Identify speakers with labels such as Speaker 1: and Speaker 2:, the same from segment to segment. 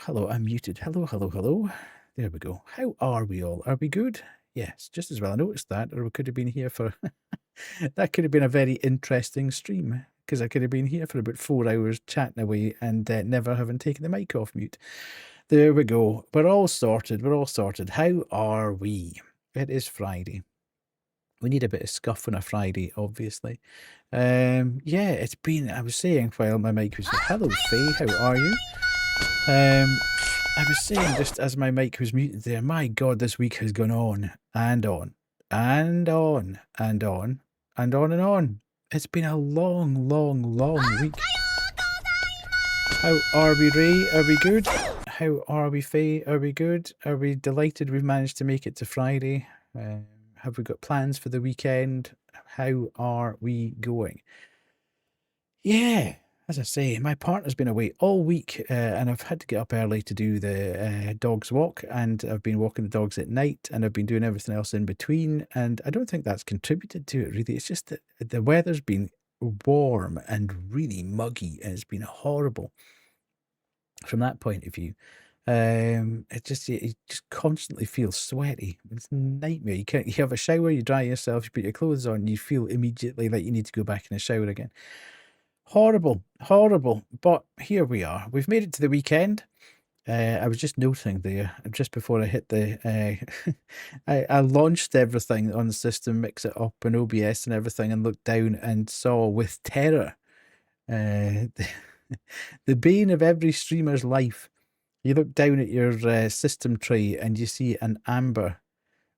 Speaker 1: hello, I'm muted. Hello, hello, hello. There we go. How are we all? Are we good? Yes, just as well. I noticed that, or we could have been here for that could have been a very interesting stream because I could have been here for about 4 hours chatting away and never having taken the mic off mute. There we go. We're all sorted. We're all sorted. How are we? It is Friday. We need a bit of scuff on a Friday, obviously. Yeah, it's been, I was saying while my mic was, hello, Faye, how are you? I was saying just as my mic was muted there, my God, this week has gone on and on and on and on and on and on. It's been a long, long, long week. How are we, Ray? Are we good? How are we, Faye? Are we good? Are we delighted we've managed to make it to Friday? Have we got plans for the weekend? How are we going? Yeah, as I say, my partner's been away all week, and I've had to get up early to do the dog's walk, and I've been walking the dogs at night, and I've been doing everything else in between, and I don't think that's contributed to it really. It's just that the weather's been warm and really muggy, and it's been horrible from that point of view. It just you just constantly feel sweaty. It's a nightmare. You have a shower, you dry yourself, you put your clothes on, you feel immediately like you need to go back in the shower again. Horrible, horrible. But here we are. We've made it to the weekend. I was just noting there, just before I hit the, I launched everything on the system, mix it up and OBS and everything, and looked down and saw with terror, the, the bane of every streamer's life. You look down at your system tray and you see an amber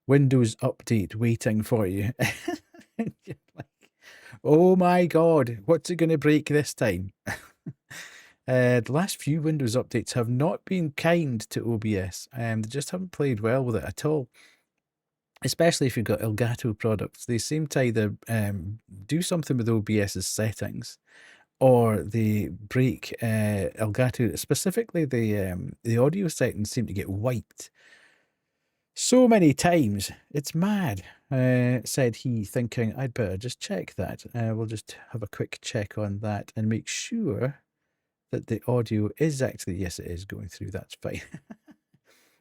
Speaker 1: Windows update waiting for you. And you're like, oh my God, what's it going to break this time? The last few Windows updates have not been kind to OBS. They just haven't played well with it at all. Especially if you've got Elgato products. They seem to either do something with OBS's settings or they break Elgato. Specifically, the audio settings seem to get wiped so many times. It's mad, said he, thinking, I'd better just check that. We'll just have a quick check on that and make sure that the audio is actually, yes, it is going through. That's fine.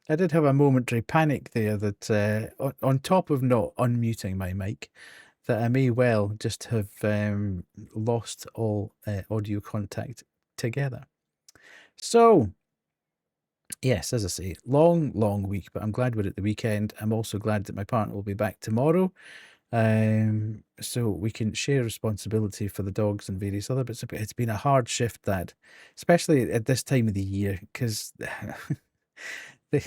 Speaker 1: I did have a momentary panic there that on top of not unmuting my mic, that I may well just have lost all audio contact together. So, yes, as I say, long, long week, but I'm glad we're at the weekend. I'm also glad that my partner will be back tomorrow. So we can share responsibility for the dogs and various other bits. It's been a hard shift, that, especially at this time of the year, because they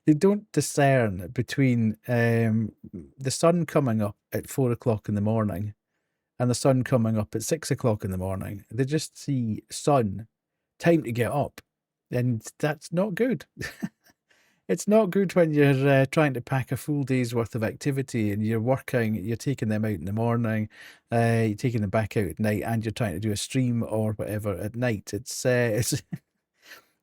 Speaker 1: they don't discern between the sun coming up at 4 o'clock in the morning and the sun coming up at 6 o'clock in the morning. They just see sun, time to get up, and that's not good. It's not good when you're trying to pack a full day's worth of activity and you're working, you're taking them out in the morning, you're taking them back out at night, and you're trying to do a stream or whatever at night. It's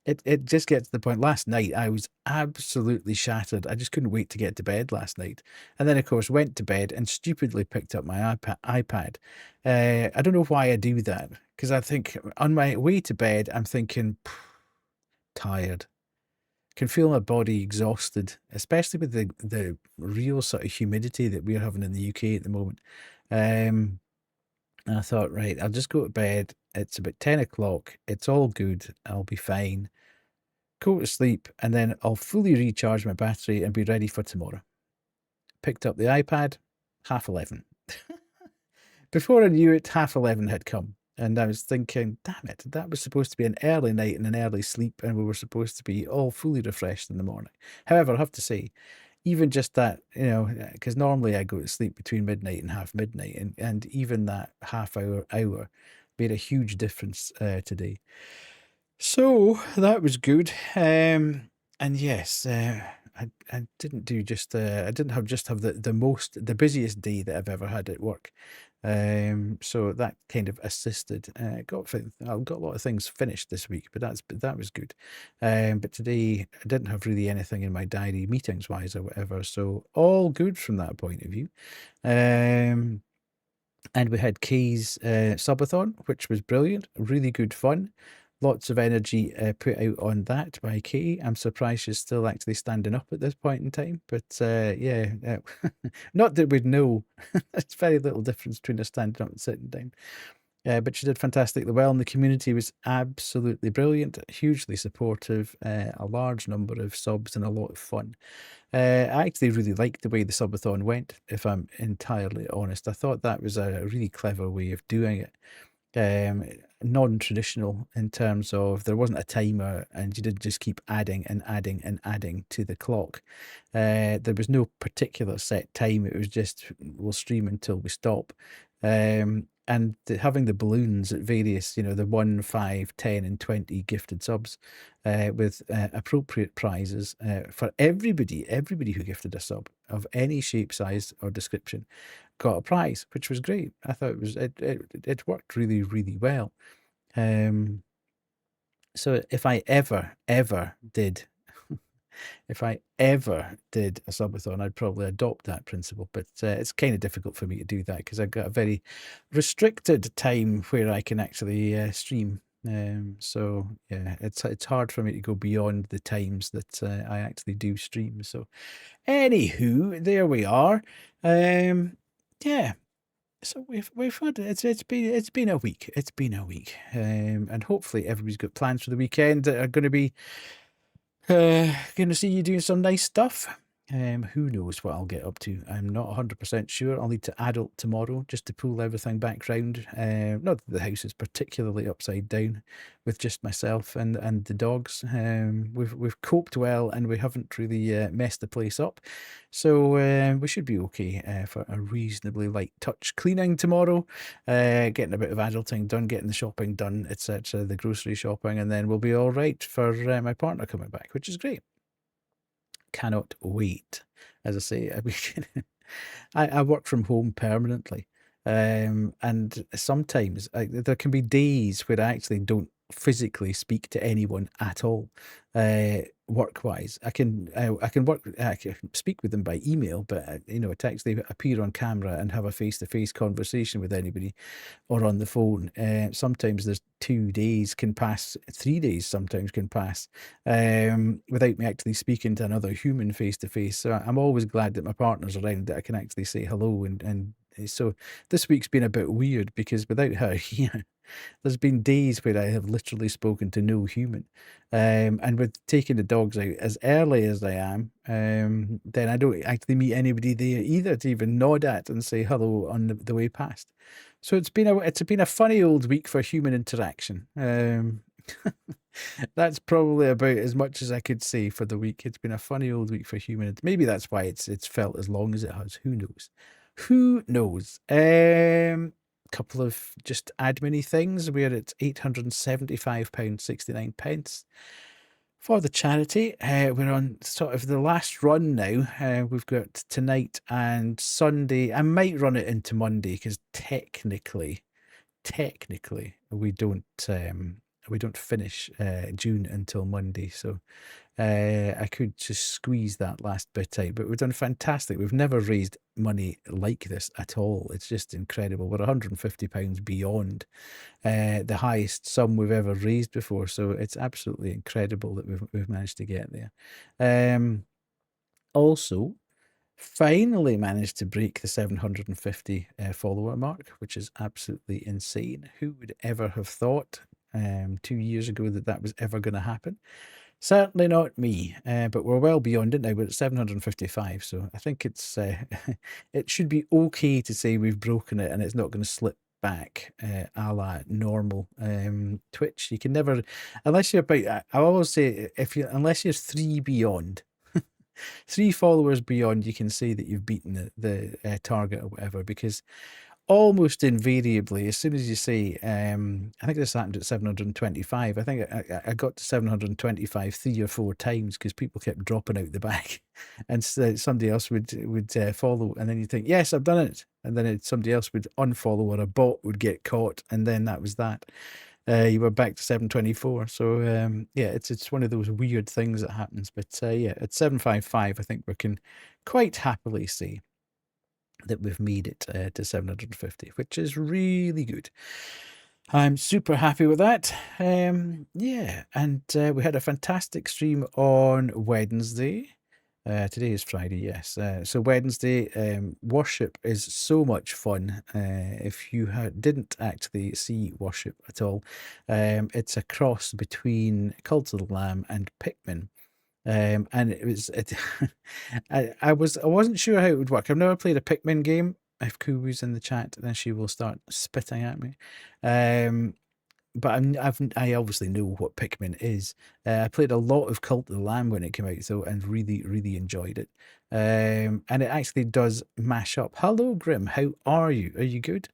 Speaker 1: it just gets to the point. Last night I was absolutely shattered. I just couldn't wait to get to bed last night. And then of course went to bed and stupidly picked up my iPad. I don't know why I do that, because I think on my way to bed I'm thinking, tired. Can feel my body exhausted, especially with the real sort of humidity that we're having in the UK at the moment. And I thought, right, I'll just go to bed. It's about 10 o'clock. It's all good. I'll be fine. Go to sleep, and then I'll fully recharge my battery and be ready for tomorrow. Picked up the iPad, 11:30. Before I knew it, 11:30 had come. And I was thinking, damn it, that was supposed to be an early night and an early sleep, and we were supposed to be all fully refreshed in the morning. However, I have to say, even just that, because normally I go to sleep between midnight and half midnight, and even that half hour made a huge difference today. So that was good. And yes, I didn't do just I didn't have the busiest day that I've ever had at work. So that kind of assisted. I got a lot of things finished this week, but that was good. But today I didn't have really anything in my diary meetings wise or whatever. So all good from that point of view. And we had Kay's subathon, which was brilliant, really good fun. lots of energy put out on that by Katie. I'm surprised she's still actually standing up at this point in time. But yeah, not that we'd know. There's very little difference between her standing up and sitting down. But she did fantastically well, and the community was absolutely brilliant, hugely supportive, a large number of subs, and a lot of fun. I actually really liked the way the subathon went, if I'm entirely honest. I thought that was a really clever way of doing it. Non-traditional in terms of there wasn't a timer and you didn't just keep adding and adding and adding to the clock. There was no particular set time. It was just we'll stream until we stop. And having the balloons at various, the 1, 5, 10 and 20 gifted subs with appropriate prizes for everybody who gifted a sub of any shape, size or description got a prize, which was great. I thought it worked really, really well. So if I ever did if I ever did a subathon, I'd probably adopt that principle. But it's kind of difficult for me to do that because I've got a very restricted time where I can actually stream. So yeah, it's hard for me to go beyond the times that I actually do stream. So anywho, there we are. Yeah. So we've had it's been a week. It's been a week. And hopefully everybody's got plans for the weekend that are going to be going to see you doing some nice stuff. Who knows what I'll get up to? I'm not 100% sure. I'll need to adult tomorrow just to pull everything back round. Not that the house is particularly upside down with just myself and the dogs. We've coped well and we haven't really messed the place up. So we should be okay for a reasonably light touch cleaning tomorrow. Getting a bit of adulting done, getting the shopping done, etc. The grocery shopping, and then we'll be all right for my partner coming back, which is great. Cannot wait. As I say, I work from home permanently, and sometimes there can be days where I actually don't physically speak to anyone at all, work-wise. I can speak with them by email, but to actually appear on camera and have a face-to-face conversation with anybody or on the phone. Sometimes there's 2 days can pass, 3 days sometimes can pass without me actually speaking to another human face to face. So I'm always glad that my partner's around, that I can actually say hello. And so this week's been a bit weird because without her here, there's been days where I have literally spoken to no human. And with taking the dogs out as early as I am, then I don't actually meet anybody there either to even nod at and say hello on the way past. So it's been a funny old week for human interaction. That's probably about as much as I could say for the week. It's been a funny old week for human. Maybe that's why it's felt as long as it has. Who knows? Who knows? Couple of just admin-y things. We're at £875.69 for the charity. We're on sort of the last run now. We've got tonight and Sunday. I might run it into Monday because technically we don't finish June until Monday. So I could just squeeze that last bit out, but we've done fantastic. We've never raised money like this at all. It's just incredible. We're £150 beyond the highest sum we've ever raised before. So it's absolutely incredible that we've managed to get there. Also, finally managed to break the 750 follower mark, which is absolutely insane. Who would ever have thought 2 years ago that was ever going to happen? Certainly not me, but we're well beyond it now. We're at 755, so I think it's it should be okay to say we've broken it and it's not going to slip back a la normal Twitch. You can never, unless you're about, I always say, unless you're 3 beyond, 3 followers beyond, you can say that you've beaten the target or whatever, because almost invariably, as soon as you say, I think this happened at 725. I think I got to 725 3 or 4 times because people kept dropping out the back, and somebody else would follow, and then you think, yes, I've done it, and then somebody else would unfollow, or a bot would get caught, and then that was that. You were back to 724. So yeah, it's one of those weird things that happens. But yeah, at 755, I think we can quite happily say that we've made it to 750, which is really good. I'm super happy with that. Yeah, and we had a fantastic stream on Wednesday. Today is Friday, yes. So Wednesday, worship is so much fun. If you didn't actually see worship at all, it's a cross between Cult of the Lamb and Pikmin. And I wasn't sure how it would work. I've never played a Pikmin game. If Kubu's in the chat, then she will start spitting at me. But I obviously know what Pikmin is. I played a lot of Cult of the Lamb when it came out, though, and really, really enjoyed it. And it actually does mash up. Hello, Grim. How are you? Are you good?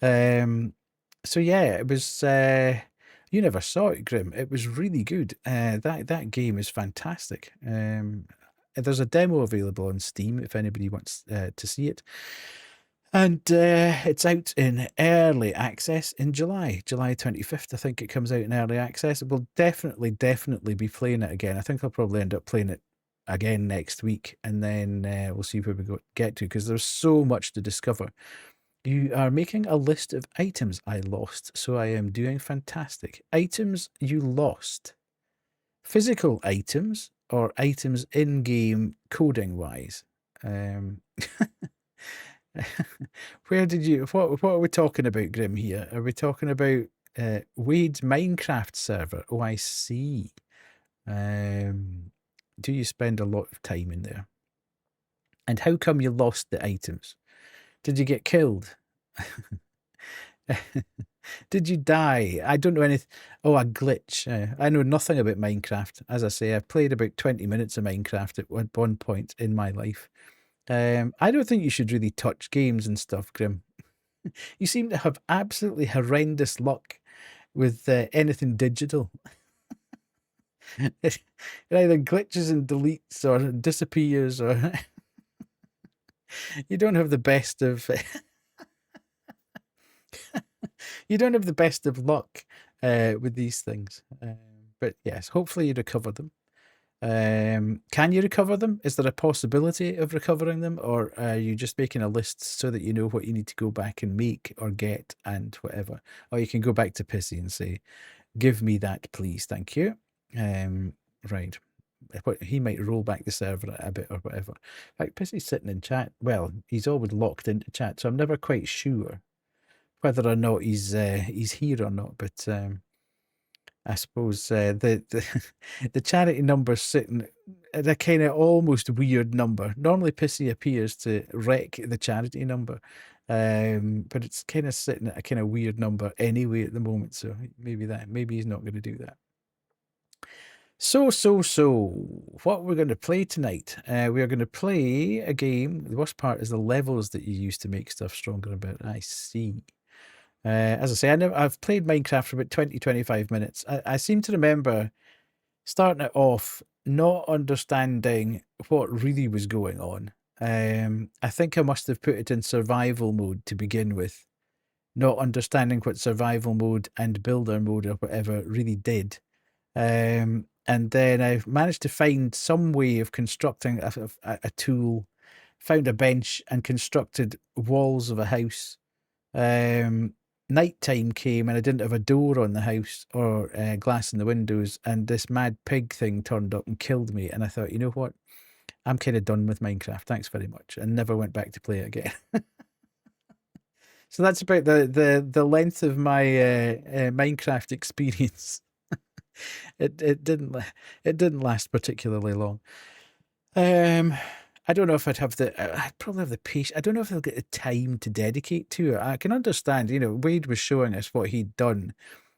Speaker 1: So yeah, it was. You never saw it, Grim. It was really good. That game is fantastic. There's a demo available on Steam if anybody wants to see it. And it's out in early access in July 25th. I think it comes out in early access. We'll definitely be playing it again. I think I'll probably end up playing it again next week, and then we'll see where we get to, because there's so much to discover. You are making a list of items I lost, so I am doing fantastic. Items you lost. Physical items or items in-game coding-wise? Where did you... What are we talking about, Grim, here? Are we talking about Wade's Minecraft server? Oh, I see. Do you spend a lot of time in there? And how come you lost the items? Did you get killed? Did you die? I don't know anything. Oh, a glitch. I know nothing about Minecraft. As I say, I've played about 20 minutes of Minecraft at one point in my life. I don't think you should really touch games and stuff, Grim. You seem to have absolutely horrendous luck with anything digital. It either glitches and deletes or disappears, or you don't have the best of you don't have the best of luck with these things. But yes, hopefully you recover them. Can you recover them? Is there a possibility of recovering them, or are you just making a list so that you know what you need to go back and make or get and whatever? Or you can go back to Pissy and say, "Give me that, please, thank you." Right. He might roll back the server a bit or whatever. In fact, Pissy's sitting in chat. Well, he's always locked into chat, so I'm never quite sure whether or not he's here or not. But I suppose the the charity number's sitting at a kind of almost weird number. Normally, Pissy appears to wreck the charity number, but it's kind of sitting at a kind of weird number anyway at the moment. So maybe he's not going to do that. So, what we're going to play tonight? We are going to play a game. The worst part is the levels that you use to make stuff stronger. About I see. As I say, I've played Minecraft for about 20-25 minutes. I seem to remember starting it off not understanding what really was going on. I think I must have put it in survival mode to begin with, not understanding what survival mode and builder mode or whatever really did. And then I managed to find some way of constructing a tool, found a bench and constructed walls of a house. Nighttime came and I didn't have a door on the house or glass in the windows, and this mad pig thing turned up and killed me. And I thought, you know what? I'm kind of done with Minecraft. Thanks very much. And never went back to play it again. So that's about the length of my Minecraft experience. It didn't last particularly long. I don't know if I'd probably have the patience. I don't know if I'll get the time to dedicate to it. I can understand, Wade was showing us what he'd done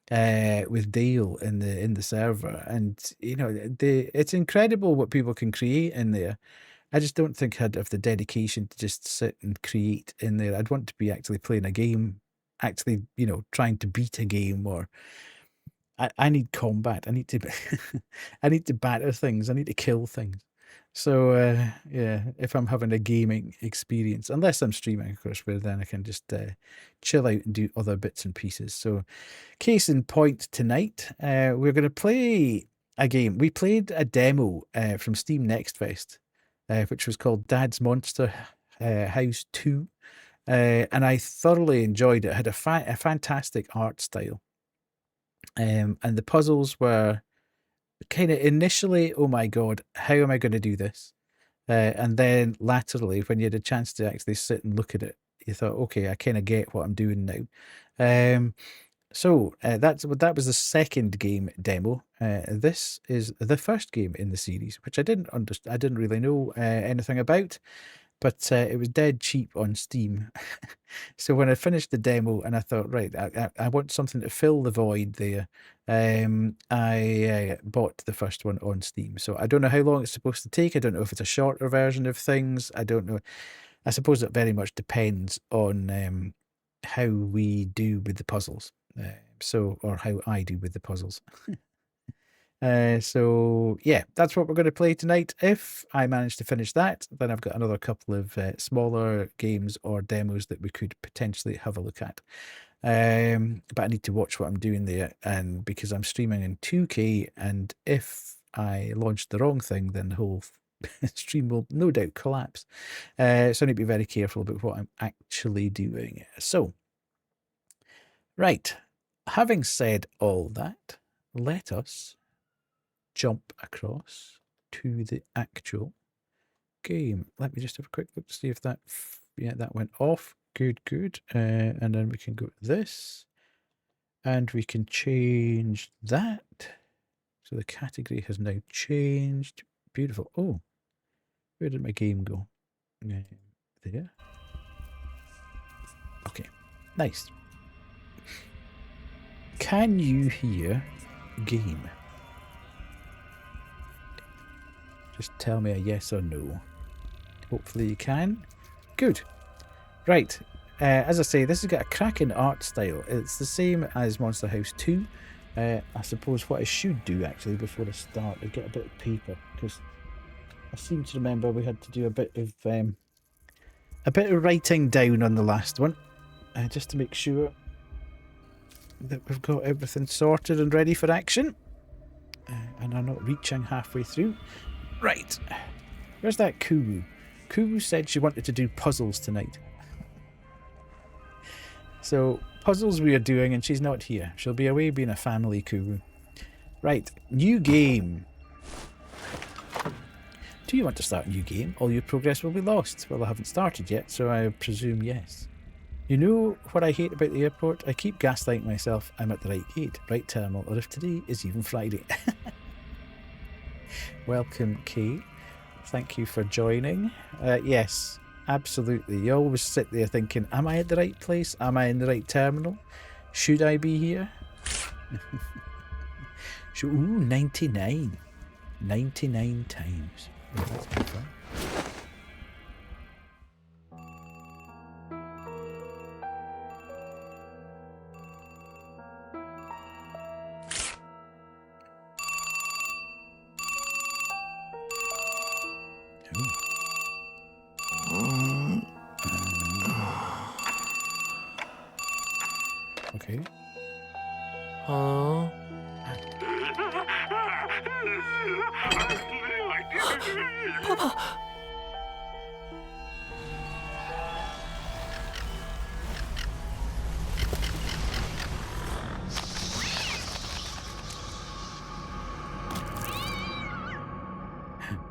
Speaker 1: with Dale in the server, and it's incredible what people can create in there. I just don't think I'd have the dedication to just sit and create in there. I'd want to be actually playing a game, actually, trying to beat a game, or I need combat. I need to I need to batter things. I need to kill things. So yeah, if I'm having a gaming experience, unless I'm streaming, of course, where then I can just chill out and do other bits and pieces. So case in point, tonight we're going to play a game. We played a demo from Steam Next Fest, which was called Dad's Monster House 2. And I thoroughly enjoyed it. It had a fantastic art style. And the puzzles were kind of initially, oh my God, how am I going to do this? And then laterally, when you had a chance to actually sit and look at it, you thought, okay, I kind of get what I'm doing now. So that was the second game demo. This is the first game in the series, which I didn't really know anything about, but it was dead cheap on Steam. So when I finished the demo and I thought, right, I want something to fill the void there, I bought the first one on Steam. So I don't know how long it's supposed to take. I don't know if it's a shorter version of things. I don't know. I suppose it very much depends on how we do with the puzzles. Or how I do with the puzzles. So yeah, that's what we're going to play tonight. If I manage to finish that, then I've got another couple of smaller games or demos that we could potentially have a look at. But I need to watch what I'm doing there, and because I'm streaming in 2K, and if I launch the wrong thing, then the whole stream will no doubt collapse. So I need to be very careful about what I'm actually doing. So, right, having said all that, let us jump across to the actual game. Let me just have a quick look to see if that, yeah, that went off. Good. And then we can go to this, and we can change that. So the category has now changed. Beautiful. Oh, where did my game go? There. Okay, nice. Can you hear game? Just tell me a yes or no. Hopefully you can. Good. Right. As I say, this has got a cracking art style. It's the same as Monster House 2. I suppose what I should do actually before I start is get a bit of paper, because I seem to remember we had to do a bit of writing down on the last one, just to make sure that we've got everything sorted and ready for action, and I'm not reaching halfway through. Right, where's that Kuru? Kuru said she wanted to do puzzles tonight. So, puzzles we are doing, and she's not here. She'll be away being a family Kuru. Right, new game. Do you want to start a new game? All your progress will be lost. Well, I haven't started yet, so I presume yes. You know what I hate about the airport? I keep gaslighting myself I'm at the right gate, right terminal, or if today is even Friday. Welcome, Kay. Thank you for joining. Yes, absolutely. You always sit there thinking, am I at the right place? Am I in the right terminal? Should I be here? Ooh, 99. 99 times. Oh, that's good fun. Okay.
Speaker 2: Huh? Papa!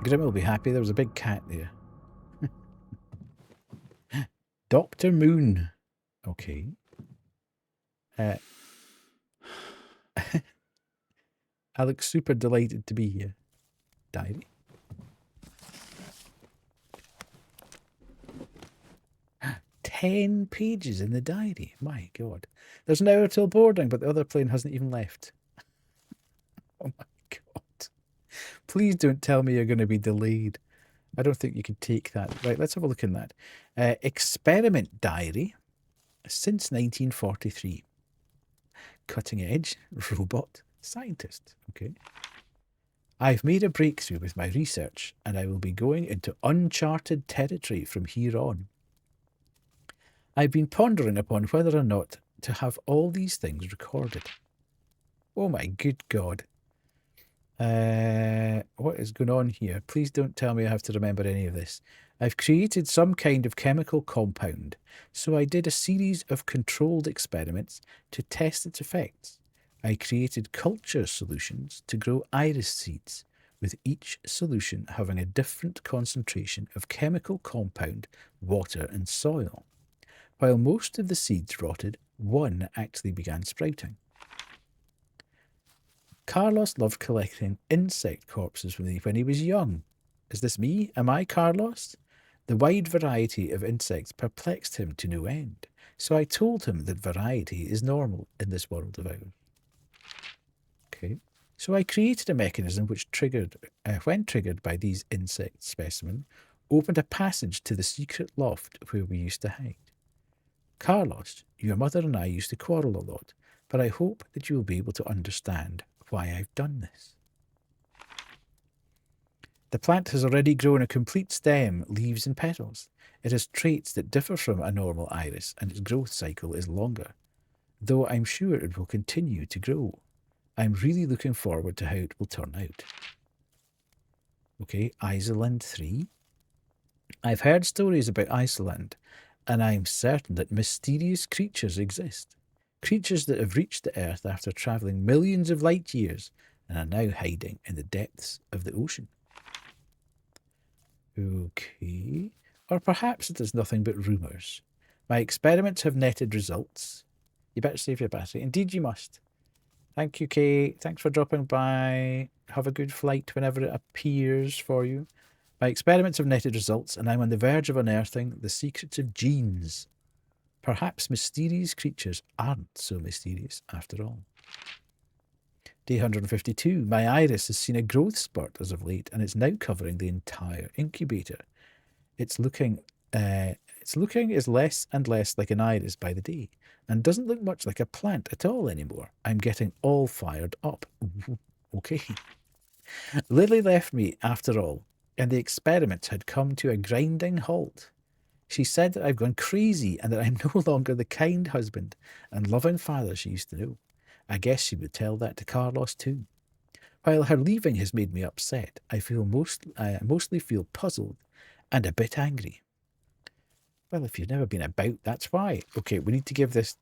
Speaker 1: Grim will be happy. There was a big cat there. Dr. Moon. Okay. I look super delighted to be here. Diary. Ten pages in the diary. My God. There's an hour till boarding, but the other plane hasn't even left. Oh my God. Please don't tell me you're going to be delayed. I don't think you can take that. Right, let's have a look in that. Experiment diary since 1943. Cutting edge, robot, scientist. Okay. I've made a breakthrough with my research, and I will be going into uncharted territory from here on. I've been pondering upon whether or not to have all these things recorded. Oh my good God. What is going on here? Please don't tell me I have to remember any of this. I've created some kind of chemical compound, so I did a series of controlled experiments to test its effects. I created culture solutions to grow iris seeds, with each solution having a different concentration of chemical compound, water, and soil. While most of the seeds rotted, one actually began sprouting. Carlos loved collecting insect corpses when he was young. Is this me? Am I Carlos? The wide variety of insects perplexed him to no end, so I told him that variety is normal in this world of ours. Okay. So I created a mechanism which when triggered by these insect specimens, opened a passage to the secret loft where we used to hide. Carlos, your mother and I used to quarrel a lot, but I hope that you will be able to understand why I've done this. The plant has already grown a complete stem, leaves and petals. It has traits that differ from a normal iris, and its growth cycle is longer, though I'm sure it will continue to grow. I'm really looking forward to how it will turn out. Okay, Iceland 3. I've heard stories about Iceland, and I'm certain that mysterious creatures exist. Creatures that have reached the Earth after travelling millions of light years and are now hiding in the depths of the ocean. Okay. Or perhaps it is nothing but rumours. My experiments have netted results. You better save your battery. Indeed you must. Thank you, Kate. Thanks for dropping by. Have a good flight whenever it appears for you. My experiments have netted results, and I'm on the verge of unearthing the secrets of genes. Perhaps mysterious creatures aren't so mysterious after all. Day 152. My iris has seen a growth spurt as of late, and it's now covering the entire incubator. It's looking as less and less like an iris by the day, and doesn't look much like a plant at all anymore. I'm getting all fired up. Okay. Lily left me after all, and the experiments had come to a grinding halt. She said that I've gone crazy and that I'm no longer the kind husband and loving father she used to know. I guess she would tell that to Carlos too. While her leaving has made me upset, I mostly feel puzzled and a bit angry. Well, if you've never been about, that's why. Okay, we need to give this...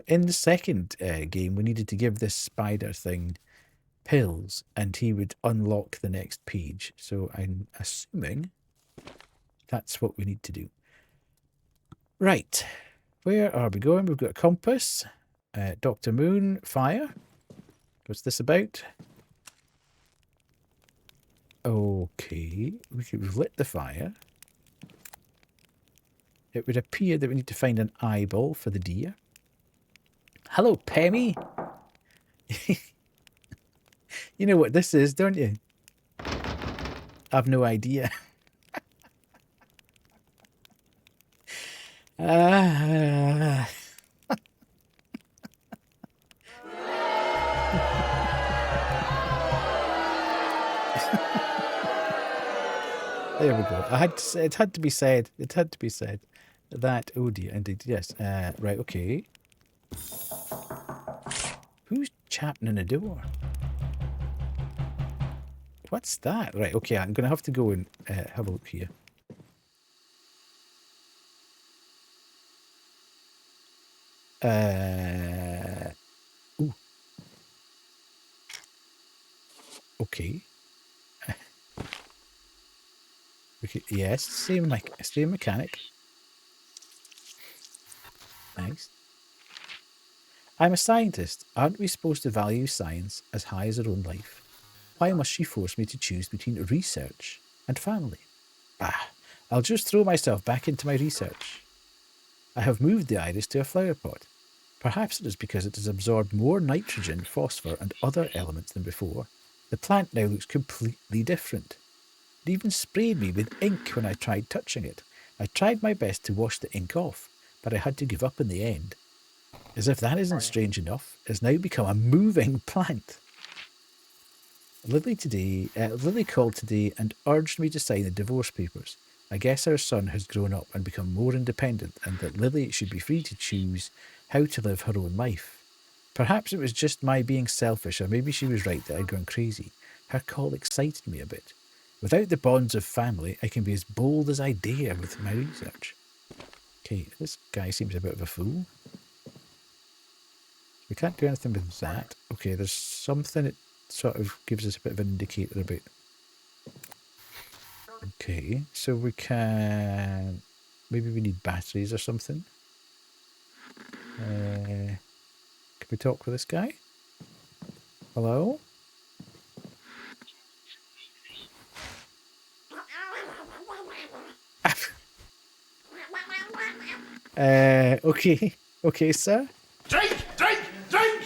Speaker 1: In the second game, we needed to give this spider thing pills, and he would unlock the next page. So I'm assuming that's what we need to do. Right. Where are we going? We've got a compass. Dr. Moon, fire. What's this about? Okay. We've lit the fire. It would appear that we need to find an eyeball for the deer. Hello, Pemmy. You know what this is, don't you? I've no idea. There we go. It had to be said. It had to be said. That, oh dear, indeed, yes. Right, okay. Who's chapping in the door? What's that? Right, okay, I'm going to have to go and have a look here. Ooh. Okay. Yes, same mechanic. Nice. I'm a scientist. Aren't we supposed to value science as high as our own life? Why must she force me to choose between research and family? Bah, I'll just throw myself back into my research. I have moved the iris to a flower pot. Perhaps it is because it has absorbed more nitrogen, phosphor, and other elements than before. The plant now looks completely different. It even sprayed me with ink when I tried touching it. I tried my best to wash the ink off, but I had to give up in the end. As if that isn't strange enough, it has now become a moving plant. Lily called today and urged me to sign the divorce papers. I guess our son has grown up and become more independent, and that Lily should be free to choose how to live her own life. Perhaps it was just my being selfish, or maybe she was right that I'd gone crazy. Her call excited me a bit. Without the bonds of family, I can be as bold as I dare with my research. Okay, this guy seems a bit of a fool. We can't do anything with that. Okay, there's something that sort of gives us a bit of an indicator about. Okay, so we can... Maybe we need batteries or something. Can we talk with this guy? Hello? Okay. Okay, sir.
Speaker 3: Drink, drink, drink!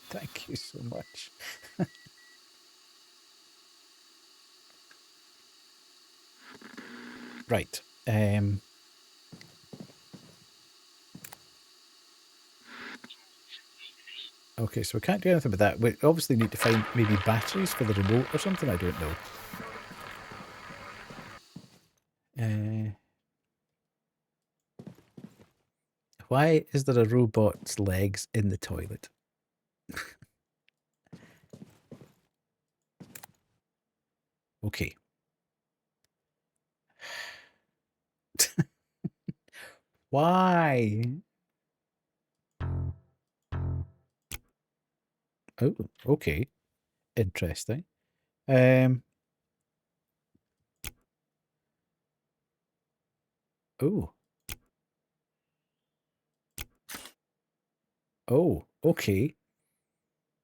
Speaker 1: Thank you so much. Right. Okay, so we can't do anything with that. We obviously need to find maybe batteries for the remote or something. I don't know. Why is there a robot's legs in the toilet? Okay. Why? Oh, okay. Interesting. Oh. Oh, okay.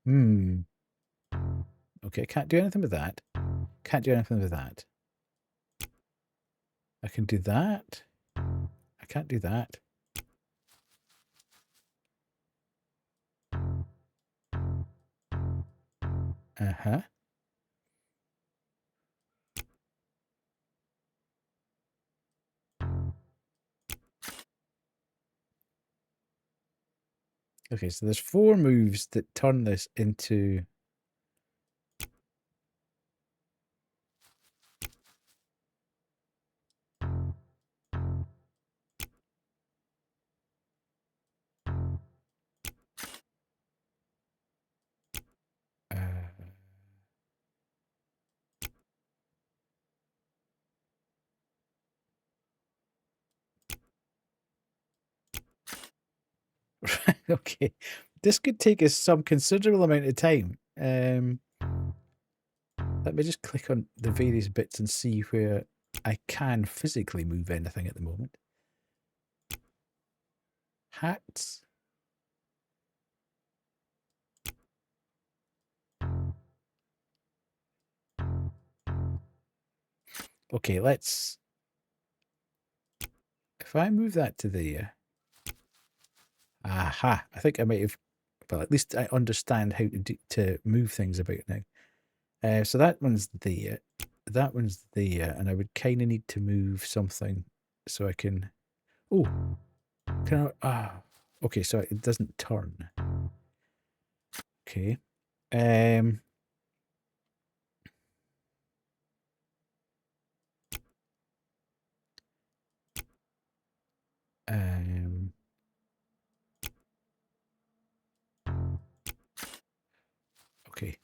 Speaker 1: Hmm. Okay, can't do anything with that. Can't do anything with that. I can do that. I can't do that. Uh-huh. Okay, so there's 4 moves that turn this into... okay. This could take us some considerable amount of time. Let me just click on the various bits and see where I can physically move anything at the moment. Hats. Okay, let's... If I move that to there... Aha! I think I might have... Well, at least I understand how to move things about now. So that one's there. That one's there. And I would kind of need to move something so I can... Oh! Can I... Ah! Okay, so it doesn't turn. Okay. Okay.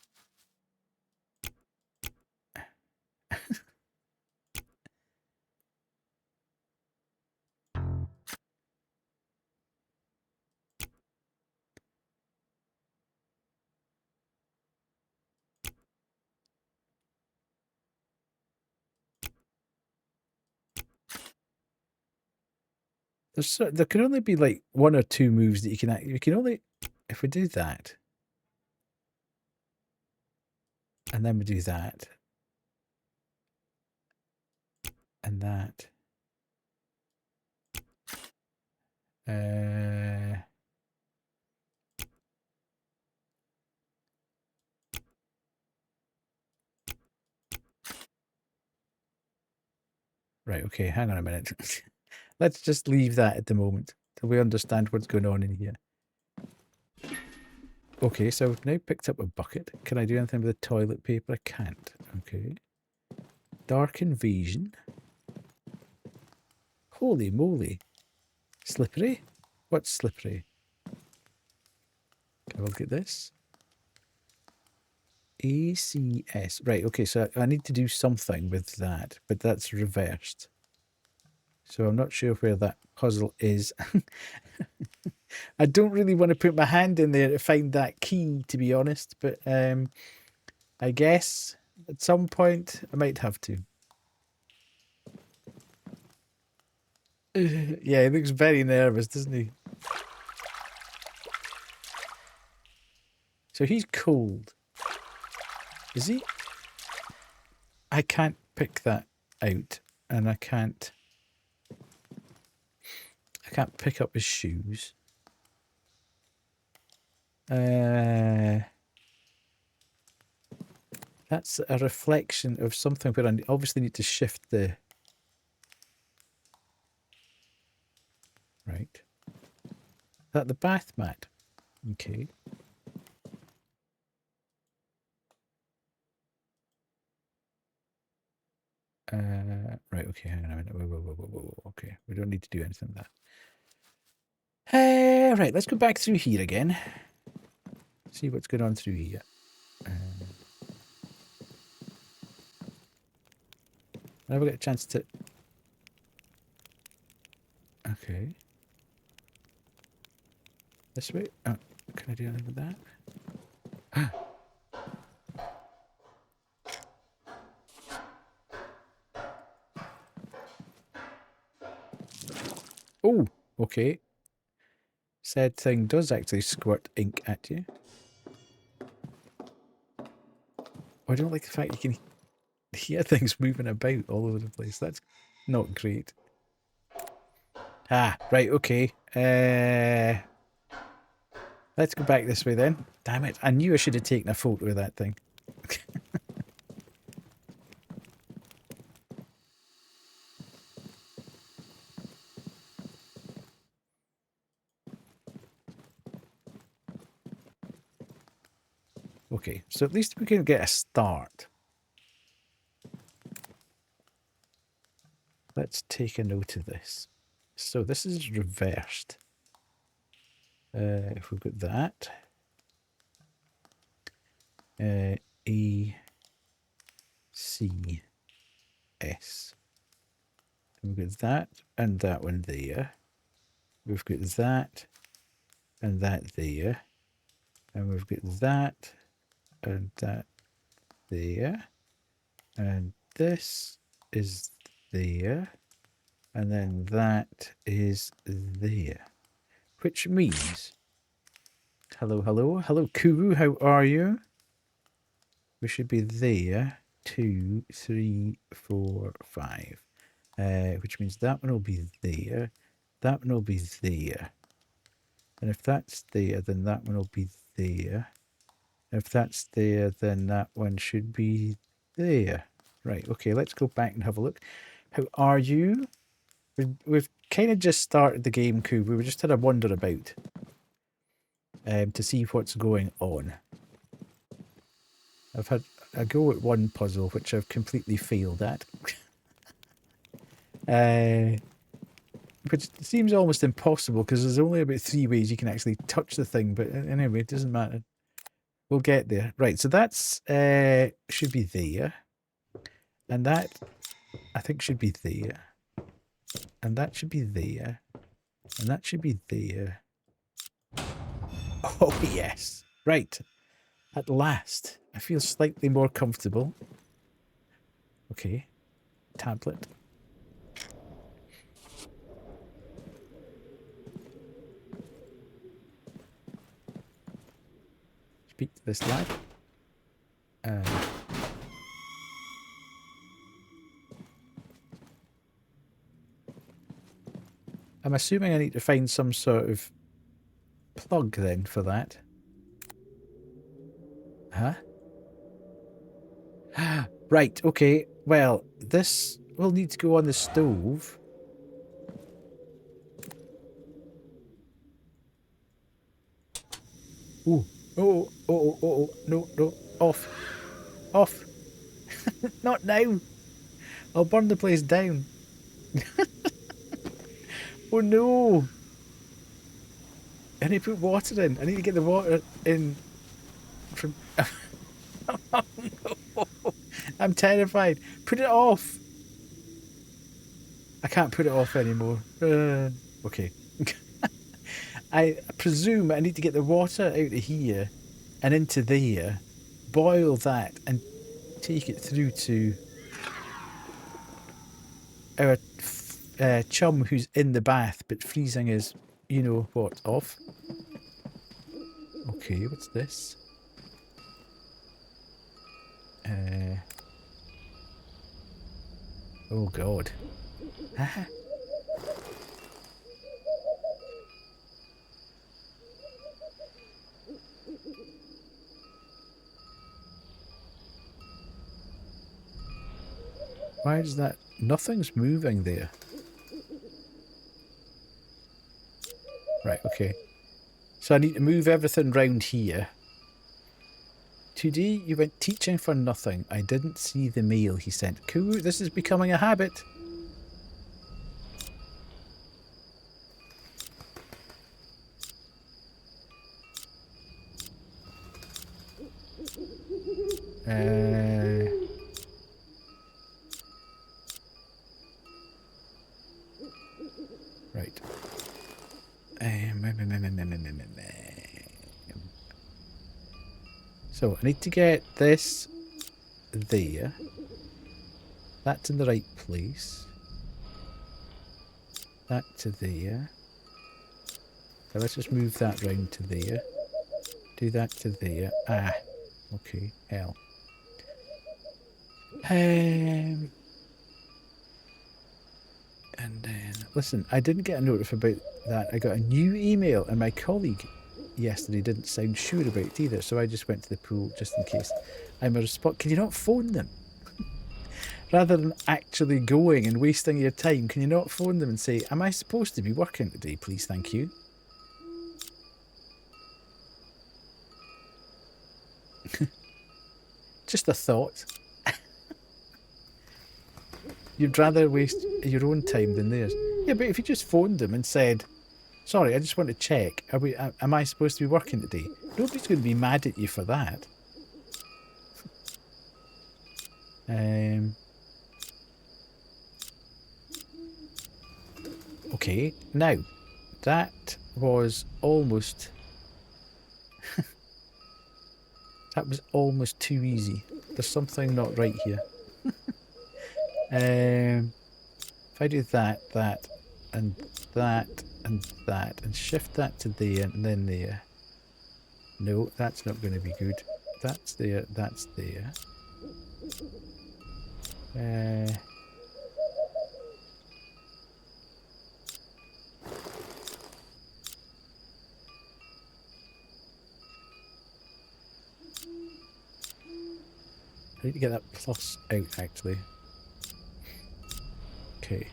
Speaker 1: There can only be like 1 or 2 moves that you can... You can only... If we do that... And then we do that. And that. Right, okay, hang on a minute. Let's just leave that at the moment till we understand what's going on in here. Okay, so I've now picked up a bucket. Can I do anything with the toilet paper? I can't. Okay. Dark invasion. Holy moly. Slippery? What's slippery? Can I look at this? ACS. Right, okay, so I need to do something with that, but that's reversed. So I'm not sure where that puzzle is. I don't really want to put my hand in there to find that key, to be honest, but I guess at some point I might have to. Yeah, he looks very nervous, doesn't he? So he's cold. Is he? I can't pick that out, and I can't pick up his shoes. That's a reflection of something where I obviously need to shift the... Right. Is that the bath mat? Okay. Right, okay, hang on a minute. Whoa. Okay, we don't need to do anything with that. Right, let's go back through here again. See what's going on through here. I never get a chance to... Okay. This way? Oh, can I do anything with that? Oh, okay. Said thing does actually squirt ink at you. Oh, I don't like the fact you can hear things moving about all over the place. That's not great. Ah, right, okay. Let's go back this way then. Damn it, I knew I should have taken a photo of that thing. Okay, so at least we can get a start. Let's take a note of this. So this is reversed. If we've got that. E, C, S. And we've got that and that one there. We've got that and that there. And we've got that and that there. And this is there. And then that is there. Which means... Hello, Kuru, how are you? We should be there. 2, 3, 4, 5. Which means that one will be there. That one will be there. And if that's there, then that one will be there. If that's there, then that one should be there. Right, okay, let's go back and have a look. How are you? We've kind of just started the game, Kuru. We just had a wander about to see what's going on. I've had a go at one puzzle, which I've completely failed at. Which seems almost impossible, because there's only about 3 ways you can actually touch the thing, but anyway, it doesn't matter. We'll get there. Right, so that's should be there. And that, I think, should be there. And that should be there. And that should be there. Oh, yes. Right. At last. I feel slightly more comfortable. Okay. Tablet. Speak to this lad. I'm assuming I need to find some sort of plug then for that. Huh? Right, okay. Well, this will need to go on the stove. Ooh. Oh, no. Off. Not now. I'll burn the place down. Oh no. I need to put water in. I need to get the water in from... I'm terrified. Put it off. I can't put it off anymore. Okay. I presume I need to get the water out of here and into there, boil that, and take it through to our chum who's in the bath but freezing his, you know what, off. Okay, what's this? Oh God. Ah. Why is that? Nothing's moving there. Right, okay. So I need to move everything round here. Today you went teaching for nothing. I didn't see the mail he sent. Cool, this is becoming a habit. Right. So I need to get this there. That's in the right place. That to there. So let's just move that round to there. Do that to there. Ah, okay, hell. And then, listen, I didn't get a notice about that. I got a new email and my colleague yesterday didn't sound sure about it either, so I just went to the pool just in case. I'm a response. Can you not phone them? Rather than actually going and wasting your time, can you not phone them and say, am I supposed to be working today, please, thank you? Just a thought. You'd rather waste your own time than theirs. Yeah, but if you just phoned them and said, sorry, I just want to check, am I supposed to be working today? Nobody's going to be mad at you for that. Okay, now, that was almost... that was almost too easy. There's something not right here. If I do that, and that, and shift that to there, and then there. No, that's not going to be good. That's there, that's there. I need to get that plus out, actually. Okay.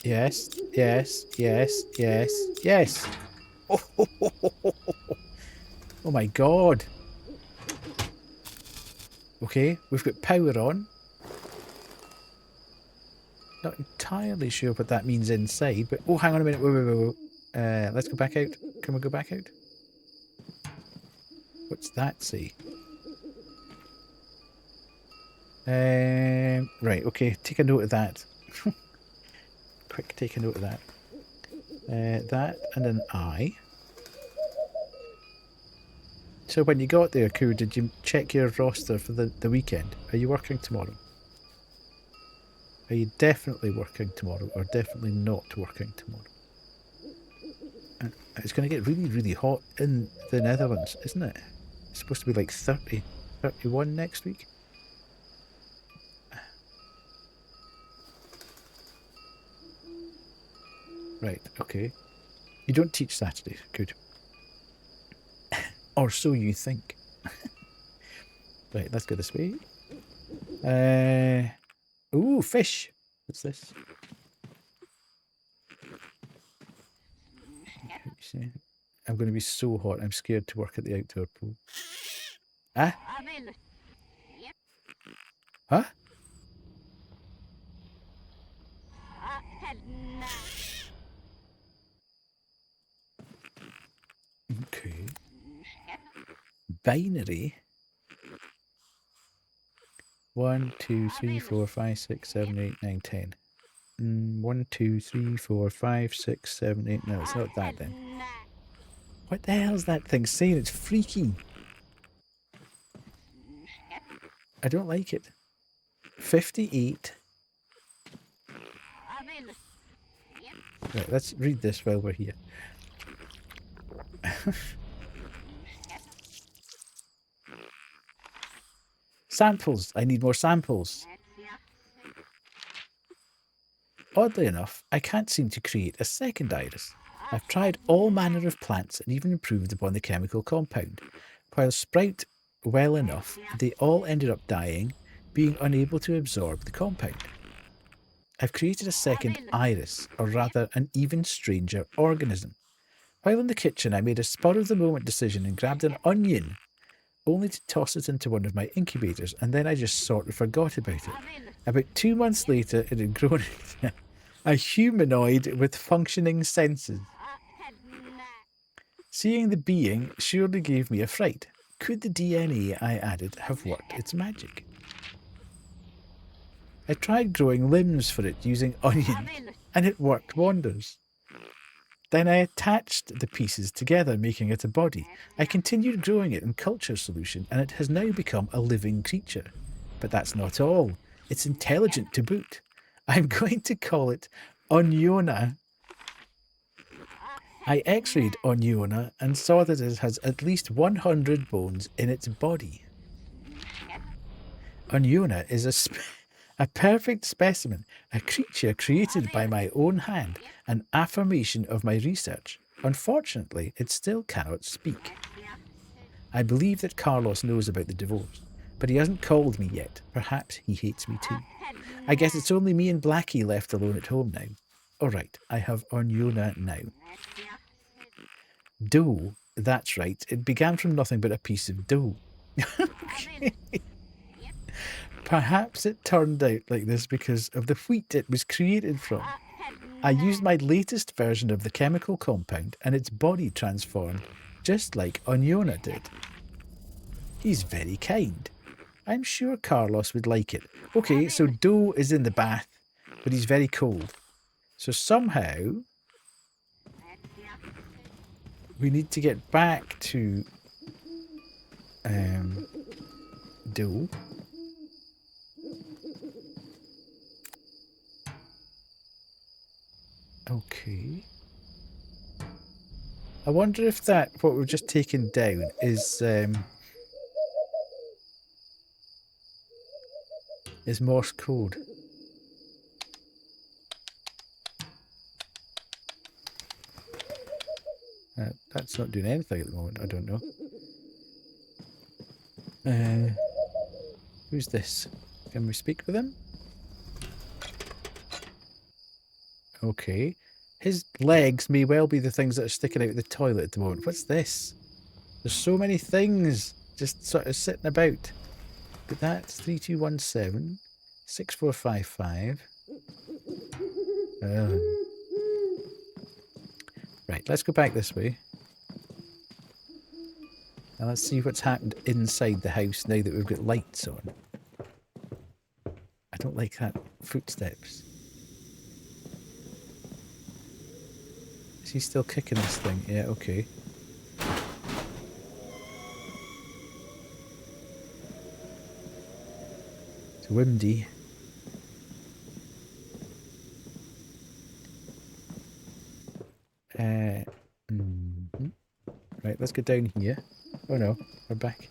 Speaker 1: Yes, yes, yes, yes, yes. Oh, oh my God. Okay, we've got power on. Not entirely sure what that means inside, but... oh, hang on a minute. Whoa. Let's go back out. Can we go back out? What's that say? Right, okay. Take a note of that. Quick, take a note of that. That and an I. So when you got there, Koo, did you check your roster for the weekend? Are you working tomorrow? Are you definitely working tomorrow or definitely not working tomorrow? It's going to get really, really hot in the Netherlands, isn't it? It's supposed to be like 30, 31 next week. Right, okay. You don't teach Saturdays. Good. Or so you think. Right, let's go this way. Ooh, fish. What's this? I'm going to be so hot. I'm scared to work at the outdoor pool. Ah? Huh? Okay. binary. 1, 2, 3, 4, 5, 6, 7, 8, 9, 10. 1, 2, 3, 4, 5, 6, 7, 8. No, it's not that then. What the hell is that thing saying? It's freaky. I don't like it. 58. Right, let's read this while we're here. Samples. I need more samples. Oddly enough, I can't seem to create a second iris. I've tried all manner of plants and even improved upon the chemical compound. While sprout well enough, they all ended up dying, being unable to absorb the compound. I've created a second iris, or rather an even stranger organism. While in the kitchen, I made a spur-of-the-moment decision and grabbed an onion, only to toss it into one of my incubators, and then I just sort of forgot about it. About 2 months later, it had grown into a humanoid with functioning senses. Seeing the being surely gave me a fright. Could the DNA I added have worked its magic? I tried growing limbs for it using onions, and it worked wonders. Then I attached the pieces together, making it a body. I continued growing it in culture solution, and it has now become a living creature. But that's not all. It's intelligent to boot. I'm going to call it Oniona. I x-rayed Oniona and saw that it has at least 100 bones in its body. Oniona is a perfect specimen, a creature created by my own hand, an affirmation of my research. Unfortunately, it still cannot speak. I believe that Carlos knows about the divorce, but he hasn't called me yet. Perhaps he hates me too. I guess it's only me and Blackie left alone at home now. Alright, I have Oniona now. Dough, that's right. It began from nothing but a piece of dough. Okay. Perhaps it turned out like this because of the wheat it was created from. I used my latest version of the chemical compound and its body transformed, just like Oniona did. He's very kind. I'm sure Carlos would like it. Okay, so Dough is in the bath, but he's very cold. So somehow we need to get back to Dough. Okay. I wonder if that, what we've just taken down, is Morse code. That's not doing anything at the moment, I don't know. Who's this? Can we speak with him? Okay. His legs may well be the things that are sticking out of the toilet at the moment. What's this? There's so many things just sort of sitting about. But that's 3217 6455. Right, let's go back this way. And let's see what's happened inside the house now that we've got lights on. I don't like that. Footsteps. Is he still kicking this thing? Yeah, okay. It's windy. Right, let's go down here. Oh no, we're back.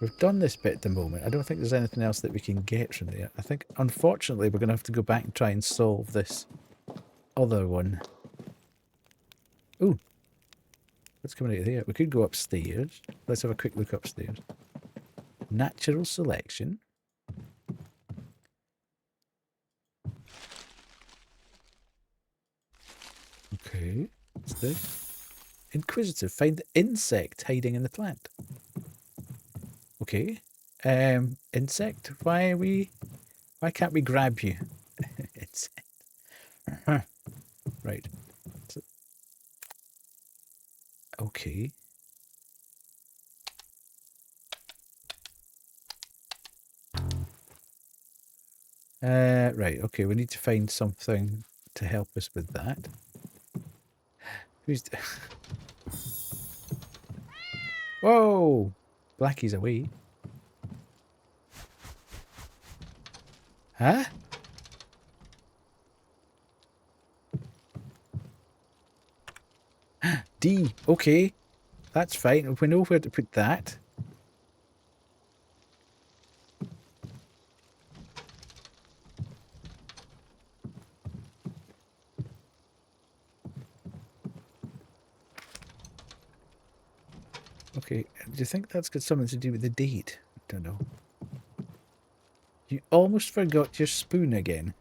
Speaker 1: We've done this bit at the moment. I don't think there's anything else that we can get from there. I think, unfortunately, we're going to have to go back and try and solve this other one. Ooh. What's coming out of here? We could go upstairs. Let's have a quick look upstairs. Natural selection. Okay. What's this? Inquisitive. Find the insect hiding in the plant. Okay. Insect. Why can't we grab you? Insect. Right. Okay. Right, okay, we need to find something to help us with that. Who's... Whoa! Blackie's away. Huh? D. Okay. That's fine. We know where to put that. Okay. Do you think that's got something to do with the date? I don't know. You almost forgot your spoon again.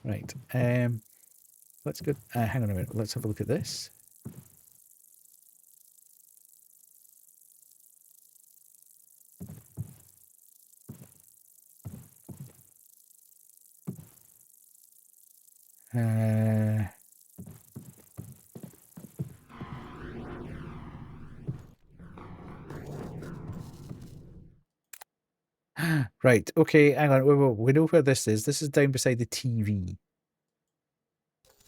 Speaker 1: Right. Let's go. Hang on a minute. Let's have a look at this. Right. Okay. Hang on. We know where this is. This is down beside the TV.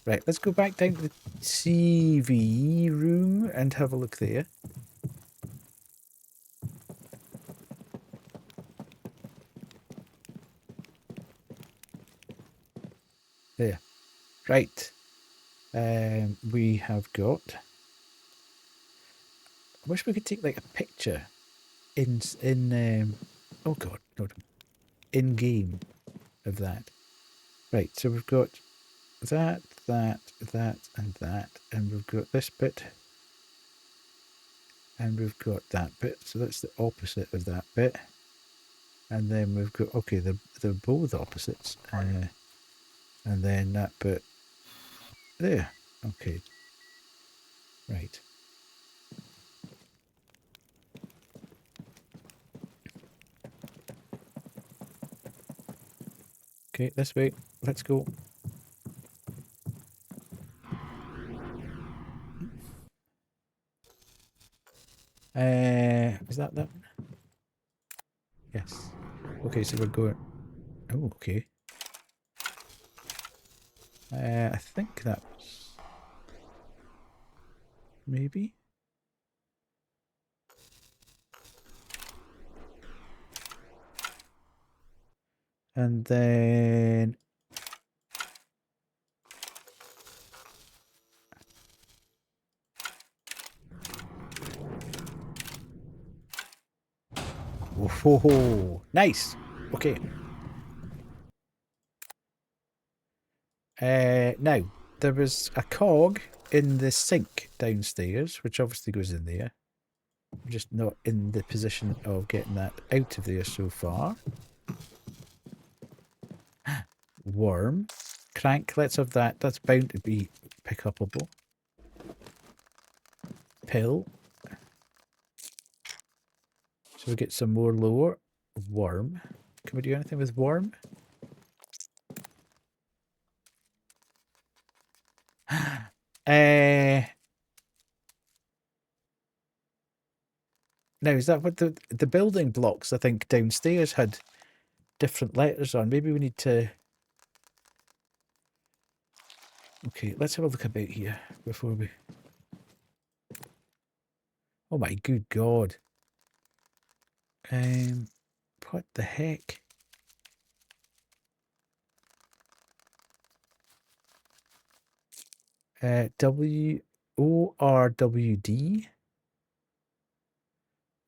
Speaker 1: Right. Let's go back down to the TV room and have a look there. There. Right. We have got... I wish we could take like a picture oh god, no, in game of that. Right, so we've got that, and that, and we've got this bit, and we've got that bit. So that's the opposite of that bit, and then we've got okay, they're both opposites, and then that bit there. Okay, right. Okay, this way. Let's go. Is that one? Yes. Okay, so we're going... Oh, okay. I think that was... Maybe? And then... Whoa, nice. Okay. Now, there was a cog in the sink downstairs, which obviously goes in there. I'm just not in the position of getting that out of there so far. Worm. Crank, let's have that. That's bound to be pick upable. Pill. So we get some more lore. Worm. Can we do anything with worm? Now, is that what the building blocks, I think, downstairs had different letters on? Maybe we need to... Okay, let's have a look about here before we... Oh my good God. What the heck? WORWD.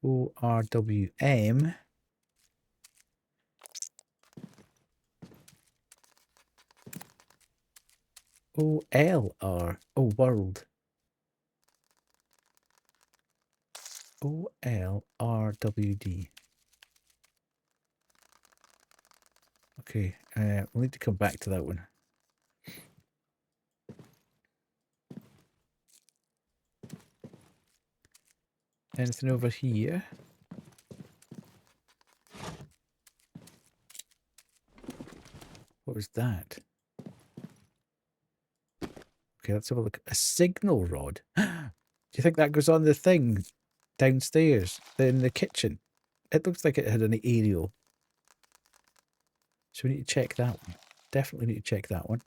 Speaker 1: ORWM. OLR. Oh, world. OLRWD. Okay, we'll need to come back to that one. Anything over here? What was that? Okay, let's have a look. A signal rod. Do you think that goes on the thing downstairs in the kitchen? It looks like it had an aerial. So we need to check that one. Definitely need to check that one.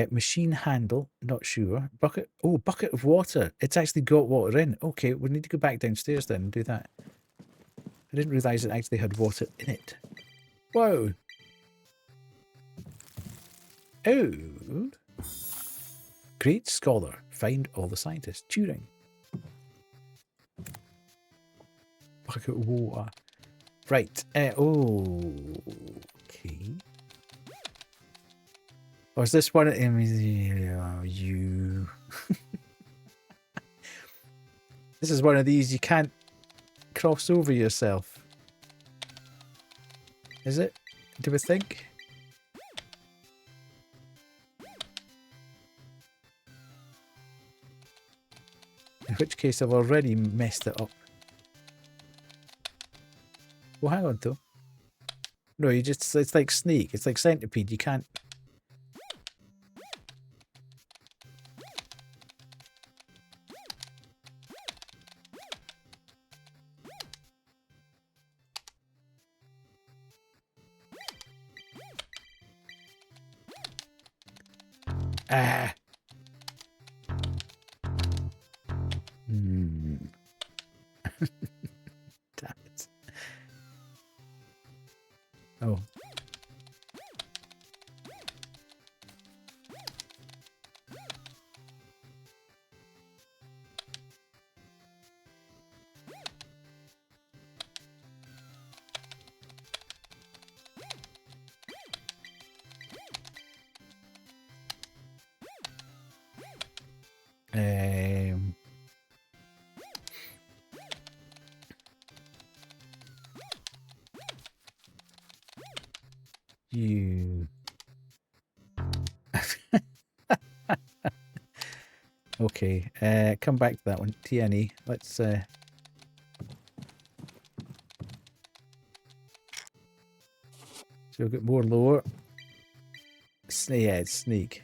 Speaker 1: Machine handle, not sure. Bucket, oh, bucket of water. It's actually got water in. Okay, we need to go back downstairs then and do that. I didn't realise it actually had water in it. Whoa. Oh. Great scholar. Find all the scientists. Turing. Bucket of water. Right. Oh. Okay. Or is this one? You. This is one of these you can't cross over yourself. Is it? Do we think? In which case I've already messed it up. Well, hang on though. No, you just, it's like Snake. It's like Centipede. You can't. Ah. Damn it. Oh. Um. You. Okay. Come back to that one. TNE. Let's. So we've got more lower. Yeah, it's Sneak.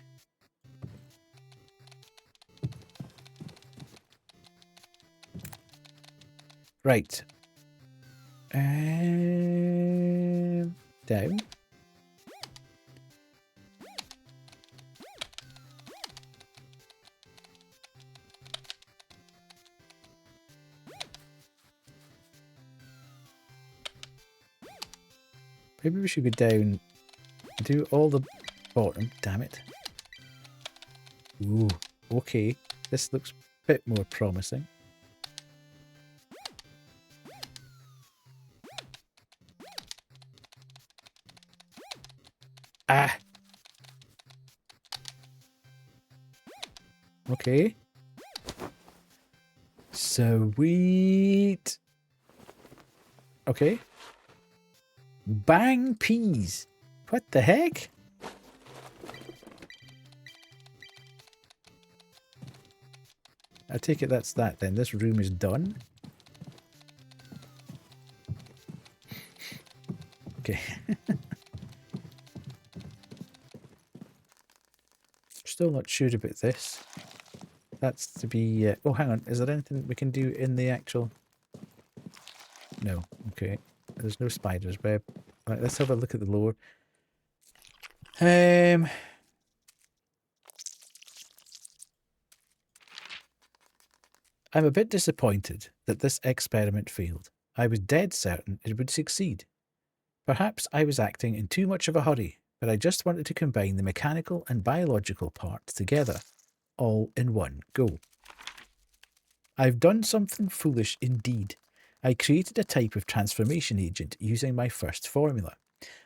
Speaker 1: Right. Down. Maybe we should go down, do all the bottom. Damn it. Ooh, okay. This looks a bit more promising. Ah! Okay. Sweet. Okay. Bang peas. What the heck? I take it that's that then. This room is done. Okay. Still not sure about this. That's to be... oh, hang on. Is there anything we can do in the actual... No. Okay. There's no spider's web. Right, let's have a look at the lower. I'm a bit disappointed that this experiment failed. I was dead certain it would succeed. Perhaps I was acting in too much of a hurry, but I just wanted to combine the mechanical and biological parts together, all in one go. I've done something foolish indeed. I created a type of transformation agent using my first formula,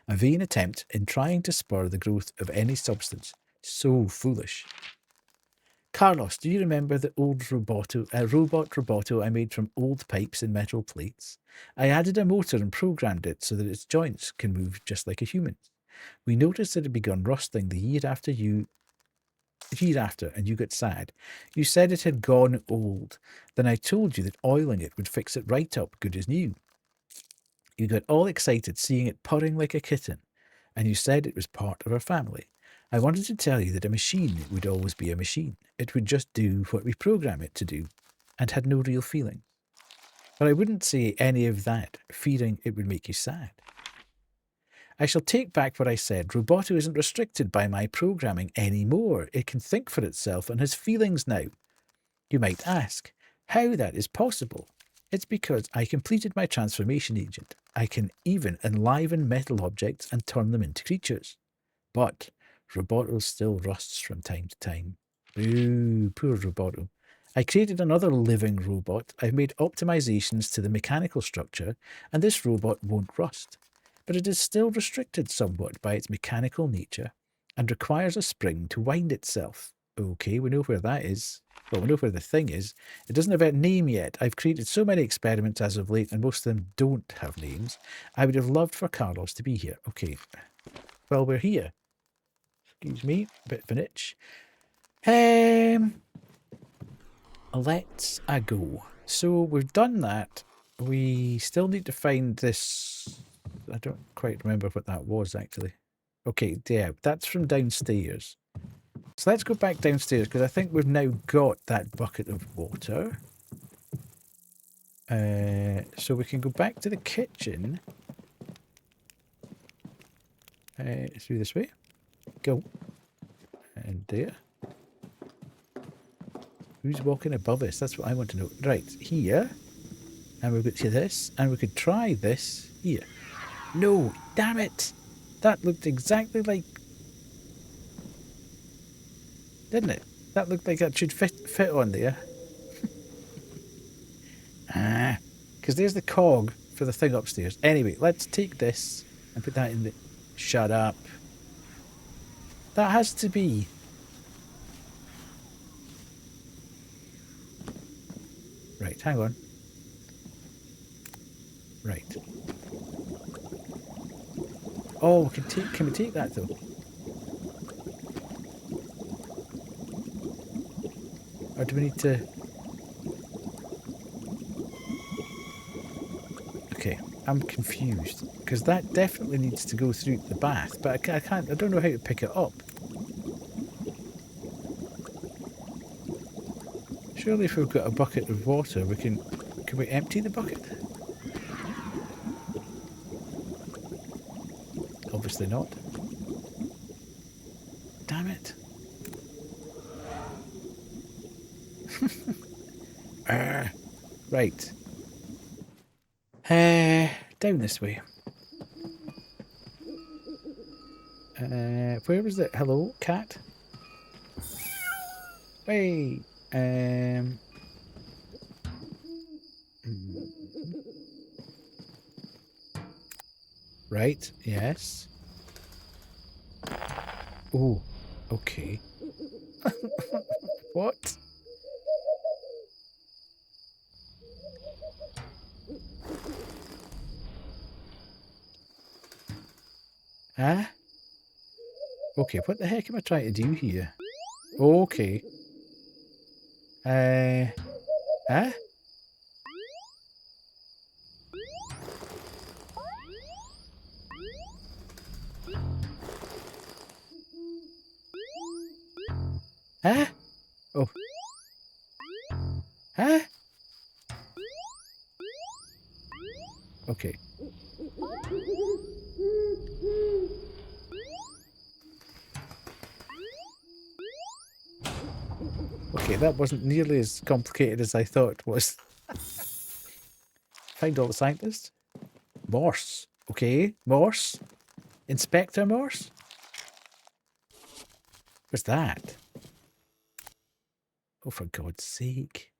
Speaker 1: a vain attempt in trying to spur the growth of any substance. So foolish. Carlos, do you remember the old robot Roboto I made from old pipes and metal plates? I added a motor and programmed it so that its joints can move just like a human's. We noticed it had begun rusting the year after, and you got sad. You said it had gone old. Then I told you that oiling it would fix it right up good as new. You got all excited seeing it purring like a kitten, and you said it was part of our family. I wanted to tell you that a machine would always be a machine. It would just do what we program it to do, and had no real feeling. But I wouldn't say any of that, fearing it would make you sad. I shall take back what I said. Roboto isn't restricted by my programming anymore. It can think for itself and has feelings now. You might ask how that is possible. It's because I completed my transformation agent. I can even enliven metal objects and turn them into creatures. But Roboto still rusts from time to time. Ooh, poor Roboto. I created another living robot. I've made optimizations to the mechanical structure, and this robot won't rust. But it is still restricted somewhat by its mechanical nature and requires a spring to wind itself. Okay, we know where that is. Well, we know where the thing is. It doesn't have a name yet. I've created so many experiments as of late, and most of them don't have names. I would have loved for Carlos to be here. Okay, well, we're here. Excuse me, bit of an itch. Let's go. So we've done that. We still need to find this. I don't quite remember what that was actually. Okay, yeah, that's from downstairs. So let's go back downstairs because I think we've now got that bucket of water. So we can go back to the kitchen. Through this way. Go. And there. Who's walking above us? That's what I want to know. Right, here. And we'll get to this. And we could try this here. No, damn it. That looked exactly like... Didn't it? That looked like that should fit on there. Because there's the cog for the thing upstairs. Anyway, let's take this and put that in the... Shut up. That has to be... Right, hang on. Right. Oh, can we take that though? Or do we need to... Okay, I'm confused. Because that definitely needs to go through the bath, but I can't, I don't know how to pick it up. Surely if we've got a bucket of water, we can we empty the bucket? Obviously not. Damn it. Right. Down this way. Where was it? Hello, cat? Hey. Right, yes. Oh, okay. What? Huh? Okay, what the heck am I trying to do here? Okay. Huh? Huh? Oh. Huh? Okay. Okay, that wasn't nearly as complicated as I thought it was. Find all the scientists. Morse. Okay, Morse. Inspector Morse? What's that? Oh, for God's sake.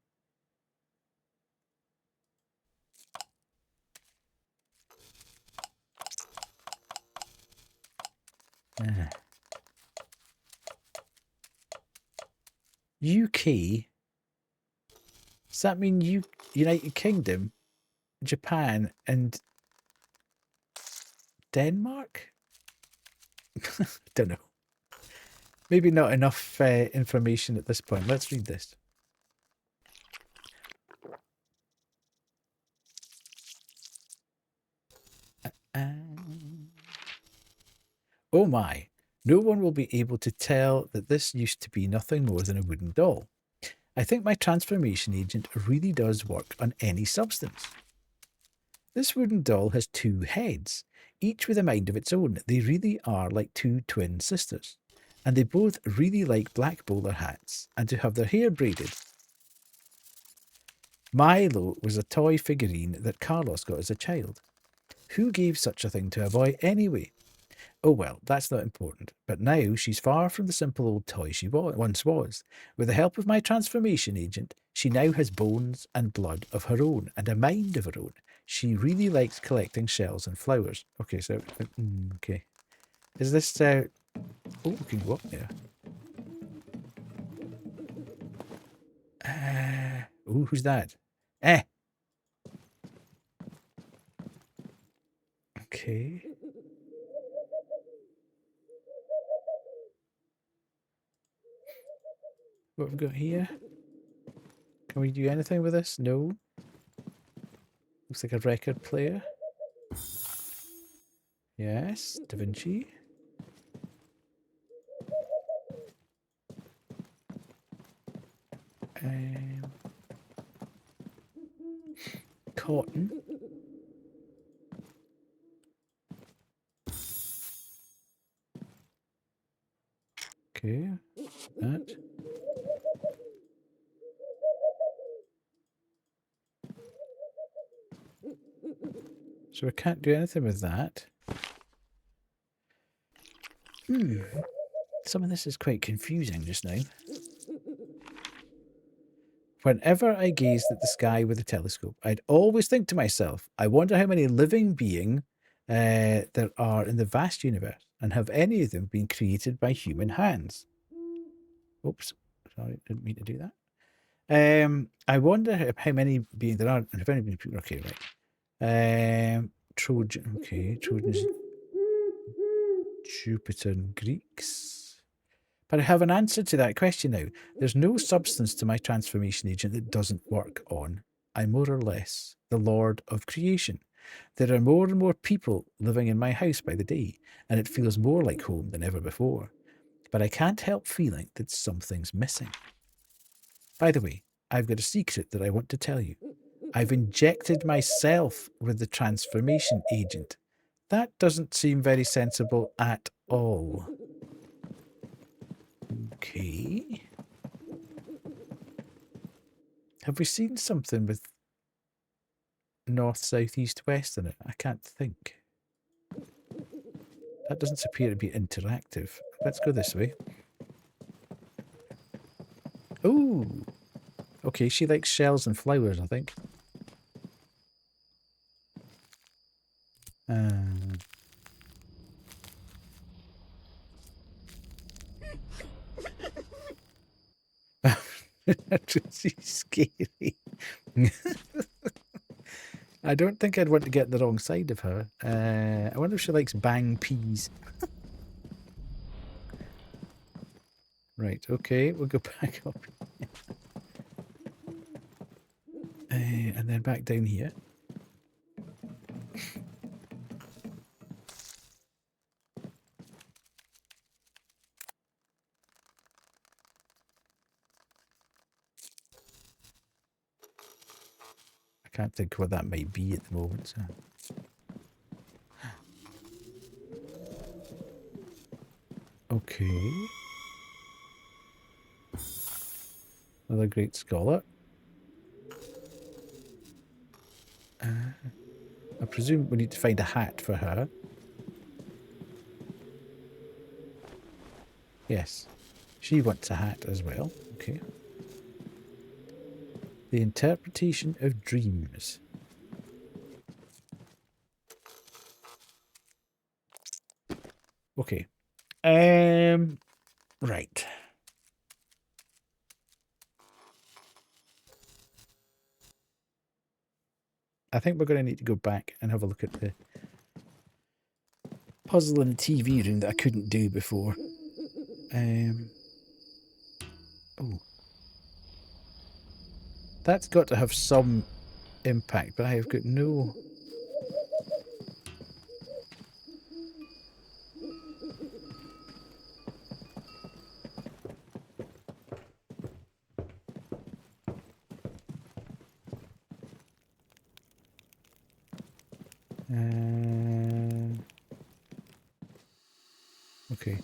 Speaker 1: UK? Does that mean United Kingdom, Japan, and Denmark? Don't know. Maybe not enough information at this point. Let's read this. Oh my. No one will be able to tell that this used to be nothing more than a wooden doll. I think my transformation agent really does work on any substance. This wooden doll has 2 heads. each with a mind of its own. They really are like two twin sisters. And they both really like black bowler hats and to have their hair braided. Milo was a toy figurine that Carlos got as a child. Who gave such a thing to a boy anyway? Oh well, that's not important. But now she's far from the simple old toy she once was. With the help of my transformation agent, she now has bones and blood of her own and a mind of her own. She really likes collecting shells and flowers. Okay, so okay, is this? Oh, we can go up there. Oh, who's that? Okay. What have we got here? Can we do anything with this? No. Looks like a record player. Yes, Da Vinci. Cotton. Okay, that. So I can't do anything with that. Some of this is quite confusing just now. Whenever I gazed at the sky with a telescope, I'd always think to myself, I wonder how many living beings there are in the vast universe, and have any of them been created by human hands? Oops, sorry, didn't mean to do that. I wonder how many beings there are, and if any people. Okay, right. Trojan. Okay, Trojans, Jupiter, and Greeks. But I have an answer to that question now. There's no substance to my transformation agent that doesn't work on. I'm more or less the Lord of creation. There are more and more people living in my house by the day, and it feels more like home than ever before. But I can't help feeling that something's missing. By the way, I've got a secret that I want to tell you. I've injected myself with the transformation agent. That doesn't seem very sensible at all. Okay. Have we seen something with north, south, east, west in it? I can't think. That doesn't appear to be interactive. Let's go this way. Oh! Okay, she likes shells and flowers, I think. She's scary. I don't think I'd want to get the wrong side of her. I wonder if she likes bang peas. Right, okay, we'll go back up. And then back down here. I can't think what that might be at the moment. So. Okay. Another great scholar. I presume we need to find a hat for her. Yes. She wants a hat as well. Okay. The interpretation of dreams. Okay. Right. I think we're going to need to go back and have a look at the puzzle in the TV room that I couldn't do before. Oh. That's got to have some impact, but I have got no... Okay.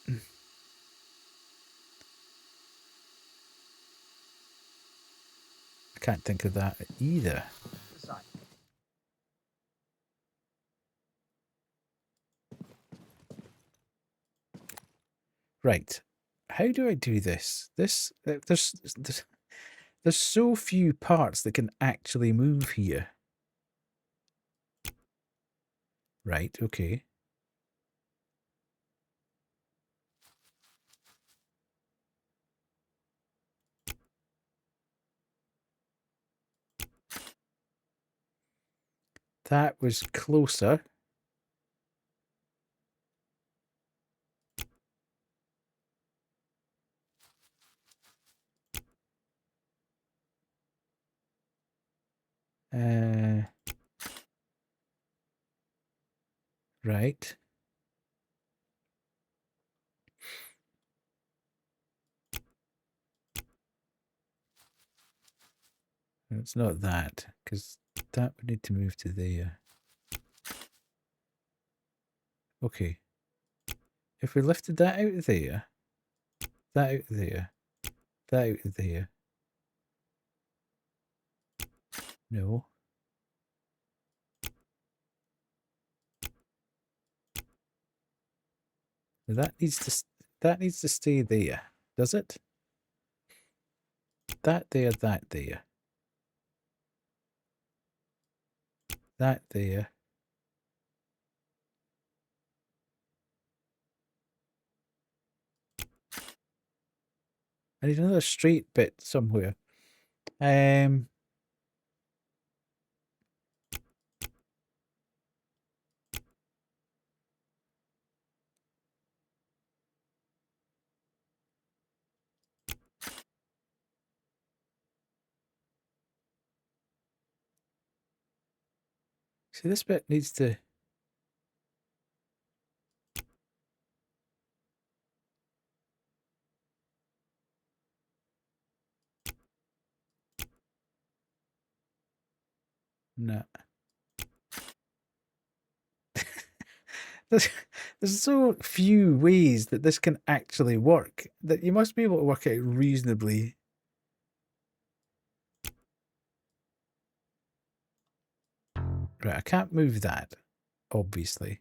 Speaker 1: I can't think of that either. Right. How do I do this? There's so few parts that can actually move here. Right, okay. That was closer. Right. It's not that, because that would need to move to there. Okay. If we lifted that out of there, that out of there, that out of there. No. That needs to stay there, does it? That there, that there. That there. I need another straight bit somewhere. See, this bit needs to... No. There's so few ways that this can actually work that you must be able to work out reasonably. Right, I can't move that, obviously.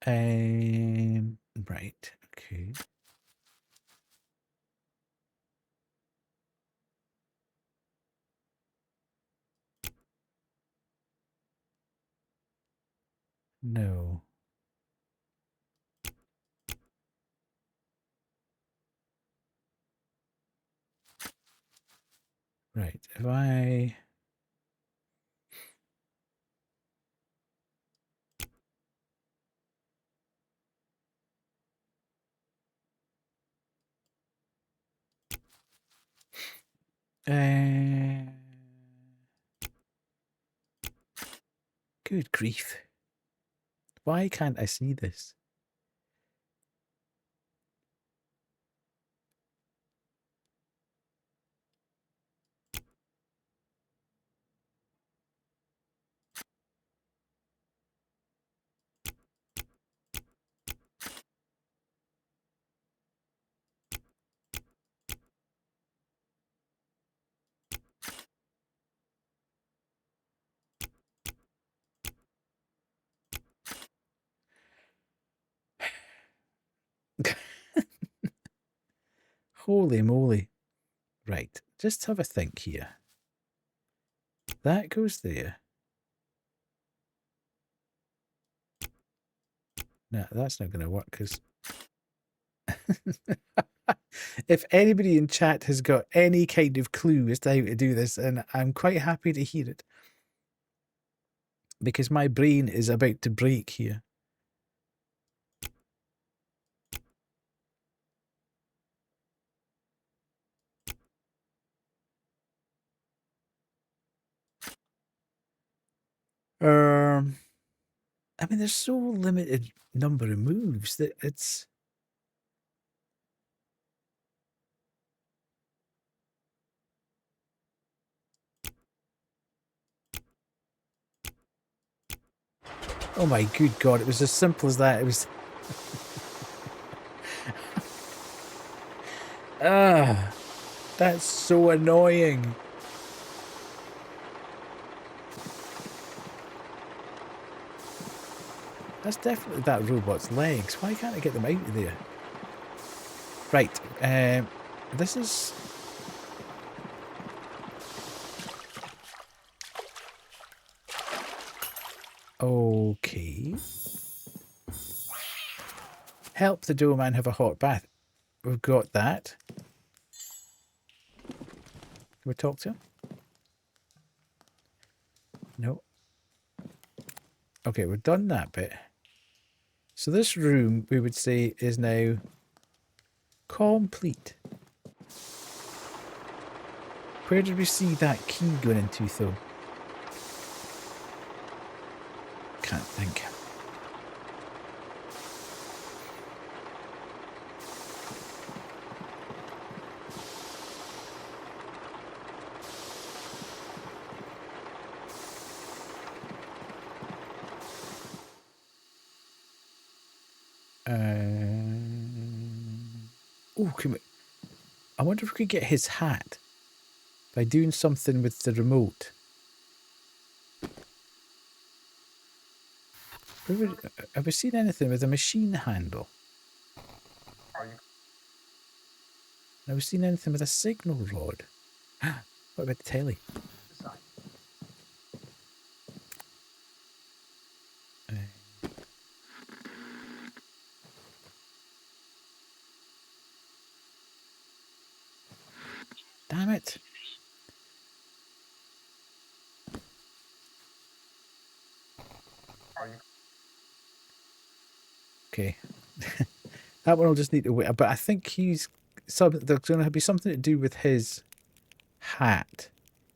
Speaker 1: Right, okay. No. Right, if I... Good grief. Why can't I see this? Holy moly. Right, just have a think here. That goes there. No, that's not going to work because... If anybody in chat has got any kind of clue as to how to do this, and I'm quite happy to hear it. Because my brain is about to break here. are... I mean, there's so limited number of moves that it's... Oh my good God, it was as simple as that. It was... Ah, that's so annoying. That's definitely that robot's legs. Why can't I get them out of there? Right, this is... Okay. Help the dough man have a hot bath. We've got that. Can we talk to him? No. Okay, we've done that bit. So this room, we would say, is now complete. Where did we see that key going into, though? Can't think. Oh, can we... I wonder if we could get his hat by doing something with the remote. Have we seen anything with a machine handle? Have we seen anything with a signal rod? What about the telly? Damn it. Okay. That one will just need to wait. But I think there's going to be something to do with his hat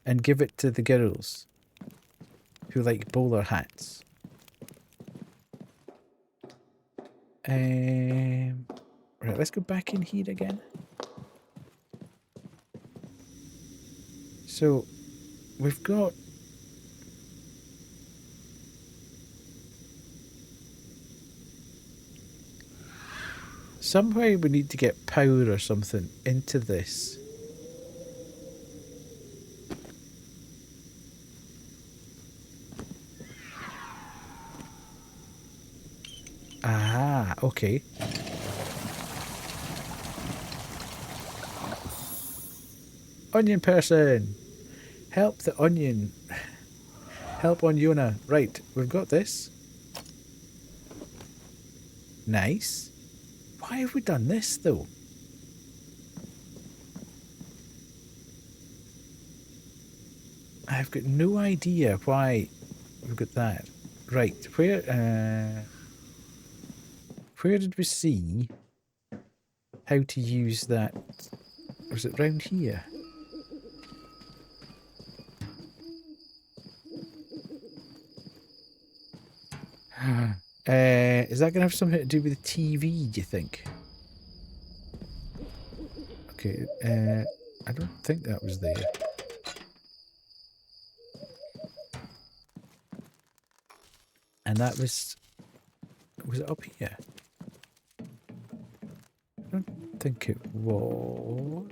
Speaker 1: and give it to the girls who like bowler hats. Right, let's go back in here again. So, we've got... Somewhere we need to get power or something into this. Ah, okay. Onion person! Help the onion. Help Oniona. Right, we've got this. Nice. Why have we done this, though? I've got no idea why we've got that. Right, where did we see how to use that? Was it round here? Is that going to have something to do with the TV, do you think? Okay, I don't think that was there. And that was it up here? I don't think it was.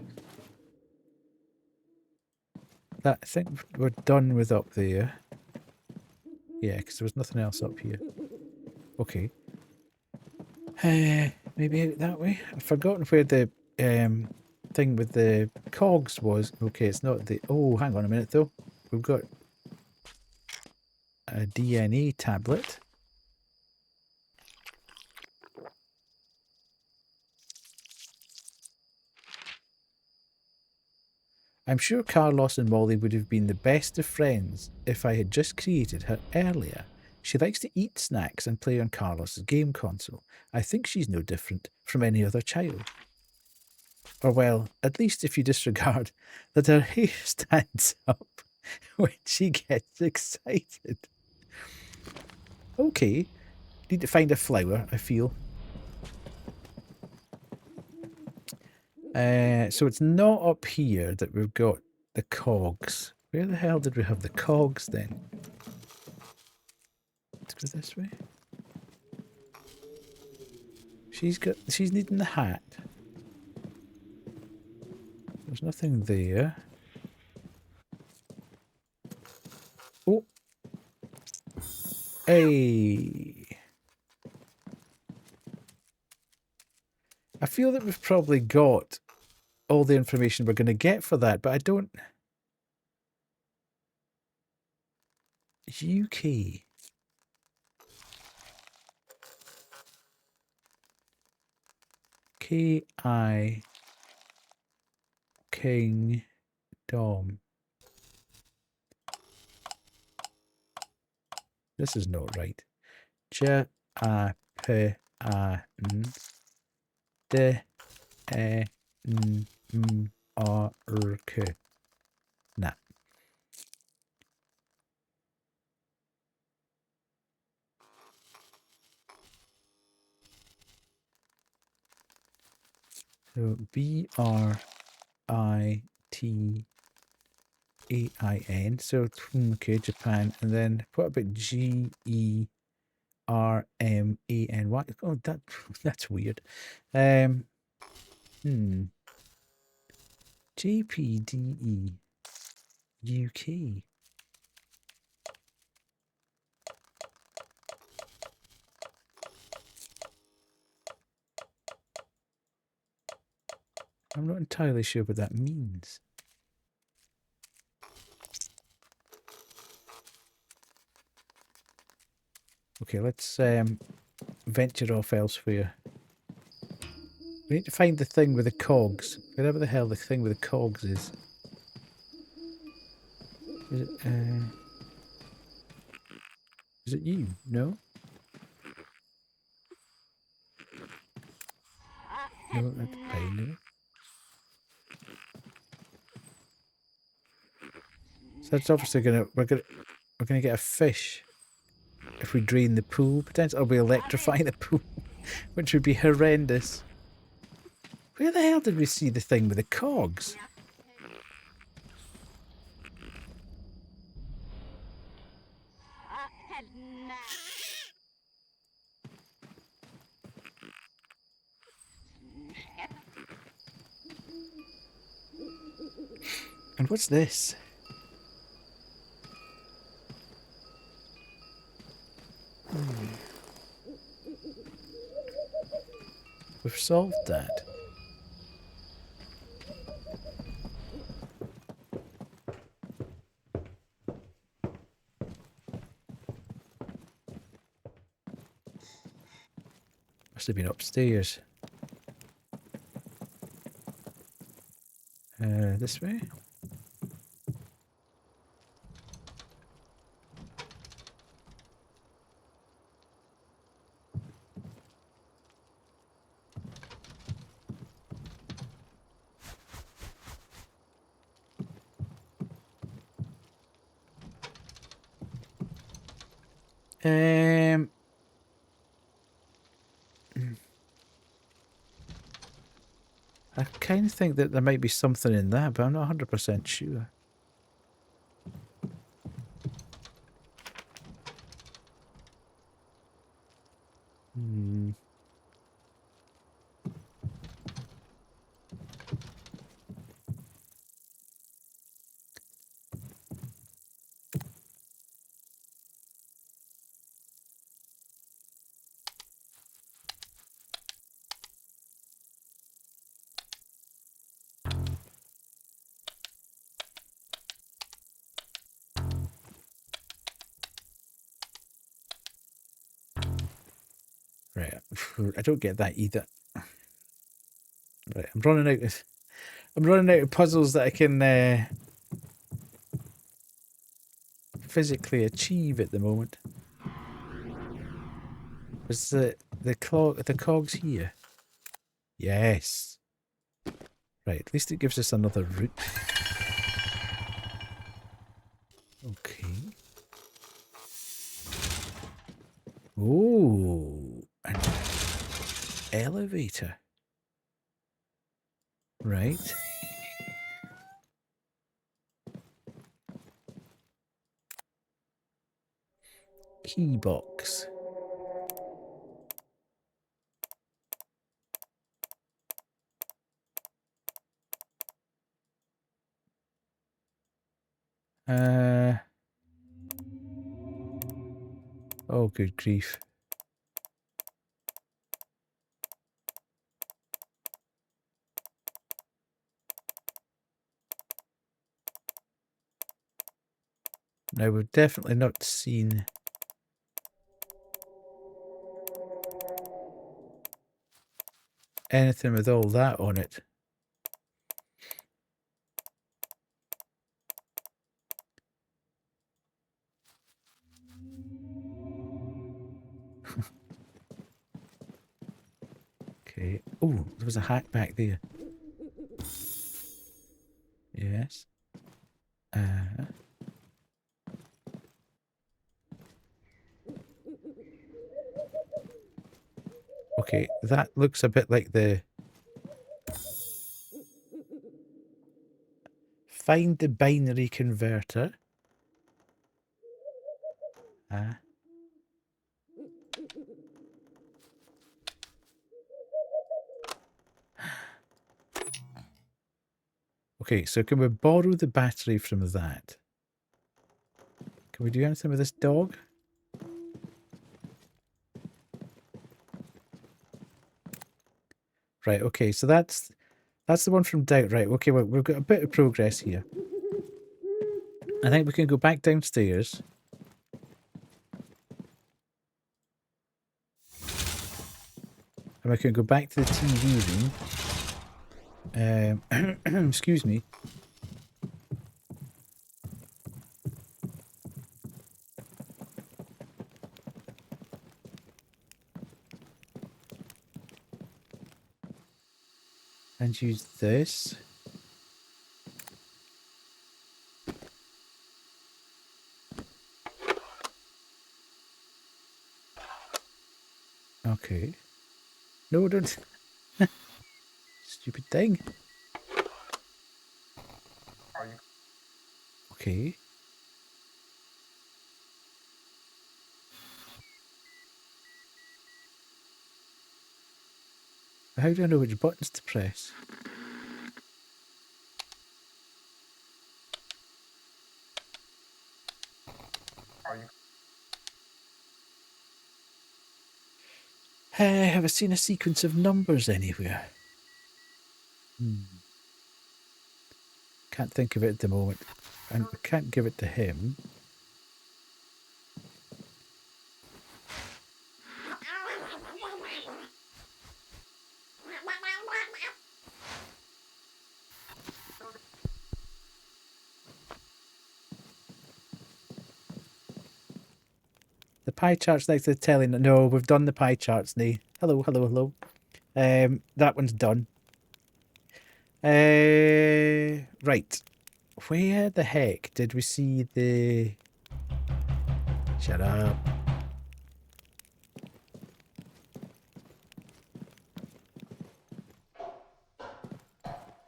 Speaker 1: I think we're done with up there. Yeah, because there was nothing else up here. Okay. Maybe out that way? I've forgotten where the thing with the cogs was. Okay, it's not the... Oh, hang on a minute though. We've got a DNA tablet. I'm sure Carlos and Molly would have been the best of friends if I had just created her earlier. She likes to eat snacks and play on Carlos's game console. I think she's no different from any other child. Or well, at least if you disregard that her hair stands up when she gets excited. Okay. Need to find a flower, I feel. So it's not up here that we've got the cogs. Where the hell did we have the cogs then? Let's go this way. She's needing the hat. There's nothing there. Oh. Hey. I feel that we've probably got all the information we're going to get for that, but I don't... UK. K-I... King... Dom. This is not right. J-A-P-A-N... D-E-N-M-A-R-K. Nah. So B-R-I-T-A-I-N. So, okay, Japan. And then what about G-E-R-M-A-N-Y? Oh, that's weird. JPDE UK. I'm not entirely sure what that means. Okay, let's venture off elsewhere. We need to find the thing with the cogs. Whatever the hell the thing with the cogs is. Is it you? No? No, that's fine. So that's obviously we're gonna get a fish if we drain the pool. Potentially, or we electrify the pool, which would be horrendous. Where the hell did we see the thing with the cogs? And what's this? We've solved that. Must have been upstairs. This way? I kind of think that there might be something in that, but I'm not 100% sure. Right, I don't get that either. Right, I'm running out of puzzles that I can physically achieve at the moment. Was the cogs here? Yes. Right, at least it gives us another route. Okay. Oh, an elevator. Right. Key box. Oh, good grief. Now, we've definitely not seen anything with all that on it. Okay. Oh, there was a hat back there. Yes. Okay, that looks a bit like the... Find the binary converter. Okay, so can we borrow the battery from that? Can we do anything with this dog? Right, okay, so that's the one from down. Right, okay, well, we've got a bit of progress here. I think we can go back downstairs. And we can go back to the TV room. Excuse me. And use this. Okay. No, don't. Stupid thing. Okay. How do I know which buttons to press? Have I seen a sequence of numbers anywhere? Can't think of it at the moment. And I can't give it to him. The pie chart's next to the telly. No, we've done the pie charts, Nee. Hello, hello, hello. That one's done. Right. Where the heck did we see the... Shut up.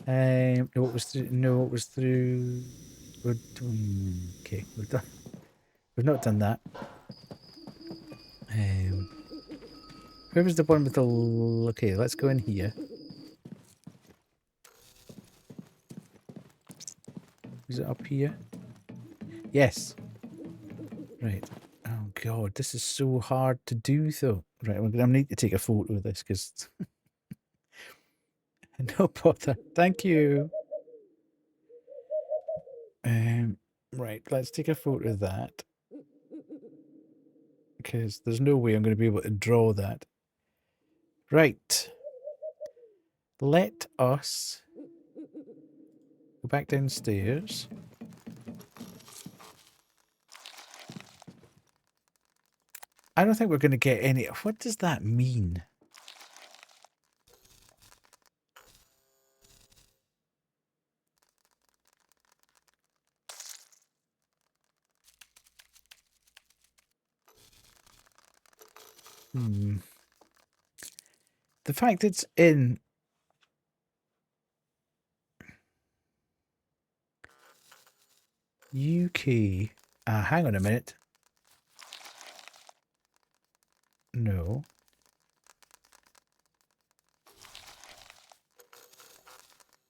Speaker 1: No, it was through... No, it was through... Okay, we've done... We've not done that. Where was the one with the... Okay, let's go in here. Is it up here? Yes. Right. Oh god, this is so hard to do though. Right, I'm gonna need to take a photo of this because no bother. Thank you. Right, let's take a photo of that. Because there's no way I'm going to be able to draw that. Right. Let us go back downstairs. I don't think we're going to get any... What does that mean? The fact it's in UK. Hang on a minute. No.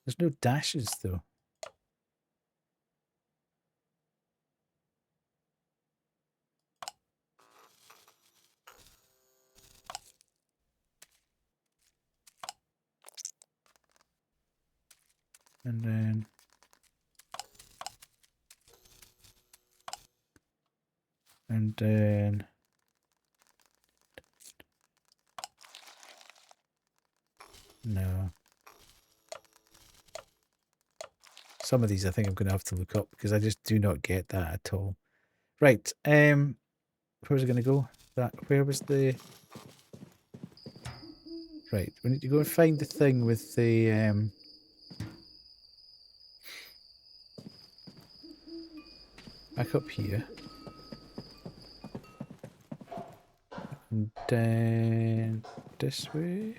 Speaker 1: There's no dashes though. And then no. Some of these I think I'm going to have to look up because I just do not get that at all. Right. Where was I going to go? Where was the... Right. We need to go and find the thing with the... Back up here. And then this way.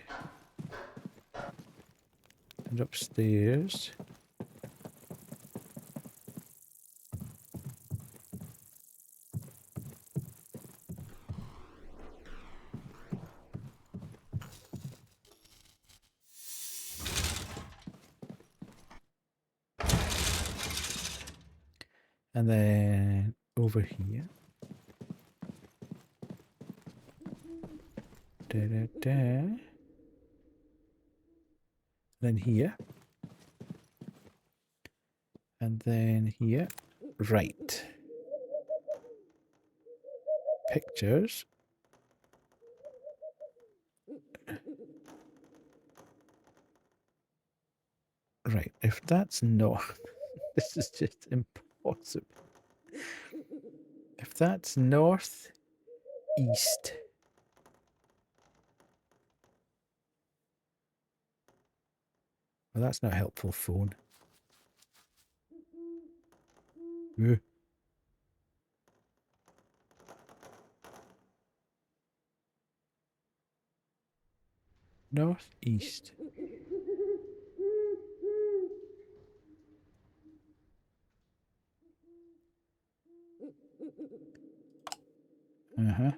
Speaker 1: And upstairs. And then over here. Then here. And then here. Right. Pictures. Right. If that's north, this is just impossible. If that's north, east. Well, that's not helpful, phone. North, east. Uh-huh.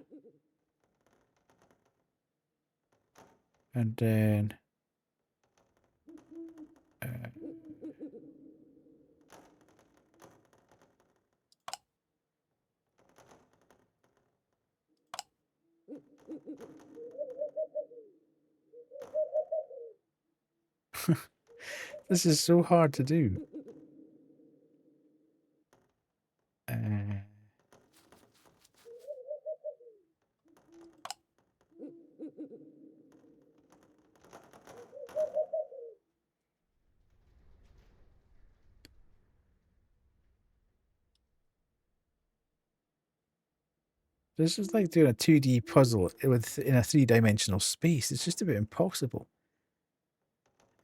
Speaker 1: And then... This is so hard to do. This is like doing a 2D puzzle in a 3-dimensional space. It's just a bit impossible.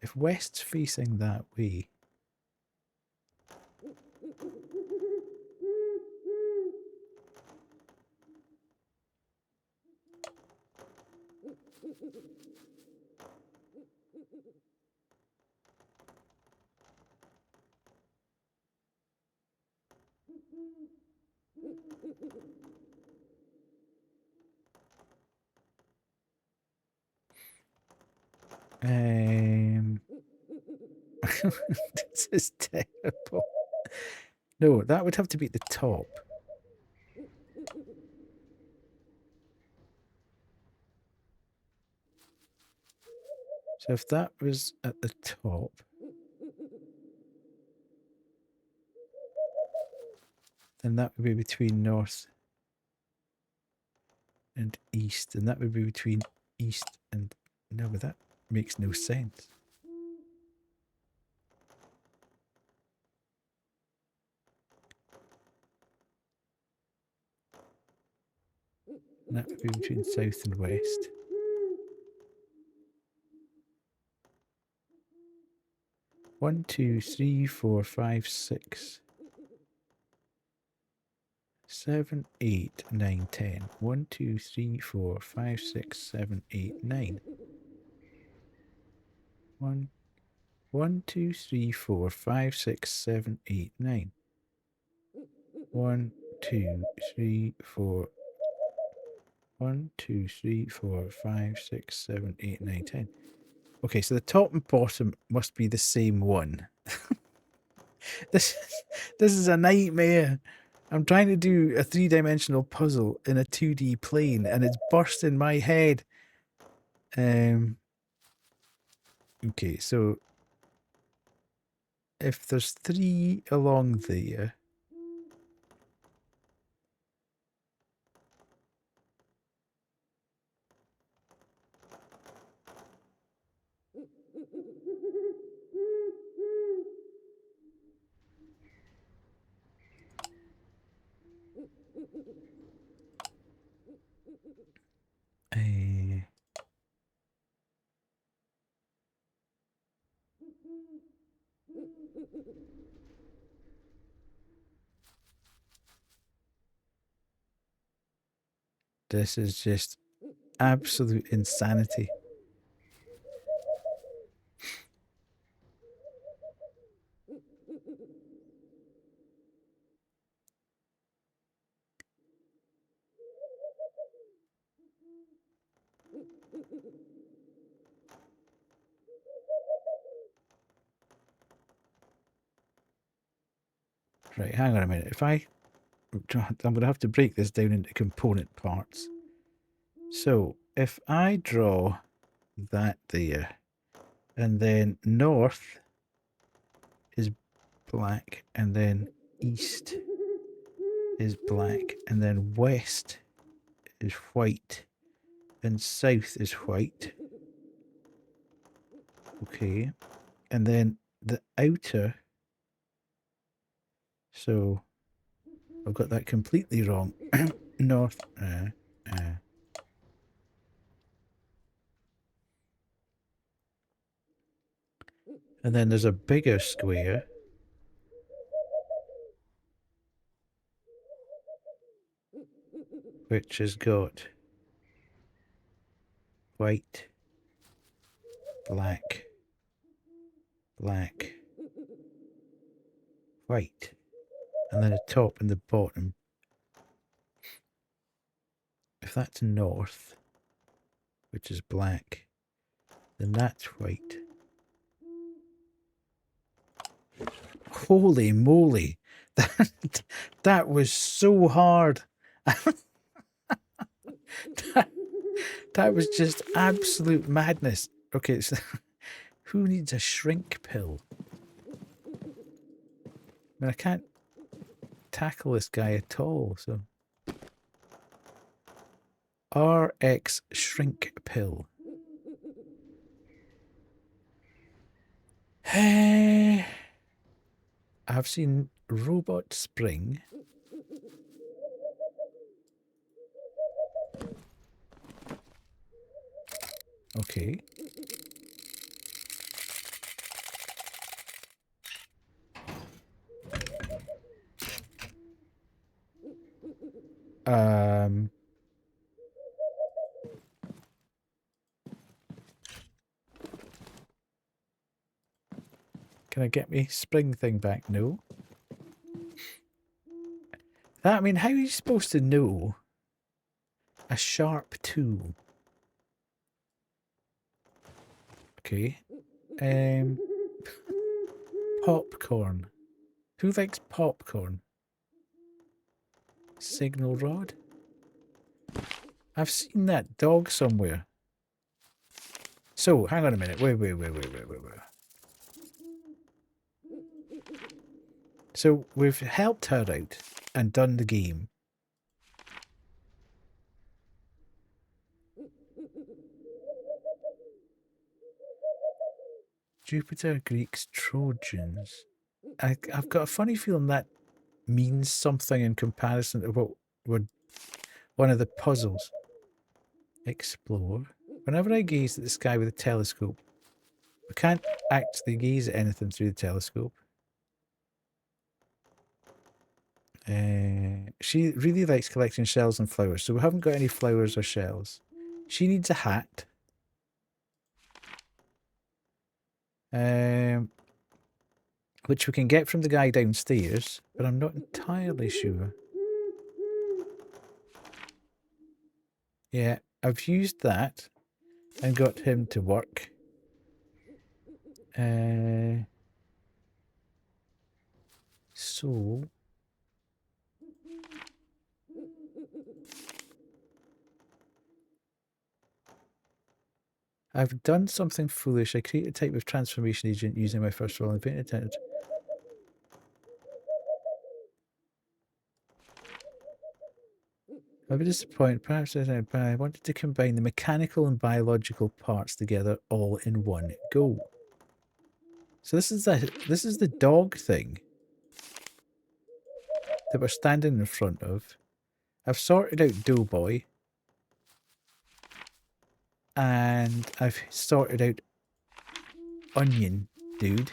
Speaker 1: If west's facing that way... This is terrible. No, that would have to be at the top. So if that was at the top, then that would be between north and east, and that would be between east and... No, but that makes no sense. And that would be between south and west. One, two, three, four, five, six. 7, 8, 9, 10. 1, 2, 3, 4, 5, 6, 7, 8, 9. 1, 2, 3, 4, 5, 6, 7, 8, 9. 1, 2, 3, 4. 1, 2, 3, 4, 5, 6, 7, 8, 9, 10. Okay, so the top and bottom must be the same one. This is a nightmare. I'm trying to do a 3-dimensional puzzle in a 2D plane and it's burst in my head. Okay, so if there's 3 along there, eh, this is just absolute insanity. Right, hang on a minute. I'm going to have to break this down into component parts. So, if I draw that there, and then north is black, and then east is black, and then west is white, and south is white. Okay, and then the outer, so I've got that completely wrong. North, and then there's a bigger square. Which has got white, black, black, white, and then a top and the bottom. If that's north, which is black, then that's white. Holy moly! That was so hard. that was just absolute madness. Okay, so who needs a shrink pill? I mean, I can't tackle this guy at all, so. RX shrink pill. I've seen robot spring. Okay. Can I get me spring thing back? No. I mean, how are you supposed to know a sharp tool? Okay. Popcorn. Who likes popcorn? Signal rod? I've seen that dog somewhere. So, hang on a minute. Wait. So, we've helped her out and done the game. Jupiter, Greeks, Trojans. I've got a funny feeling that means something in comparison to what would one of the puzzles. Explore. Whenever I gaze at the sky with a telescope, I can't actually gaze at anything through the telescope. She really likes collecting shells and flowers, so we haven't got any flowers or shells. She needs a hat. Which we can get from the guy downstairs, but I'm not entirely sure. Yeah, I've used that and got him to work. So I've done something foolish. I create a type of transformation agent using my first roll and paint attempt. I'd be disappointed. Perhaps I wanted to combine the mechanical and biological parts together all in one go. So this is the dog thing that we're standing in front of. I've sorted out Doughboy. And I've sorted out Onion Dude.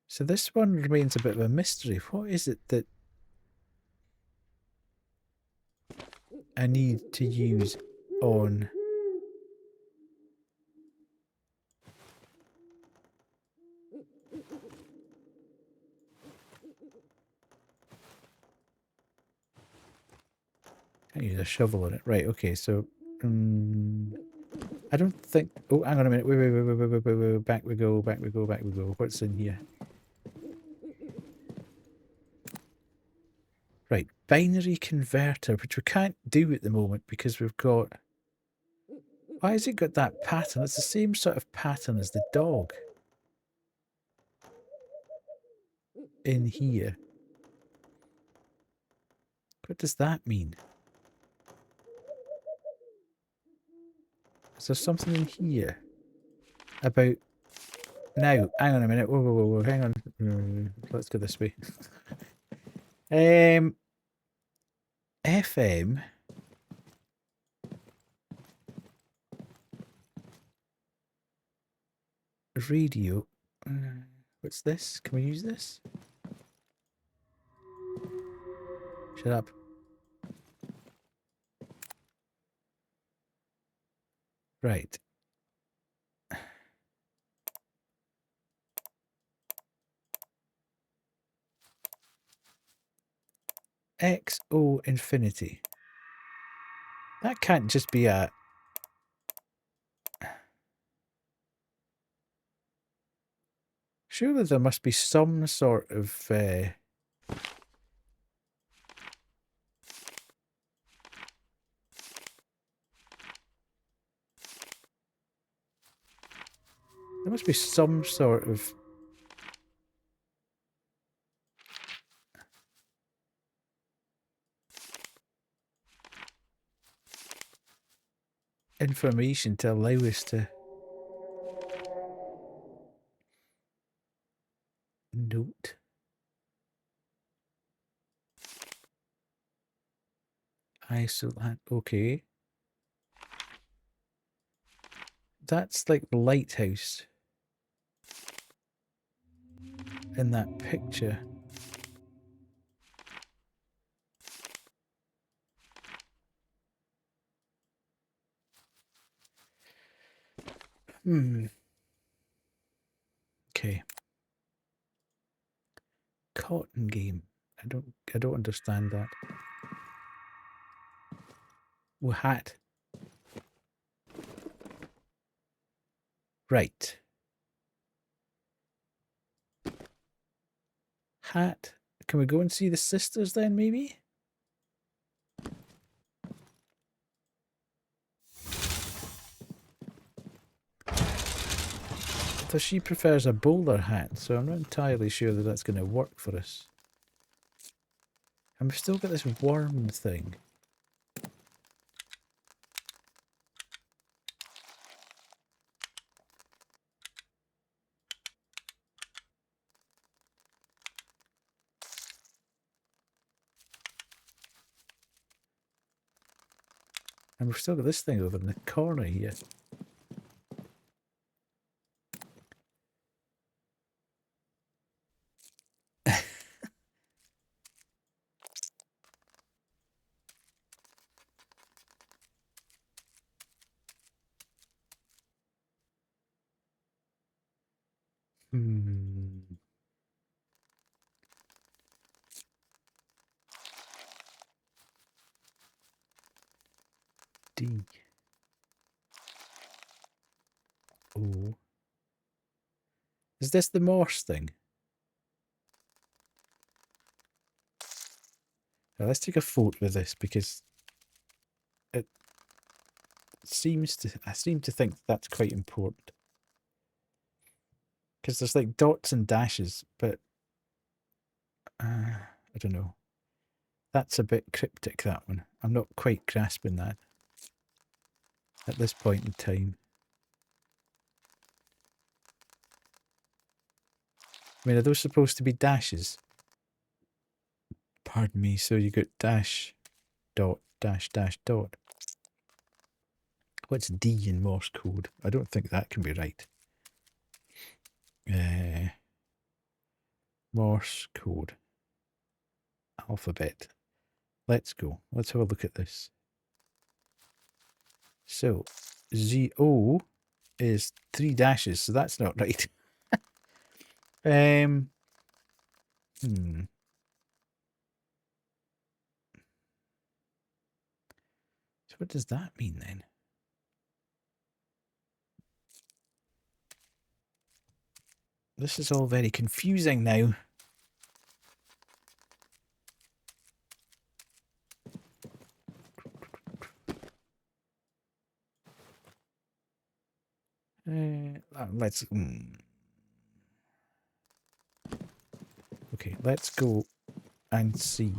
Speaker 1: So this one remains a bit of a mystery. What is it that I need to use on... I use a shovel on it. Right, okay, so... I don't think... Oh, hang on a minute. Wait. Back we go. What's in here? Right, binary converter, which we can't do at the moment because we've got... Why has it got that pattern? It's the same sort of pattern as the dog. In here. What does that mean? Is there something in here about... Now, hang on a minute. Whoa, hang on. Let's go this way. FM. Radio. What's this? Can we use this? Shut up. Right. XO infinity. That can't just be a... Surely there must be some sort of... There must be some sort of... information to allow us to... Note. Isolant. Okay. That's like the lighthouse in that picture. Okay. Cotton game. I don't understand that. Oh, hat. Right. Hat. Can we go and see the sisters then, maybe? So she prefers a bowler hat, so I'm not entirely sure that that's going to work for us. And we've still got this worm thing. And we've still got this thing over in the corner here. Hmm. D. O. Is this the Morse thing? Now let's take a photo of this because it seems to. I seem to think that's quite important because there's like dots and dashes, but I don't know. That's a bit cryptic. That one. I'm not quite grasping that at this point in time. I mean, are those supposed to be dashes? Pardon me. So you got dash, dot, dash, dash, dot. What's D in Morse code? I don't think that can be right. Morse code. Alphabet. Let's go. Let's have a look at this. So, ZO is 3 dashes, so that's not right. So what does that mean then? This is all very confusing now. Let's... Okay, let's go and see.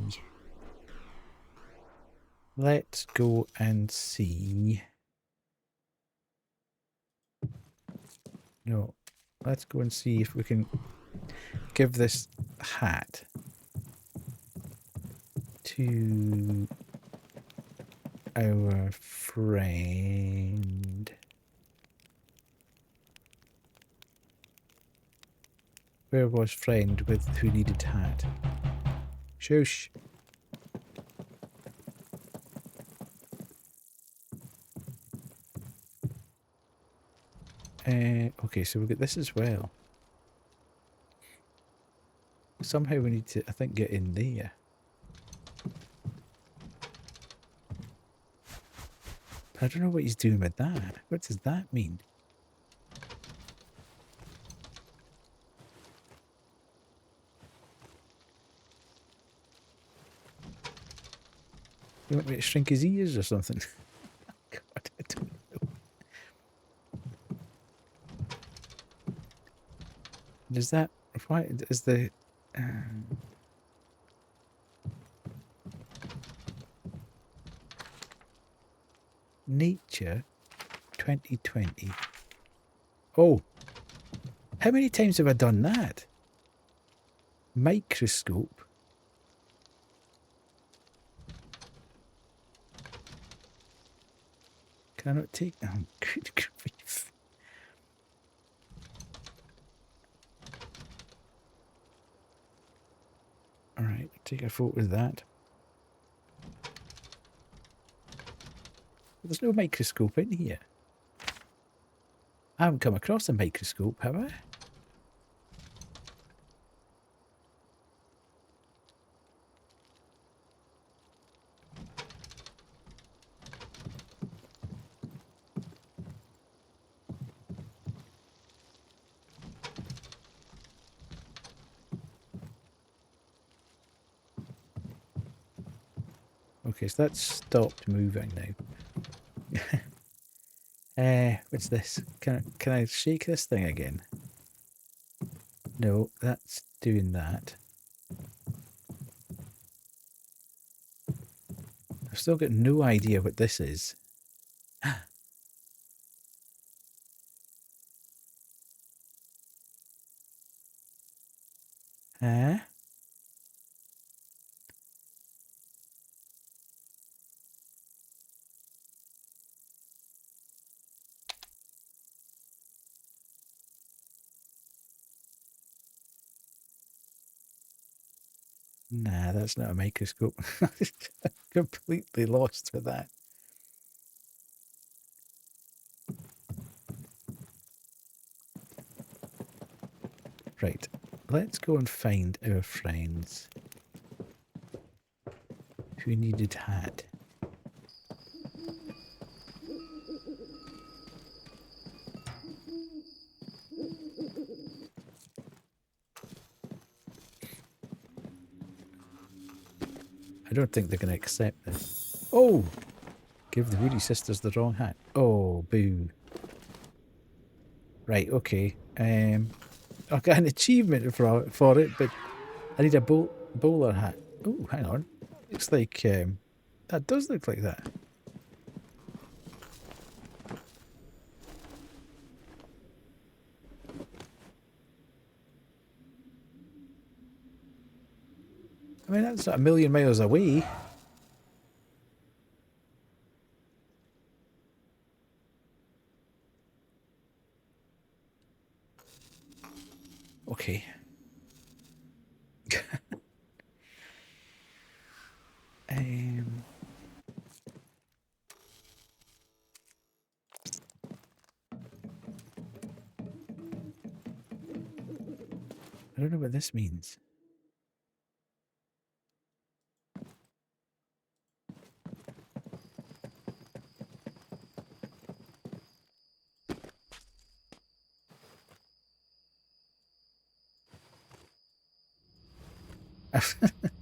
Speaker 1: Let's go and see. No, let's go and see if we can give this hat to our friend. Where was friend with who needed hat? Shush. Okay, so we've got this as well. Somehow we need to, I think, get in there. I don't know what he's doing with that. What does that mean? You want me to shrink his ears or something? God, I don't know. Does that... Why is the... Nature 2020. Oh! How many times have I done that? Microscope. Can I not take... Oh, good grief. Alright, take a photo of that. There's no microscope in here. I haven't come across a microscope, have I? Okay, so that's stopped moving now. What's this? Can I shake this thing again? No, that's doing that. I've still got no idea what this is. Huh? Nah, that's not a microscope. Completely lost with that. Right. Let's go and find our friends who needed hat. I don't think they're going to accept this. Oh! Give the Woody sisters the wrong hat. Oh, boo. Right, okay. I got an achievement for it, but I need a bowler hat. Oh, hang on. Looks like, that does look like that. I mean, that's not a million miles away. Okay. um, I don't know what this means.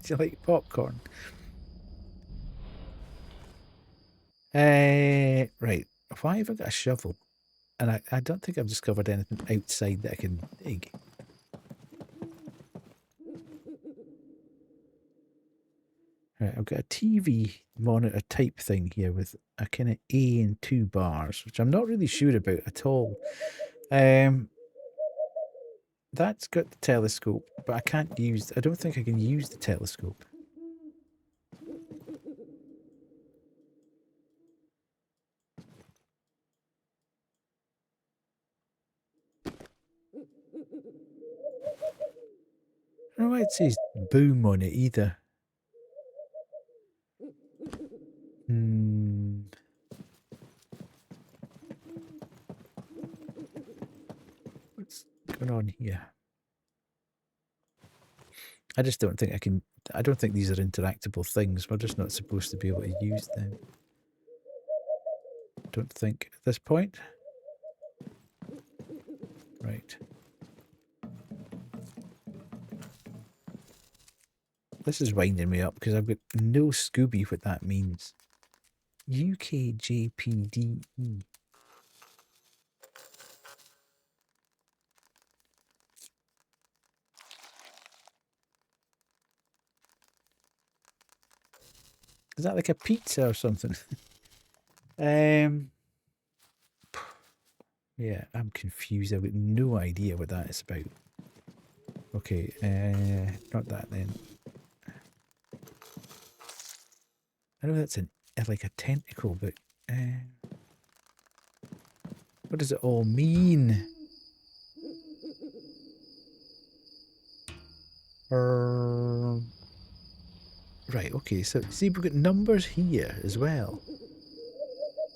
Speaker 1: Do you like popcorn? Right. Why have I got a shovel? And I don't think I've discovered anything outside that I can dig. Right, I've got a TV monitor type thing here with a kind of A and 2 bars, which I'm not really sure about at all. That's got the telescope, but I don't think I can use the telescope. I don't know why it says boom on it either. What's going on here? I just don't think I don't think these are interactable things. We're just not supposed to be able to use them. Don't think at this point. Right. This is winding me up because I've got no Scooby what that means. UKJPDE. Is that like a pizza or something? Yeah, I'm confused. I've got no idea what that is about. Okay, not that then. I know that's like a tentacle, but what does it all mean? Right, okay, so see we've got numbers here as well.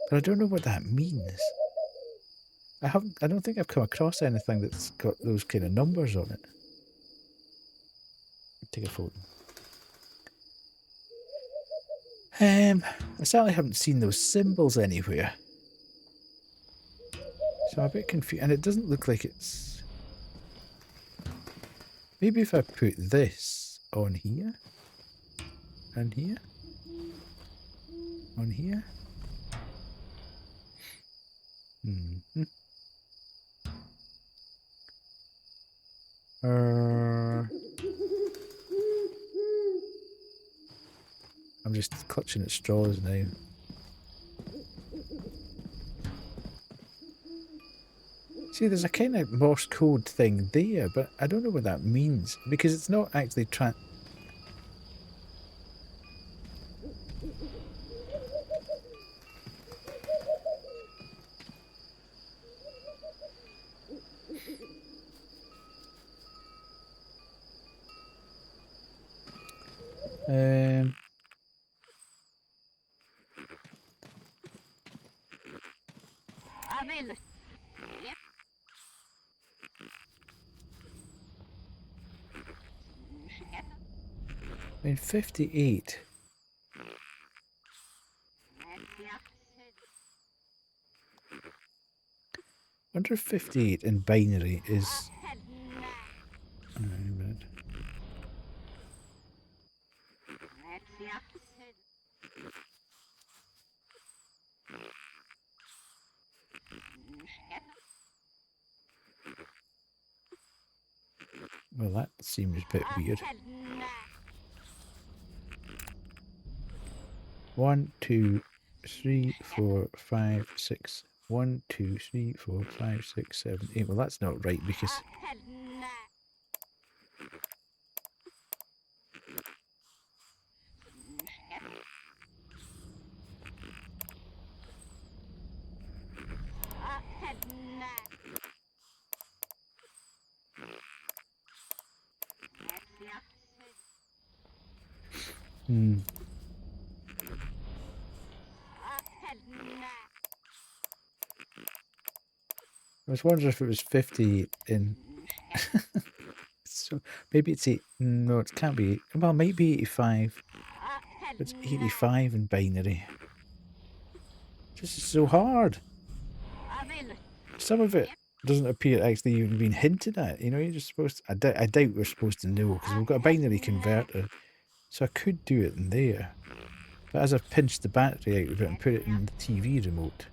Speaker 1: But I don't know what that means. I don't think I've come across anything that's got those kind of numbers on it. Take a photo. I certainly haven't seen those symbols anywhere. So I'm a bit confused, and it doesn't look like it's... Maybe if I put this on here, and here, on here. Mm-hmm. I'm just clutching at straws now. See, there's a kind of Morse code thing there, but I don't know what that means because it's not actually I mean, 58. Wonder if 58 in binary is... Hang on a minute. Well, that seems a bit weird. 1, 2, 3, 4, 5, 6. 1, 2, 3, 4, 5, 6, 7, 8. Well, that's not right because... Hmm. I was wondering if it was 50 in... So maybe it's 8. No, it can't be. Well, it might be 85. It's 85 in binary. This is so hard. Some of it doesn't appear actually even being hinted at. You know, you're just supposed to... I doubt we're supposed to know because we've got a binary converter. So I could do it in there. But as I've pinched the battery out of it and put it in the TV remote.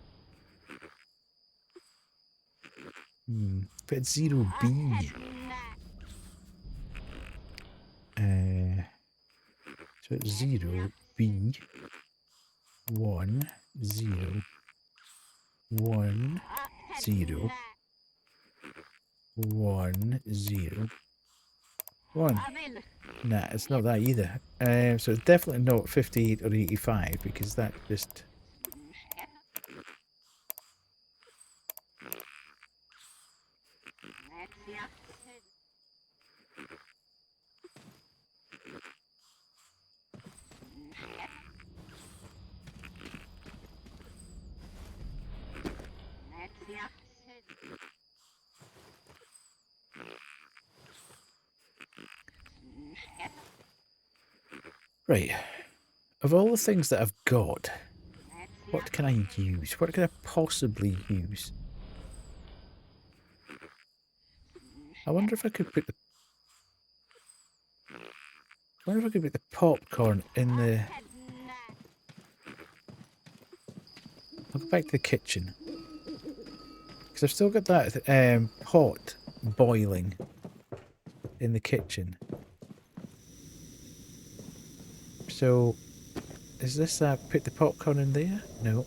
Speaker 1: But it's 0B. So it's 0, B, 1, 0, 1, 0, 1, 0, 1. Nah, it's not that either. So it's definitely not 58 or 85 because that just... Right. Of all the things that I've got, what can I use? What can I possibly use? I wonder if I could put the... I wonder if I could put the popcorn in the... I'll go back to the kitchen. Because I've still got that pot boiling in the kitchen. So, is this put the popcorn in there? No.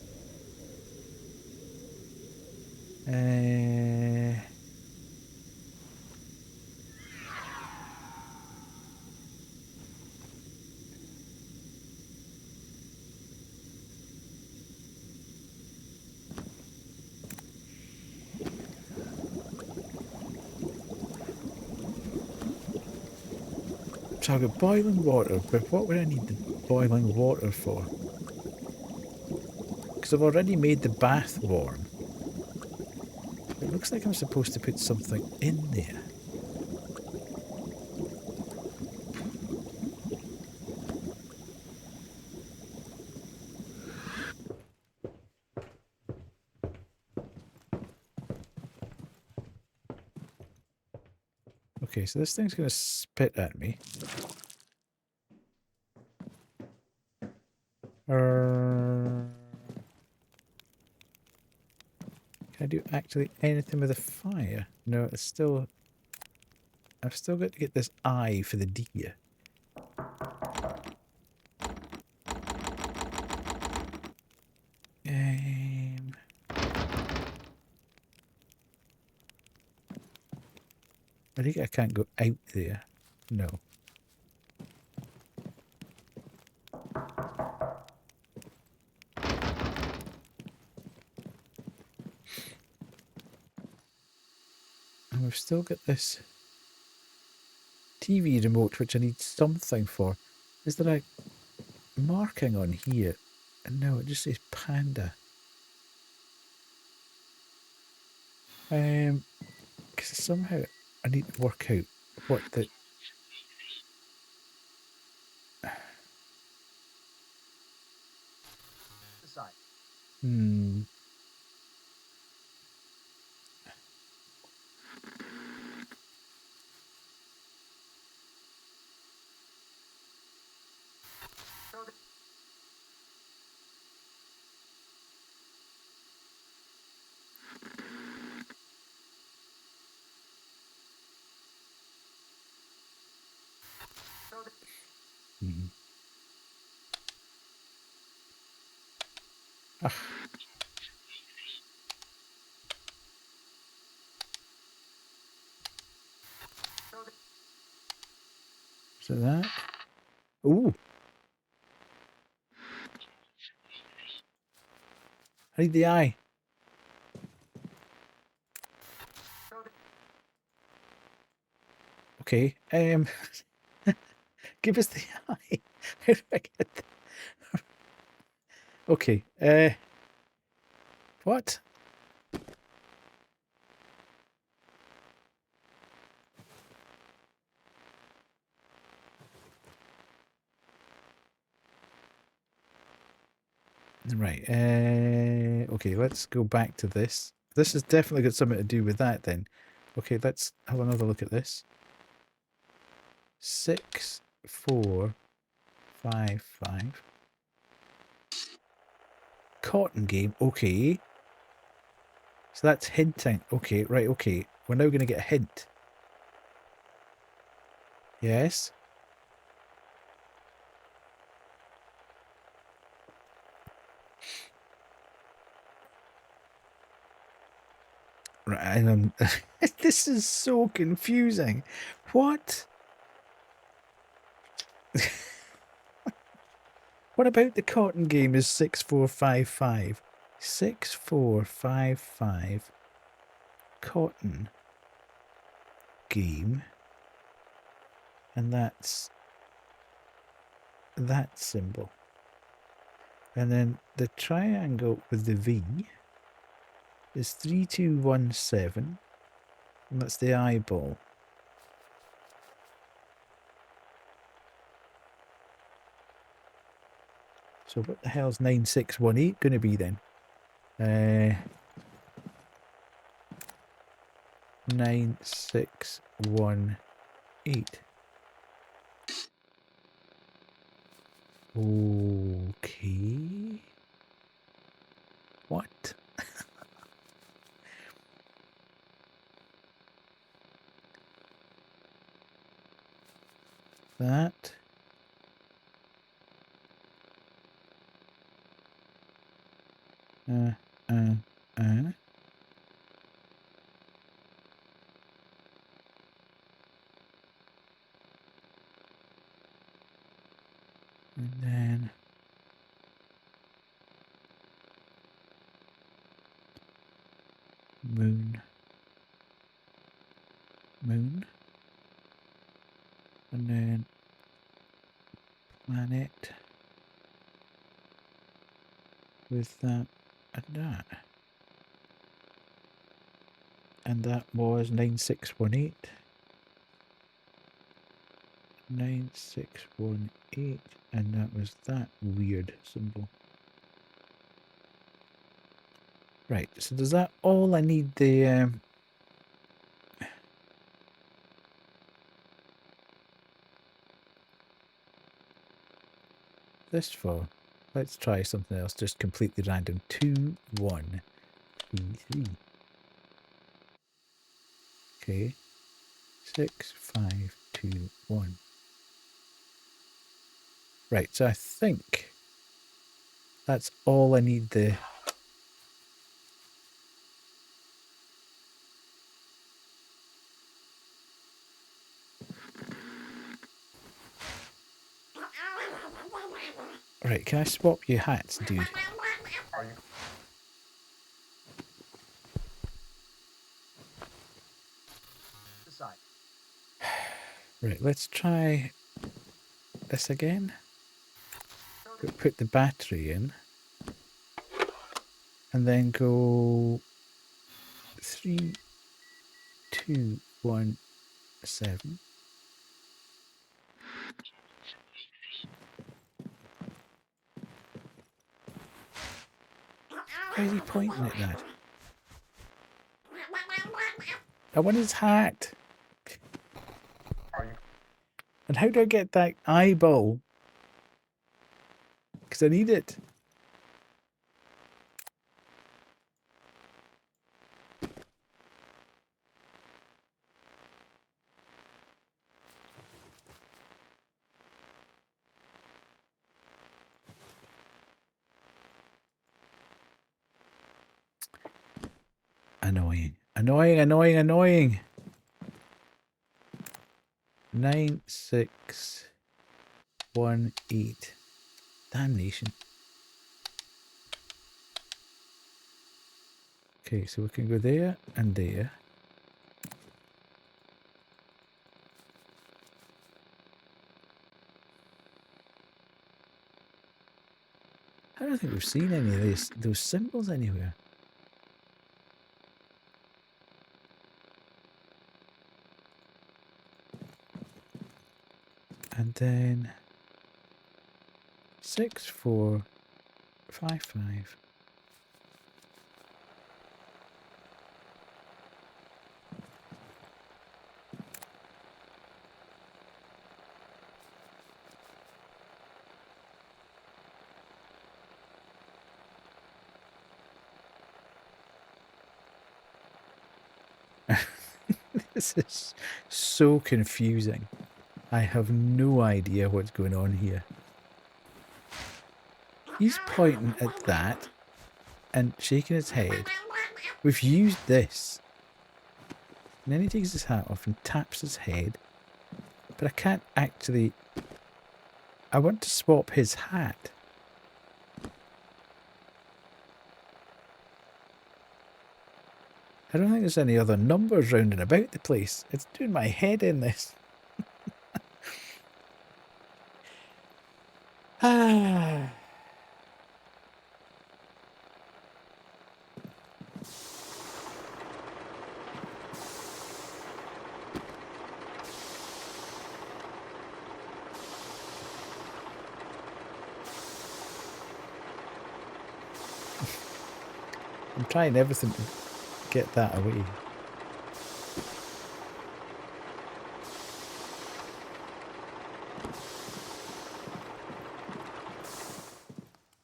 Speaker 1: So I've got boiling water, but what would I need the boiling water for? Because I've already made the bath warm. It looks like I'm supposed to put something in there. Okay, so this thing's going to spit at me. Can I do actually anything with a fire? No, it's still... I've still got to get this eye for the deer. I think I can't go out there. No. And we've still got this TV remote, which I need something for. Is there a marking on here? No, it just says panda. Because somehow I need to work out what the... Hmm. Hmm. Ah, is it that? Ooh. I need the eye. Okay. Give us the eye. How do I get the... Okay. What? Right. Okay, let's go back to this. This has definitely got something to do with that then. Okay, let's have another look at this. 6, 4, 5, 5. Cotton game. Okay. So that's hinting. Okay, right, okay. We're now going to get a hint. Yes. Right, and this is so confusing. What? What about the cotton game is 6455? 6455 cotton game, and that's that symbol. And then the triangle with the V is 3217, and that's the eyeball. So what the hell's 9618 going to be then? 9618. Okay. What? That. Uh. And then moon. Moon. And then planet with that and that. And that was 9618. 9618. And that was that weird symbol. Right, so does that all I need the this for? Let's try something else, just completely random. 2, 1, 3, 3. Okay. 6, 5, 2, 1. Right, so I think that's all I need the... Right, can I swap your hats, dude? Right, let's try this again. Put the battery in. And then go 3, 2, 1, 7. Why is he pointing at that? I want his hat. And how do I get that eyeball? Because I need it. Annoying. Annoying, annoying, annoying. 9618. Damnation. Okay, so we can go there and there. I don't think we've seen any of those symbols anywhere. And then 6455. This is so confusing. I have no idea what's going on here. He's pointing at that and shaking his head. We've used this. And then he takes his hat off and taps his head. But I can't actually... I want to swap his hat. I don't think there's any other numbers rounding about the place. It's doing my head in this. Ah. I'm trying everything to get that away.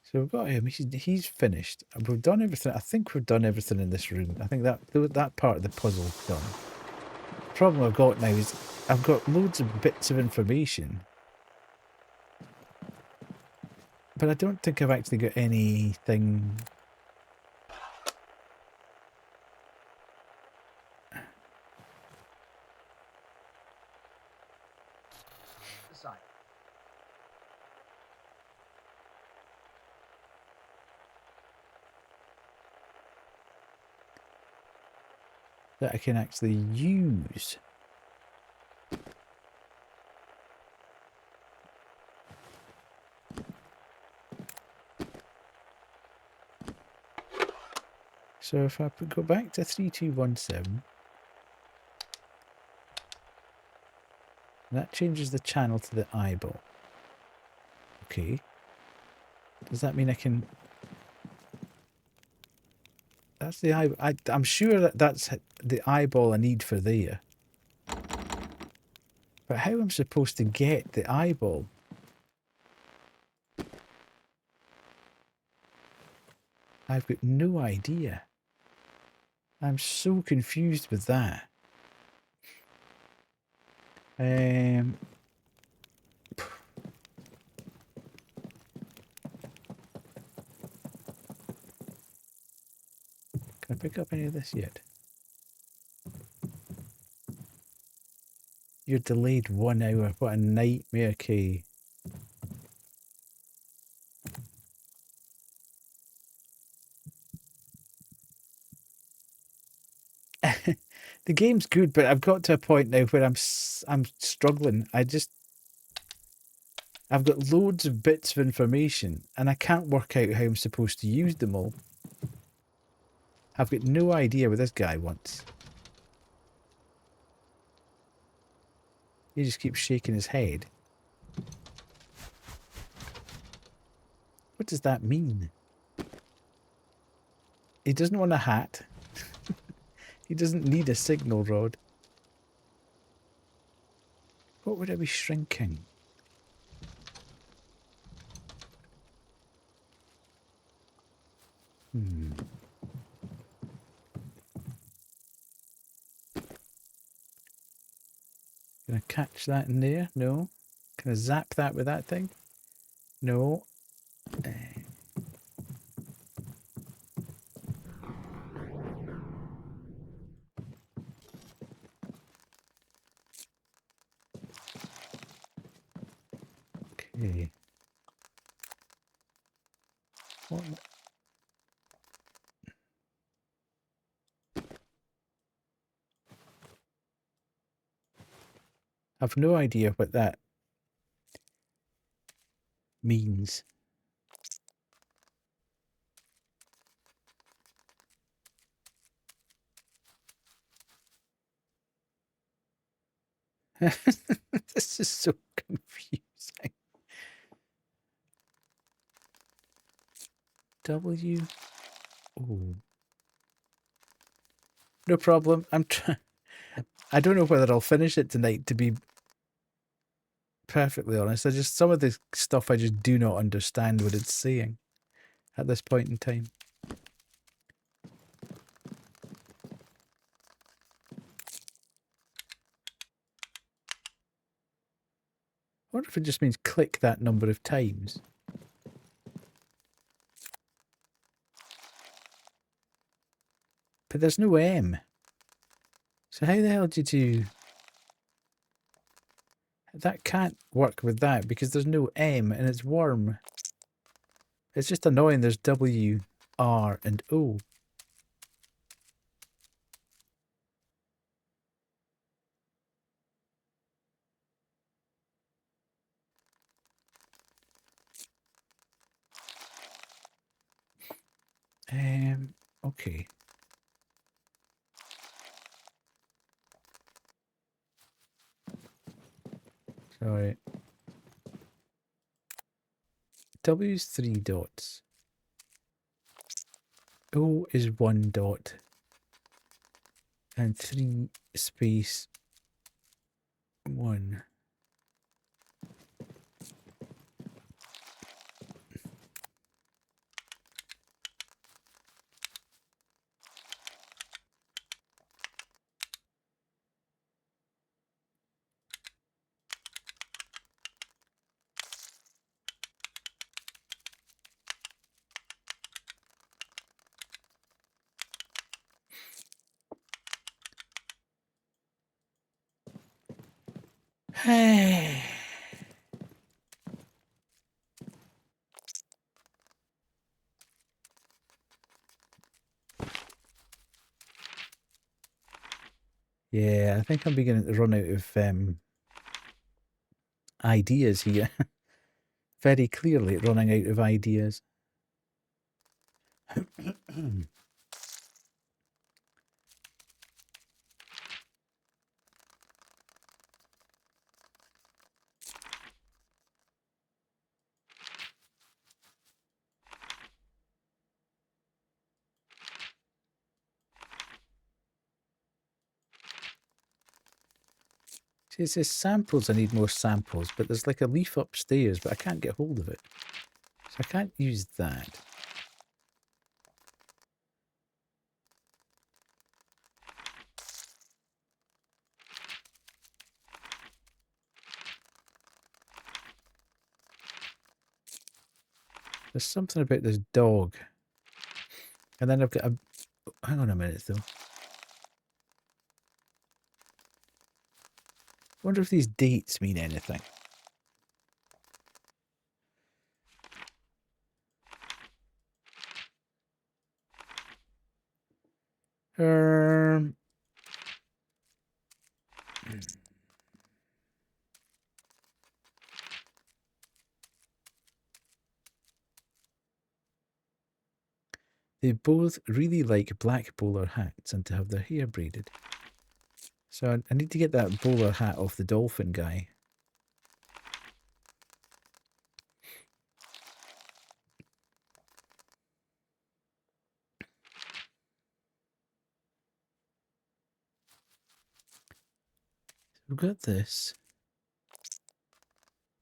Speaker 1: So we've got him. He's finished. We've done everything. I think we've done everything in this room. I think that part of the puzzle's done. The problem I've got now is I've got loads of bits of information, but I don't think I've actually got anything. That I can actually use. So if I go back to 3217, that changes the channel to the eyeball. Okay. Does that mean I can... That's the eyeball. I'm sure that's the eyeball I need for there. But how am I supposed to get the eyeball? I've got no idea. I'm so confused with that. Can I pick up any of this yet? You're delayed 1 hour. What a nightmare, Kay. The game's good, but I've got to a point now where I'm struggling. I've got loads of bits of information and I can't work out how I'm supposed to use them all. I've got no idea what this guy wants. He just keeps shaking his head. What does that mean? He doesn't want a hat. He doesn't need a signal rod. What would I be shrinking? Can I catch that in there? No. Can I zap that with that thing? No. Okay. What? I've no idea what that means. This is so confusing. W. Oh. No problem. I'm trying. I don't know whether I'll finish it tonight, to be perfectly honest. Some of the stuff I just do not understand what it's saying at this point in time. I wonder if it just means click that number of times. But there's no M. So how the hell did you... That can't work with that because there's no M and it's worm. It's just annoying there's W, R and O. Okay. Sorry. W's 3 dots. O is 1 dot. And 3 space 1. Yeah, I think I'm beginning to run out of ideas here. Very clearly running out of ideas. See, it says samples, I need more samples, but there's like a leaf upstairs, but I can't get hold of it. So I can't use that. There's something about this dog. And then I've got a... Hang on a minute, though. I wonder if these dates mean anything. They both really like black bowler hats and to have their hair braided. So I need to get that bowler hat off the dolphin guy. we've got this.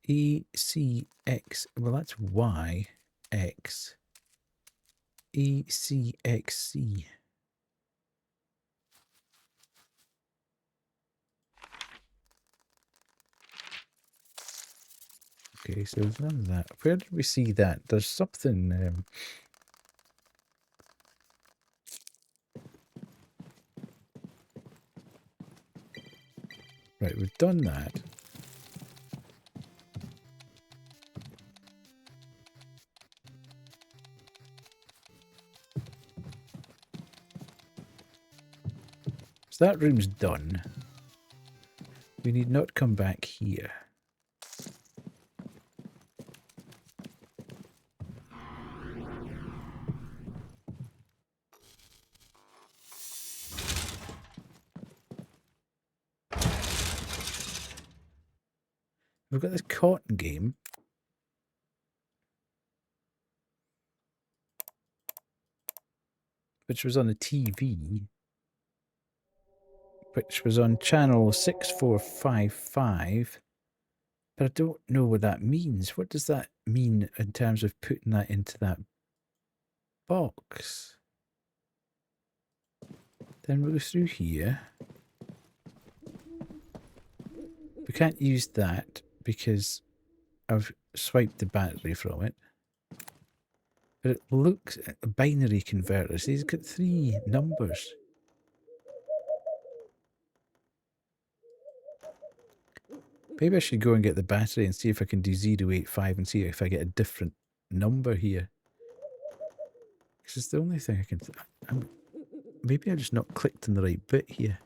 Speaker 1: ECX. Well, that's YX. ECXC. Okay, so there's none of that. Where did we see that? There's something. Right, we've done that. So that room's done. We need not come back here. We've got this cotton game. Which was on a TV. Which was on channel 6455. But I don't know what that means. What does that mean in terms of putting that into that box? Then we'll go through here. We can't use that because I've swiped the battery from it. But it looks a binary converter. See, it's got 3 numbers. Maybe I should go and get the battery and see if I can do 085 and see if I get a different number here. This is the only thing I can... maybe I just not clicked on the right bit here.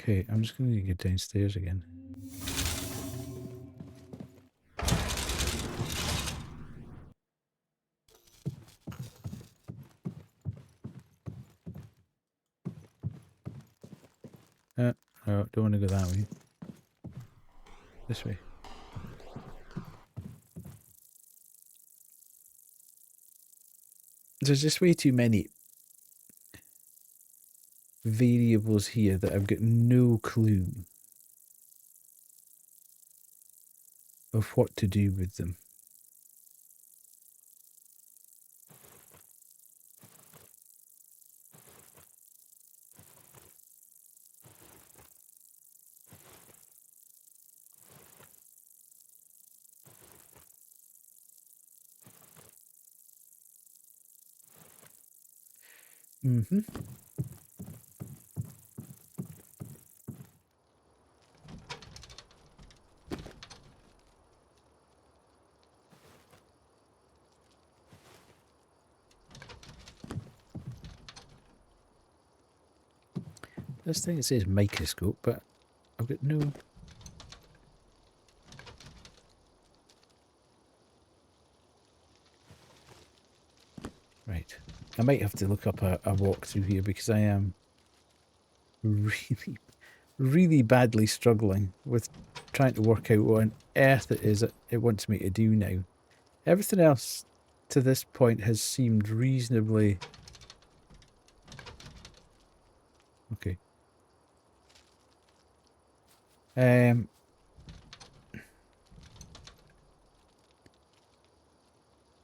Speaker 1: Okay, I'm just going to get downstairs again. No, don't want to go that way. This way. There's just way too many variables here that I've got no clue of what to do with them. Mm-hmm. This thing, it says microscope, but I've got no... Right. I might have to look up a walkthrough here because I am really, really badly struggling with trying to work out what on earth it is it wants me to do now. Everything else to this point has seemed reasonably... Okay.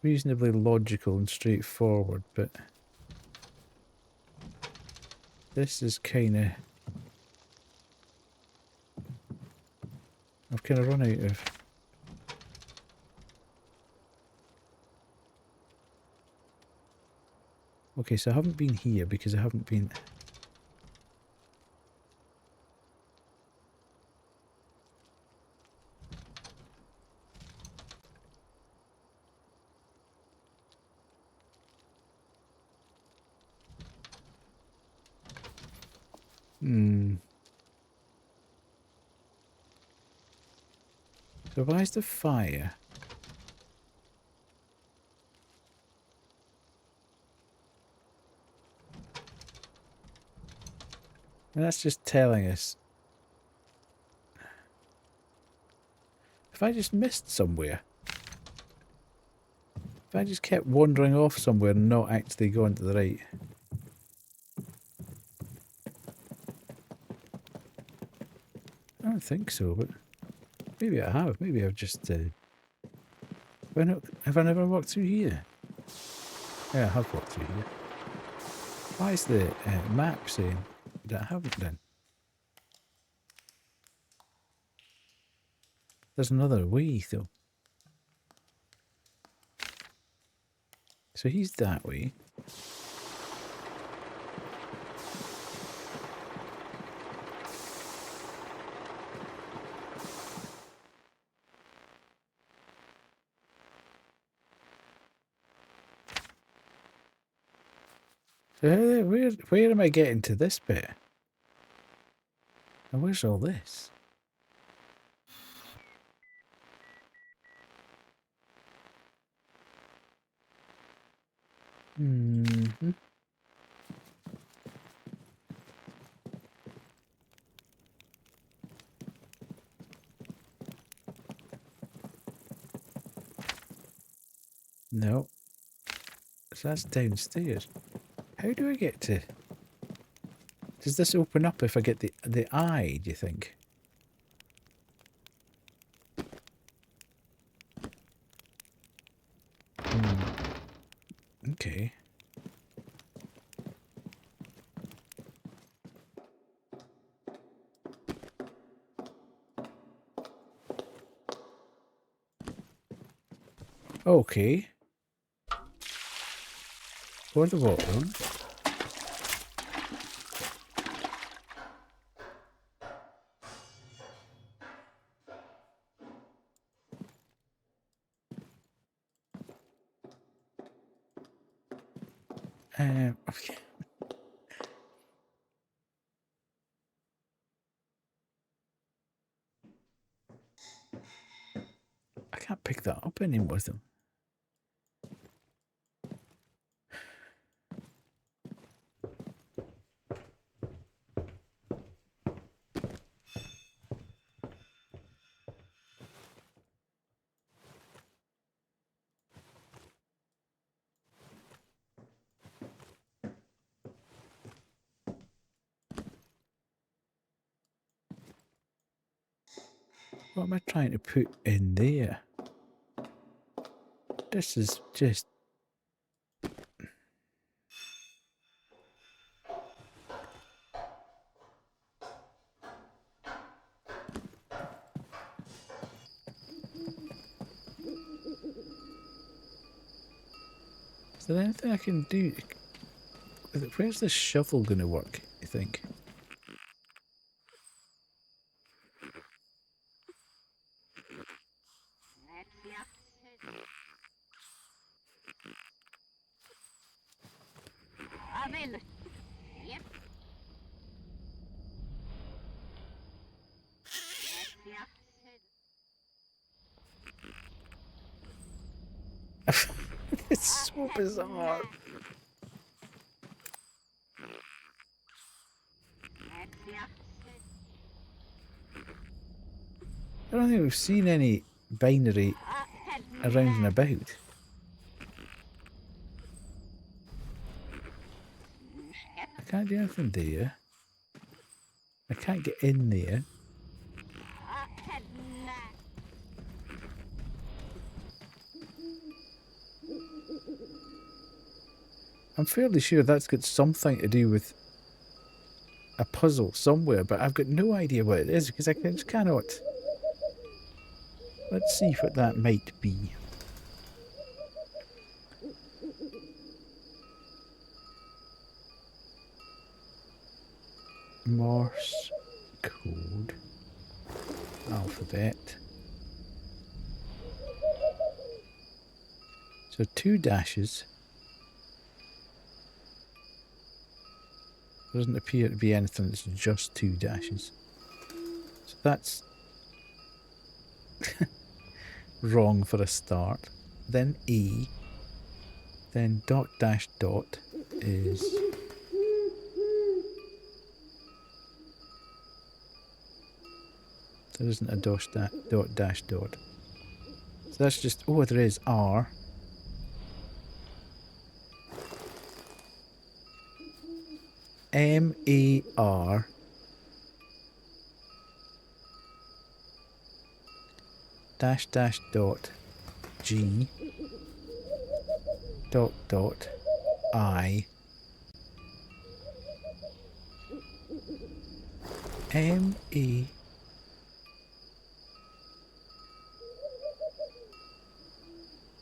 Speaker 1: Reasonably logical and straightforward, but this is kind of... I've kind of run out of... Okay, so I haven't been here because I haven't been... So why is the fire? And that's just telling us. If I just missed somewhere. If I just kept wandering off somewhere and not actually going to the right. I don't think so, but maybe I have. Maybe I've just. Have I never walked through here? Yeah, I have walked through here. Why is the map saying that I haven't then? There's another way though. So he's that way. So where am I getting to this bit? And where's all this? Mm-hmm. No. So that's downstairs. How do I get to... Does this open up if I get the eye, do you think? Okay. Okay. For the bottom. Okay. I can't pick that up anymore though. What am I trying to put in there? This is just... Is there anything I can do? Where's this shovel going to work, you think? It's so bizarre. I don't think we've seen any binary around and about. I can't do anything there. I can't get in there. I'm fairly sure that's got something to do with a puzzle somewhere, but I've got no idea what it is because I just cannot. Let's see what that might be. Morse code. Alphabet. So 2 dashes. There doesn't appear to be anything that's just 2 dashes. So that's wrong for a start. Then E. Then dot dash dot is There isn't a dot dash dot. So that's just, oh, there is R. M-A-R dash dash dot G dot dot I M-A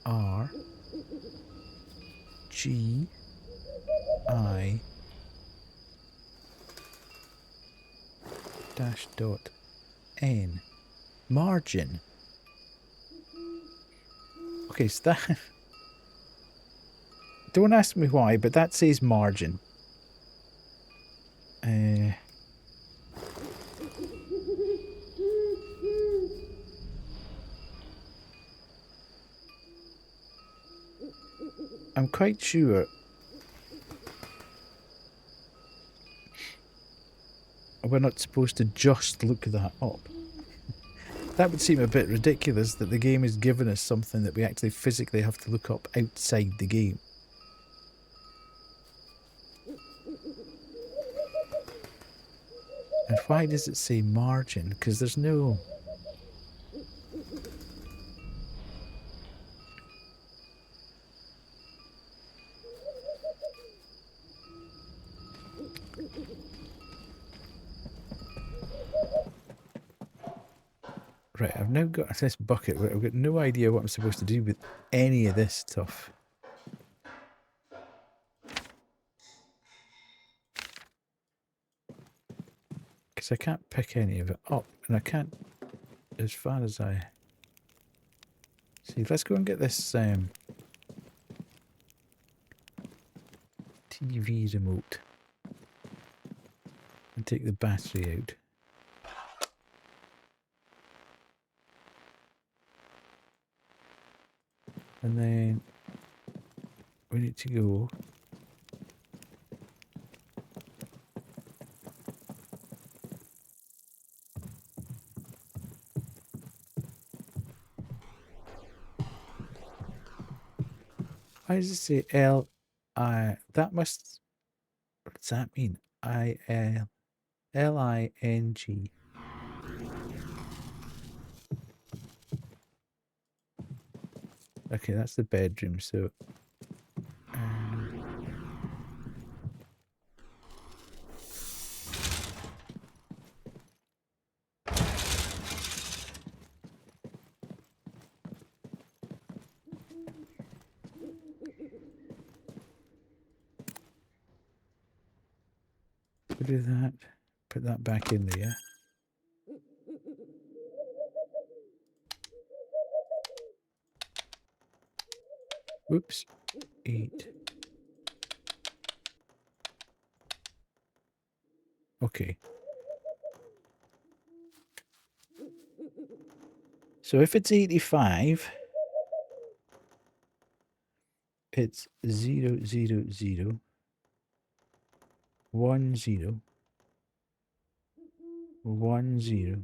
Speaker 1: R G I dash dot N. Margin. Okay, so that... Don't ask me why, but that says margin. I'm quite sure we're not supposed to just look that up. That would seem a bit ridiculous that the game has given us something that we actually physically have to look up outside the game. And why does it say margin? Because there's no... Right, I've now got this bucket where I've got no idea what I'm supposed to do with any of this stuff. Because I can't pick any of it up, and I can't, as far as I... See, let's go and get this TV remote and take the battery out. And then we need to go why does it say L-I? That must... What does that mean? I-L-L-I-N-G. Okay, that's the bedroom, so... we'll do that. Put that back in there. Whoops. 8. Okay. So if it's 85, it's 0, 0, 0, 1, 0, 1, 0,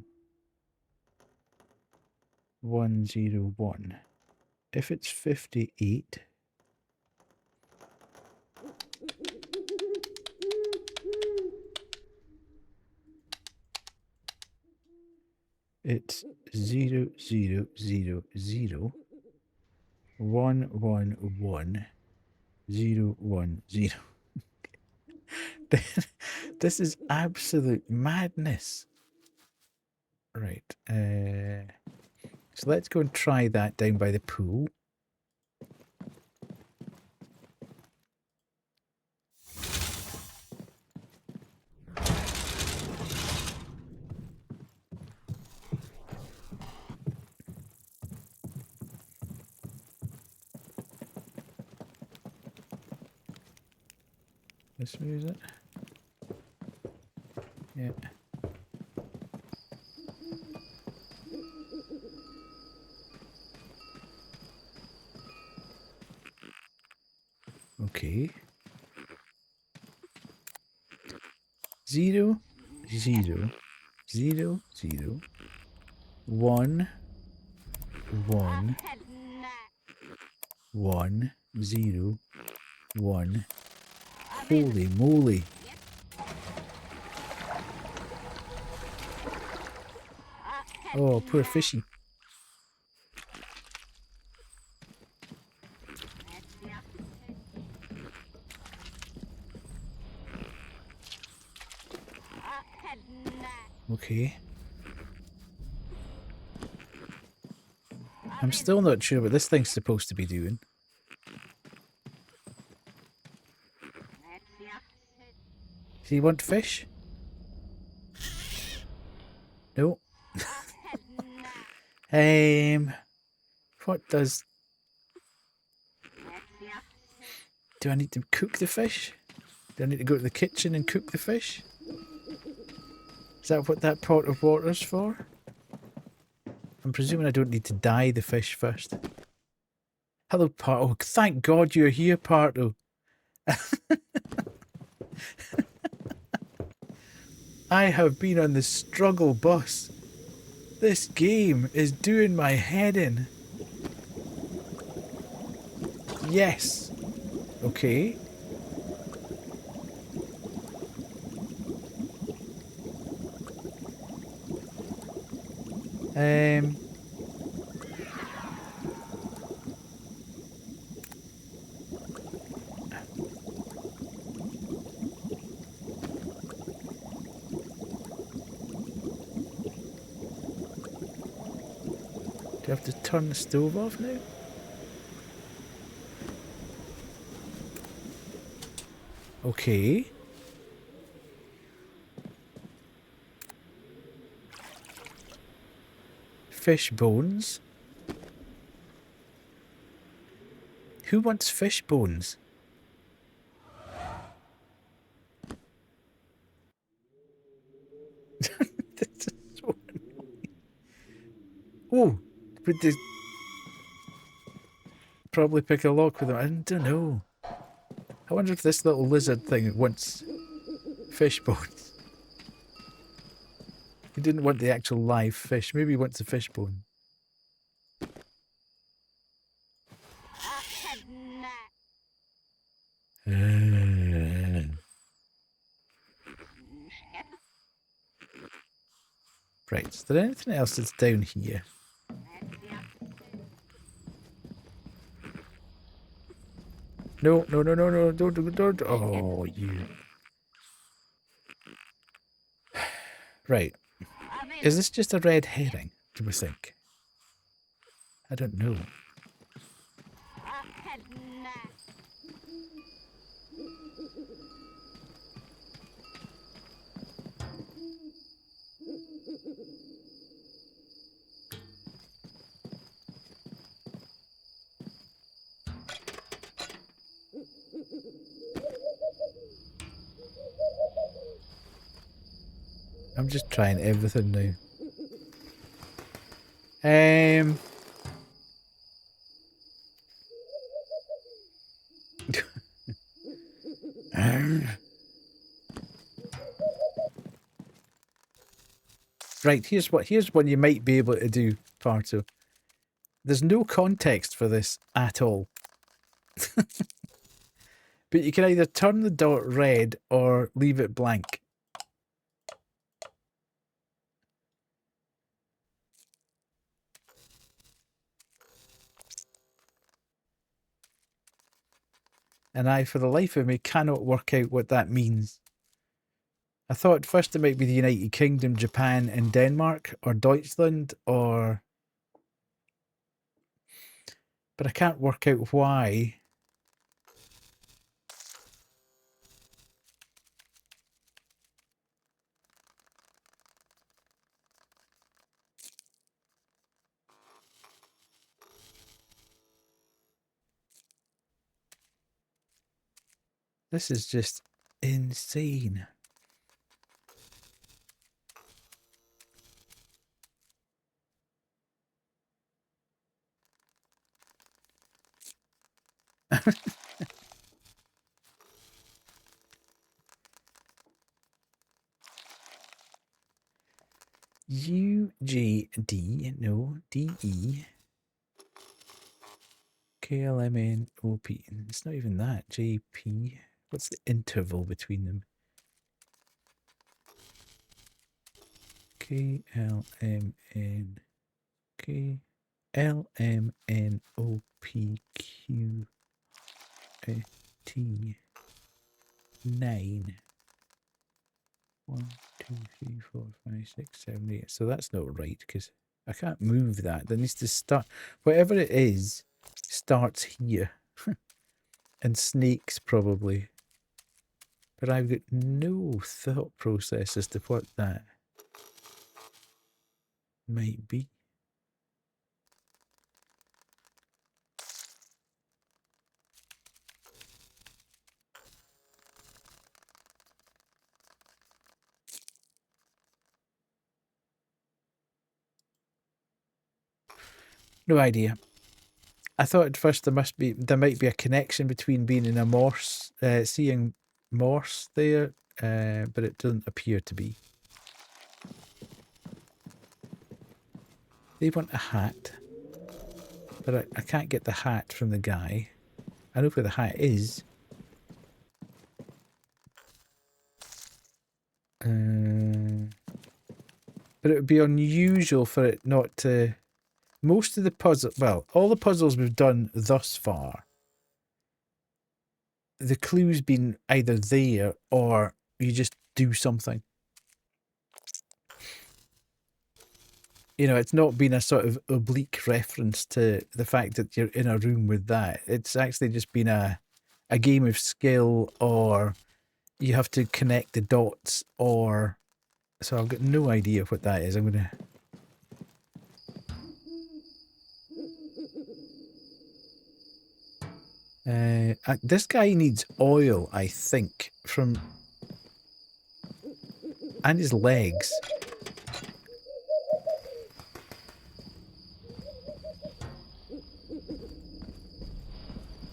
Speaker 1: 1, 0, 1. If it's 58, it's 0, 0, 0, 0, 1, 1, 1, 0, 1, 0. This is absolute madness. Right. So let's go and try that down by the pool. This way, is it? Yeah. Okay. 0, 0, 0, 0, 1, 1, 1, 0, 1. Holy moly. Oh, poor fishy. Okay. I'm still not sure what this thing's supposed to be doing. Do you want fish? No. What does... Do I need to cook the fish? Do I need to go to the kitchen and cook the fish? Is that what that pot of water's for? I'm presuming I don't need to dye the fish first. Hello, Parto. Oh, thank God you're here, Parto. I have been on the struggle bus. This game is doing my head in. Yes. Okay. Do I have to turn the stove off now? Okay. Fish bones. Who wants fish bones? This is so annoying. Oh, would they probably pick a lock with them? I don't know. I wonder if this little lizard thing wants fish bones. He didn't want the actual live fish. Maybe he wants a fish bone. Right, is there anything else that's down here? No, no, no, no, no, don't. Oh, you. Right. Is this just a red herring, do we think? I don't know. I'm just trying everything now. Right, here's one you might be able to do, Parto. There's no context for this at all. But you can either turn the dot red or leave it blank. And I, for the life of me, cannot work out what that means. I thought first it might be the United Kingdom, Japan, and Denmark, or Deutschland, or... But I can't work out why. This is just insane. UJD, no, DE. KLMNOP. It's not even that. JP. What's the interval between them? KLMN. KLMNOPQ. T. 9. 1, 2, 3, 4, 5, 6, 7, 8. So that's not right because I can't move that. That needs to start. Whatever it is, starts here. And snakes probably. But I've got no thought process as to what that might be. No idea. I thought at first there might be a connection between being in a morse, seeing morse there, but it doesn't appear to be. They want a hat, but I can't get the hat from the guy. I know where the hat is. But it would be unusual for it not to... Most of the puzzle... Well, all the puzzles we've done thus far, the clue's been either there or you just do something. You know, it's not been a sort of oblique reference to the fact that you're in a room with that. It's actually just been a game of skill, or you have to connect the dots, or... So I've got no idea what that is. I'm going to... this guy needs oil, I think, from... And his legs.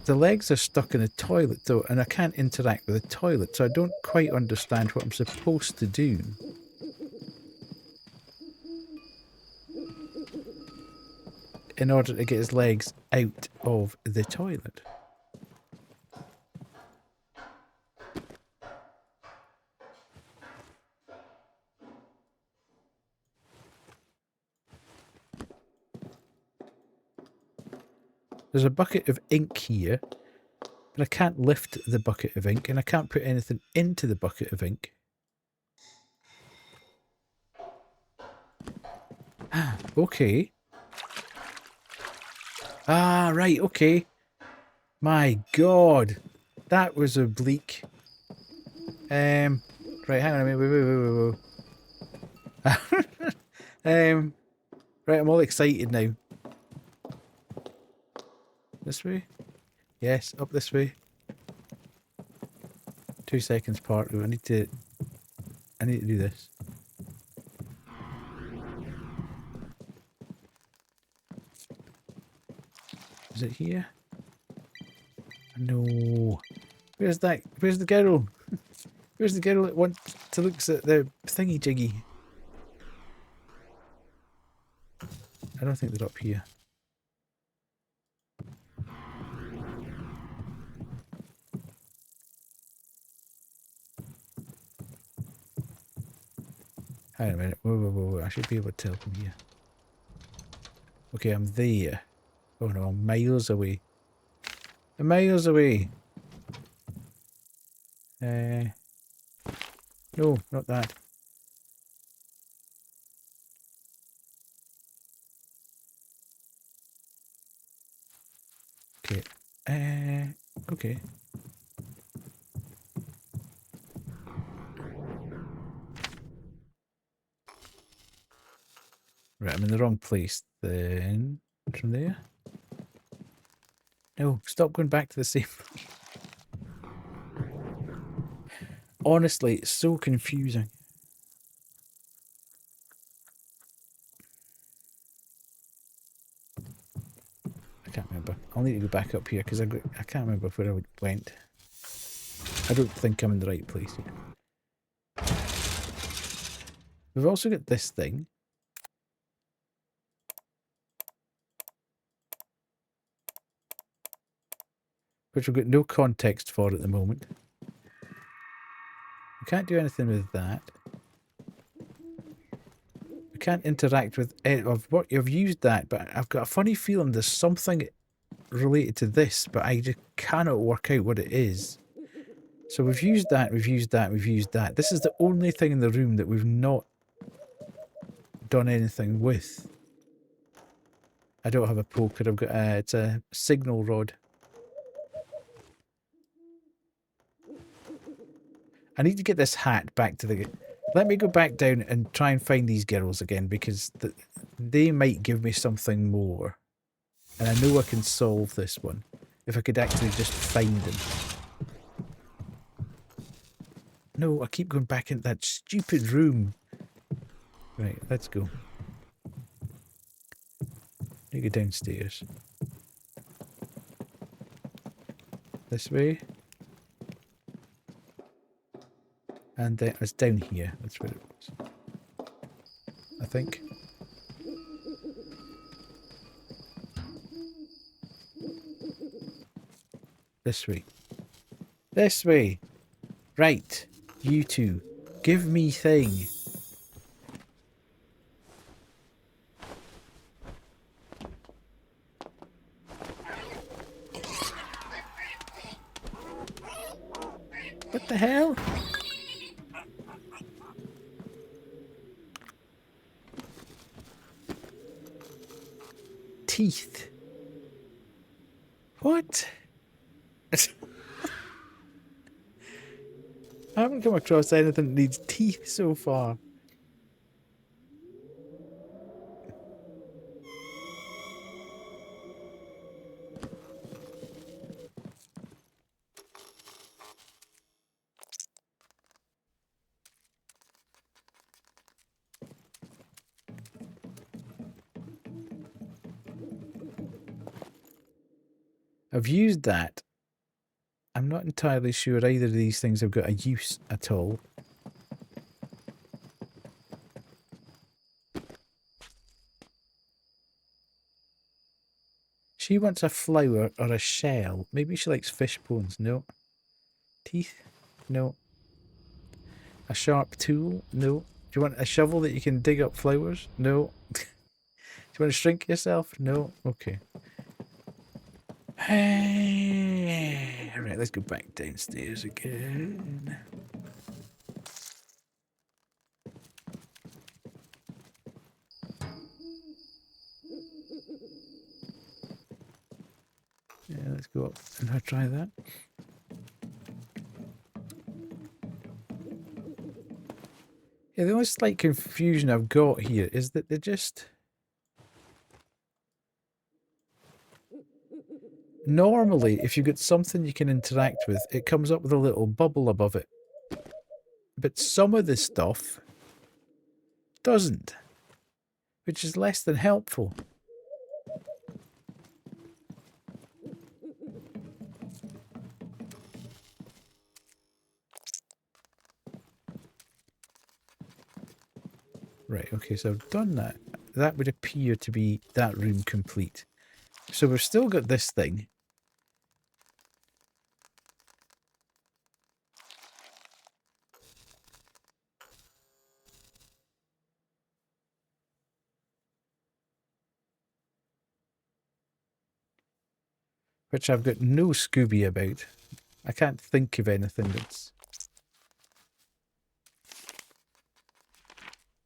Speaker 1: The legs are stuck in a toilet though, and I can't interact with the toilet, so I don't quite understand what I'm supposed to do. In order to get his legs out of the toilet. There's a bucket of ink here, but I can't lift the bucket of ink, and I can't put anything into the bucket of ink. Okay. Ah, right, okay. My God. That was oblique. Right, hang on a minute. Wait. Right, I'm all excited now. This way? Yes, up this way. 2 seconds part. I need to do this. Is it here? No. Where's that? Where's the girl? Where's the girl that wants to look at the thingy jiggy? I don't think they're up here. Hang on a minute. Whoa. I should be able to tell from here. Okay, I'm there. Oh no, I'm miles away. I'm miles away. No, not that. Okay. Okay. Right, I'm in the wrong place then. From there? No, stop going back to the same. Honestly, it's so confusing. I can't remember. I'll need to go back up here because I can't remember where I went. I don't think I'm in the right place yet. We've also got this thing. which we've got no context for at the moment. We can't do anything with that. We can't interact with any of what you've used that, but I've got a funny feeling there's something related to this, but I just cannot work out what it is. So we've used that, we've used that, we've used that. This is the only thing in the room that we've not done anything with. I don't have a poker, I've got it's a signal rod. I need to get this hat back to the... Let me go back down and try and find these girls again, because they might give me something more. And I know I can solve this one if I could actually just find them. No, I keep going back into that stupid room. Right, let's go. You go downstairs. This way. And then it's down here. That's where it was. I think. This way. This way. Right. You two. Give me thing. What the hell? Teeth. What? I haven't come across anything that needs teeth so far. I've used that. I'm not entirely sure either of these things have got a use at all. She wants a flower or a shell. Maybe she likes fish bones. No. Teeth? No. A sharp tool? No. Do you want a shovel that you can dig up flowers? No. Do you want to shrink yourself? No. Okay. Alright, let's go back downstairs again. Yeah, let's go up and try that. Yeah, the only slight confusion I've got here is that they're just... Normally, if you've got something you can interact with, it comes up with a little bubble above it. But some of this stuff doesn't, which is less than helpful. Right, okay, so I've done that. That would appear to be that room complete. So we've still got this thing. Which I've got no Scooby about. I can't think of anything that's...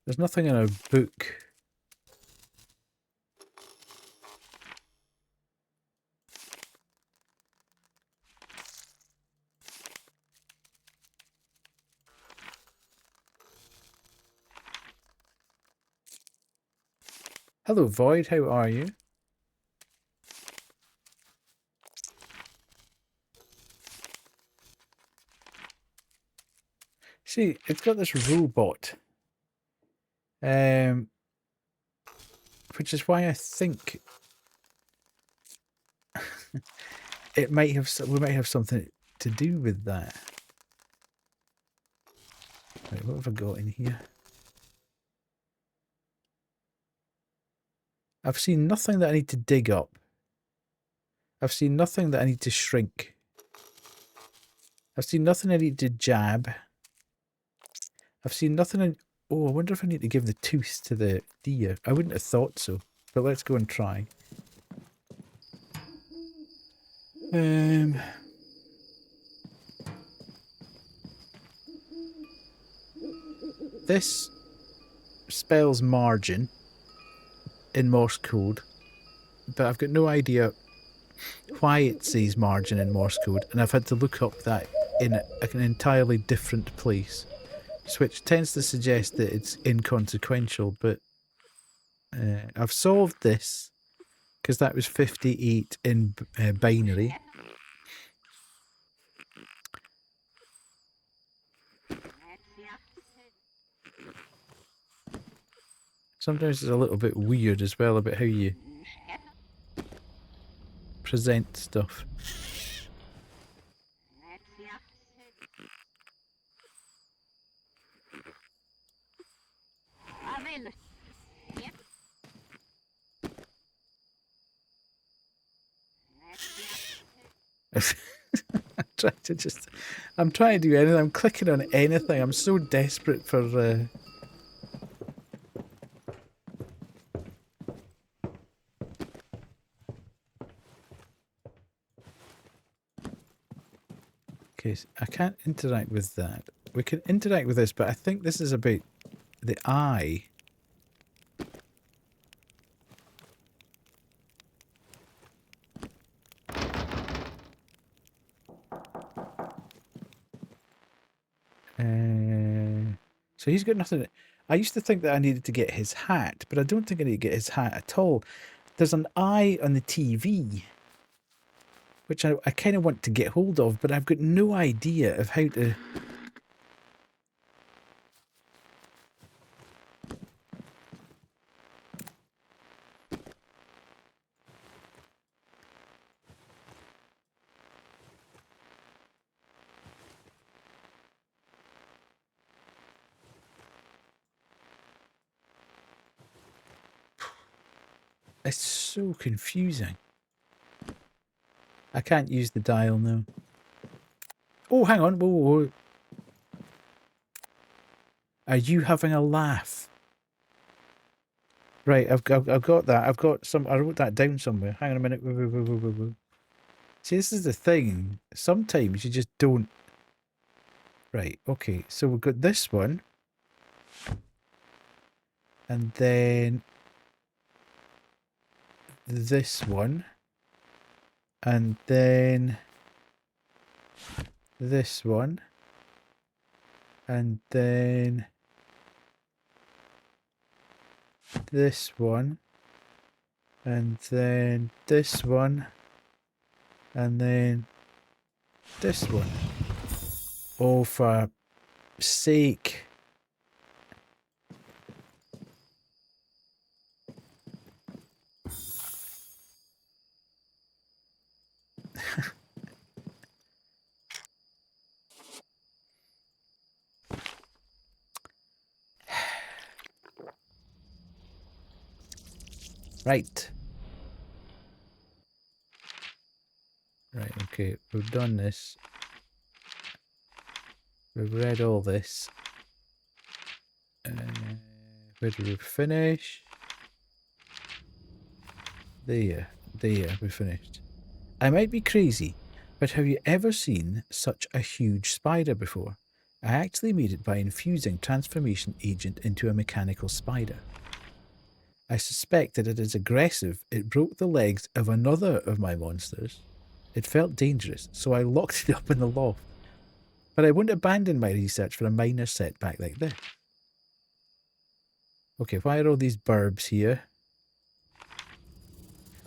Speaker 1: There's nothing in our book. Hello, Void. How are you? See, it's got this robot. Which is why I think it might have, we might have something to do with that. Right, what have I got in here? I've seen nothing that I need to dig up. I've seen nothing that I need to shrink. I've seen nothing I need to jab. I've seen nothing I... Oh, I wonder if I need to give the tooth to the deer. I wouldn't have thought so. But let's go and try. This spells margin in Morse code, but I've got no idea why it says margin in Morse code, and I've had to look up that in an entirely different place, which tends to suggest that it's inconsequential, but I've solved this because that was 58 in binary. Sometimes it's a little bit weird as well about how you present stuff. I'm trying to do anything. I'm clicking on anything. I'm so desperate for okay, so I can't interact with that. We can interact with this, but I think this is about the eye. So he's got nothing. I used to think that I needed to get his hat, but I don't think I need to get his hat at all. There's an eye on the TV, which I kind of want to get hold of, but I've got no idea of how to... It's so confusing. I can't use the dial now. Oh, hang on. Whoa, whoa, whoa. Are you having a laugh? Right, I've got that. I've got some... I wrote that down somewhere. Hang on a minute. Whoa, whoa, whoa, whoa, whoa, whoa. See, this is the thing. Sometimes you just don't... Right, okay. So we've got this one. And then... this one. And then... this one. And then... this one. And then this one. And then this one. Oh, for sake. Right. Right, okay, we've done this. We've read all this. Where did we finish? There, we finished. I might be crazy, but have you ever seen such a huge spider before? I actually made it by infusing transformation agent into a mechanical spider. I suspect that it is aggressive. It broke the legs of another of my monsters. It felt dangerous, so I locked it up in the loft. But I wouldn't abandon my research for a minor setback like this. Okay, why are all these burbs here?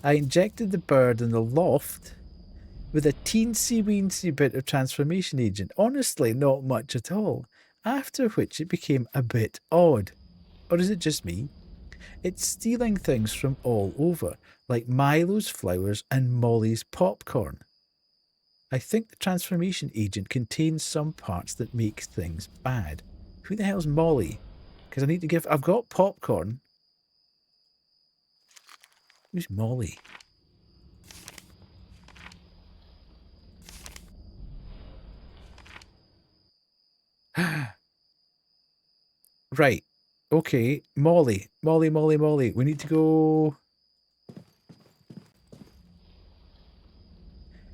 Speaker 1: I injected the bird in the loft with a teensy-weensy bit of transformation agent. Honestly, not much at all. After which it became a bit odd. Or is it just me? It's stealing things from all over, like Milo's flowers and Molly's popcorn. I think the transformation agent contains some parts that make things bad. Who the hell's Molly? Because I need to give... I've got popcorn. Who's Molly? Right. Okay. Molly. Molly, Molly, Molly. We need to go...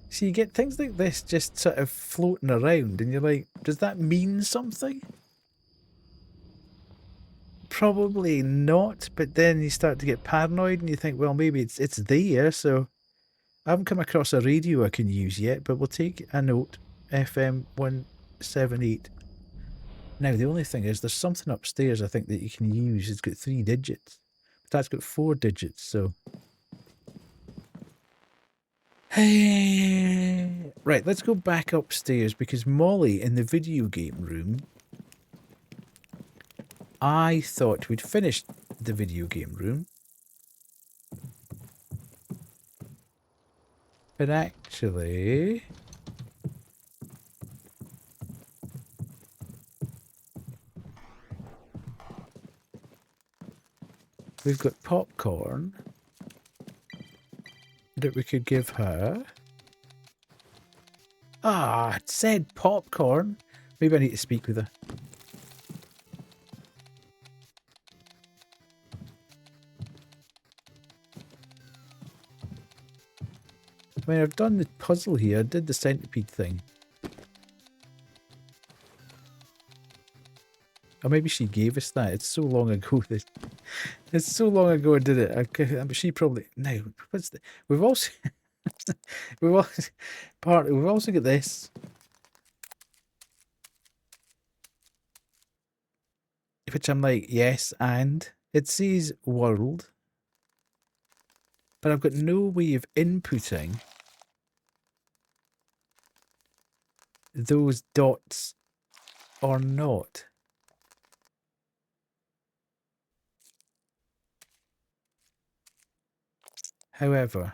Speaker 1: See, you get things like this just sort of floating around and you're like, does that mean something? Probably not, but then you start to get paranoid and you think, well, maybe it's there, so... I haven't come across a radio I can use yet, but we'll take a note. FM 178. Now, the only thing is there's something upstairs I think that you can use. It's got 3 digits. But that's got 4 digits, so... Right, let's go back upstairs because Molly in the video game room... I thought we'd finished the video game room. But actually... we've got popcorn that we could give her. Ah, it said popcorn. Maybe I need to speak with her. I mean, I've done the puzzle here. I did the centipede thing. Or maybe she gave us that. It's so long ago that... It's so long ago I did it. She probably... No, what's the... We've also... we've also got this. Which I'm like, yes, and... It says world. But I've got no way of inputting those dots or not. However,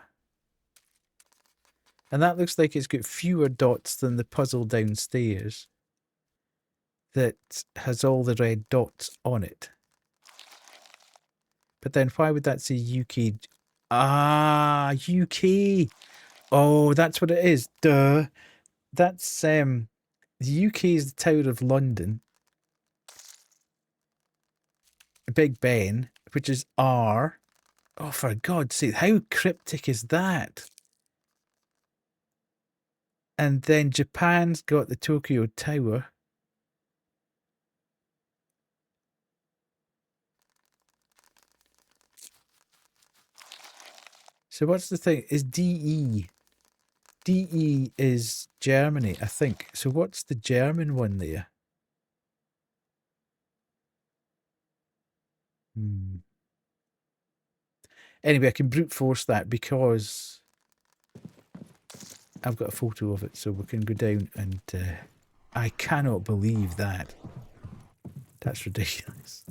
Speaker 1: and that looks like it's got fewer dots than the puzzle downstairs that has all the red dots on it. But then why would that say UK? Ah, UK. Oh, that's what it is. Duh. That's the UK is the Tower of London. Big Ben, which is R. Oh, for God's sake, how cryptic is that? And then Japan's got the Tokyo Tower. So what's the thing? Is DE? DE is Germany, I think. So what's the German one there? Anyway, I can brute force that because I've got a photo of it, so we can go down and... I cannot believe that. That's ridiculous.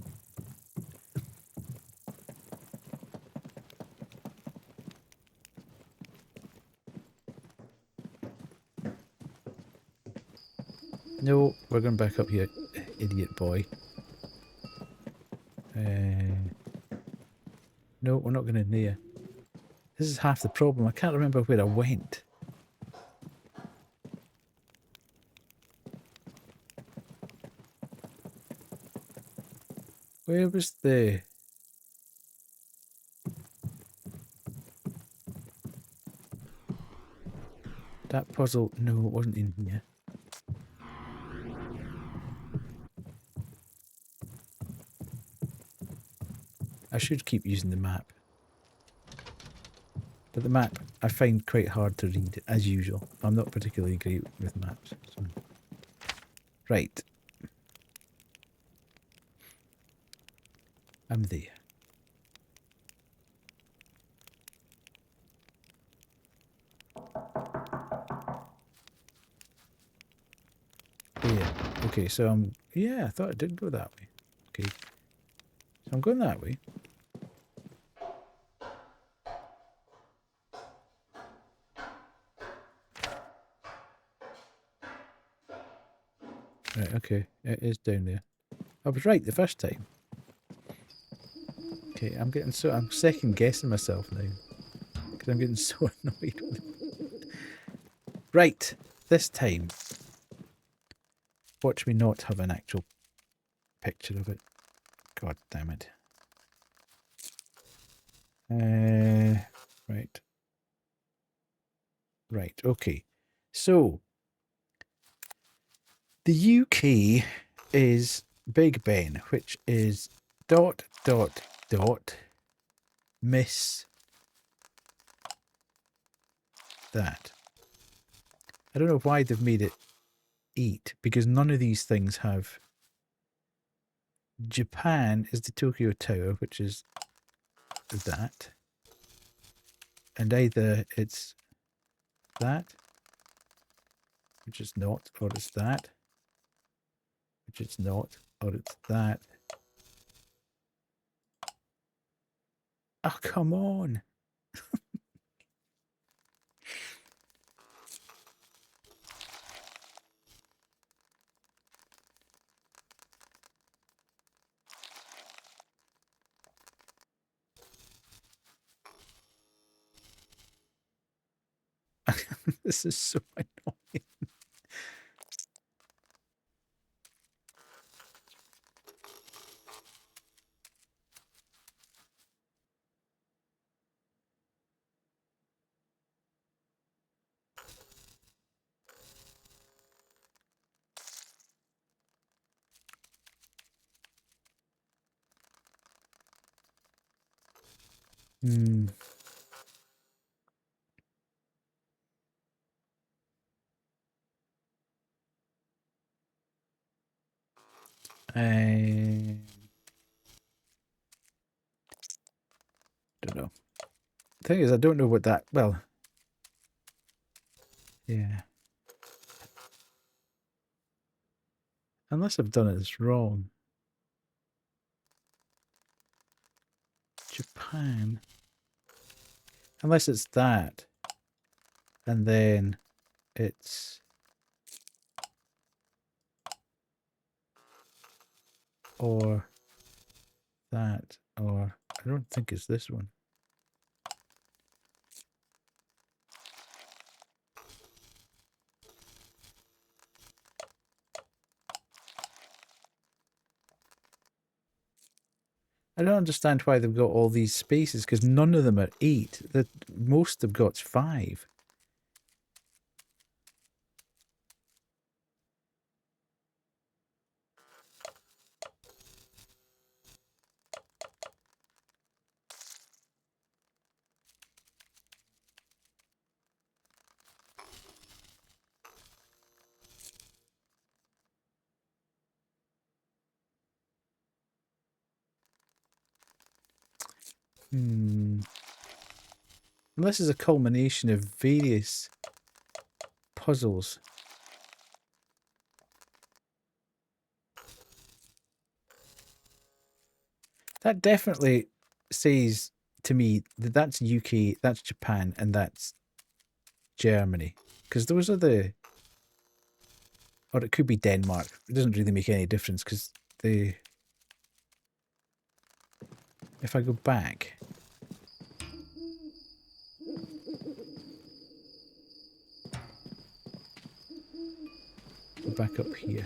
Speaker 1: No, we're going back up here, idiot boy. No, we're not going in there. This is half the problem. I can't remember where I went. Where was the... That puzzle... No, it wasn't in here. I should keep using the map. But the map I find quite hard to read, as usual. I'm not particularly great with maps. So. Right. I'm there. Yeah. Okay, so I'm... Yeah, I thought it did go that way. Okay. So I'm going that way. Right, okay. It is down there. I was right the first time. Okay, I'm second guessing myself now. Because I'm getting so annoyed with it. Right, this time. Watch me not have an actual picture of it. God damn it. Right. Right, okay. So, the UK is Big Ben, which is ... miss that. I don't know why they've made it 8, because none of these things have... Japan is the Tokyo Tower, which is that. And either it's that, which is not, or it's that, which is not, or it's that. Oh, come on. This is so annoying. Hmm. Don't know. The thing is, I don't know what that... Well, yeah. Unless I've done it wrong. Japan. Unless it's that. And then it's... Or that. Or... I don't think it's this one. I don't understand why they've got all these spaces, because none of them are 8. The most they've got's 5. This is a culmination of various puzzles. That definitely says to me that that's UK, that's Japan, and that's Germany. Because those are the... Or it could be Denmark. It doesn't really make any difference, because the... If I go back... Go back up here.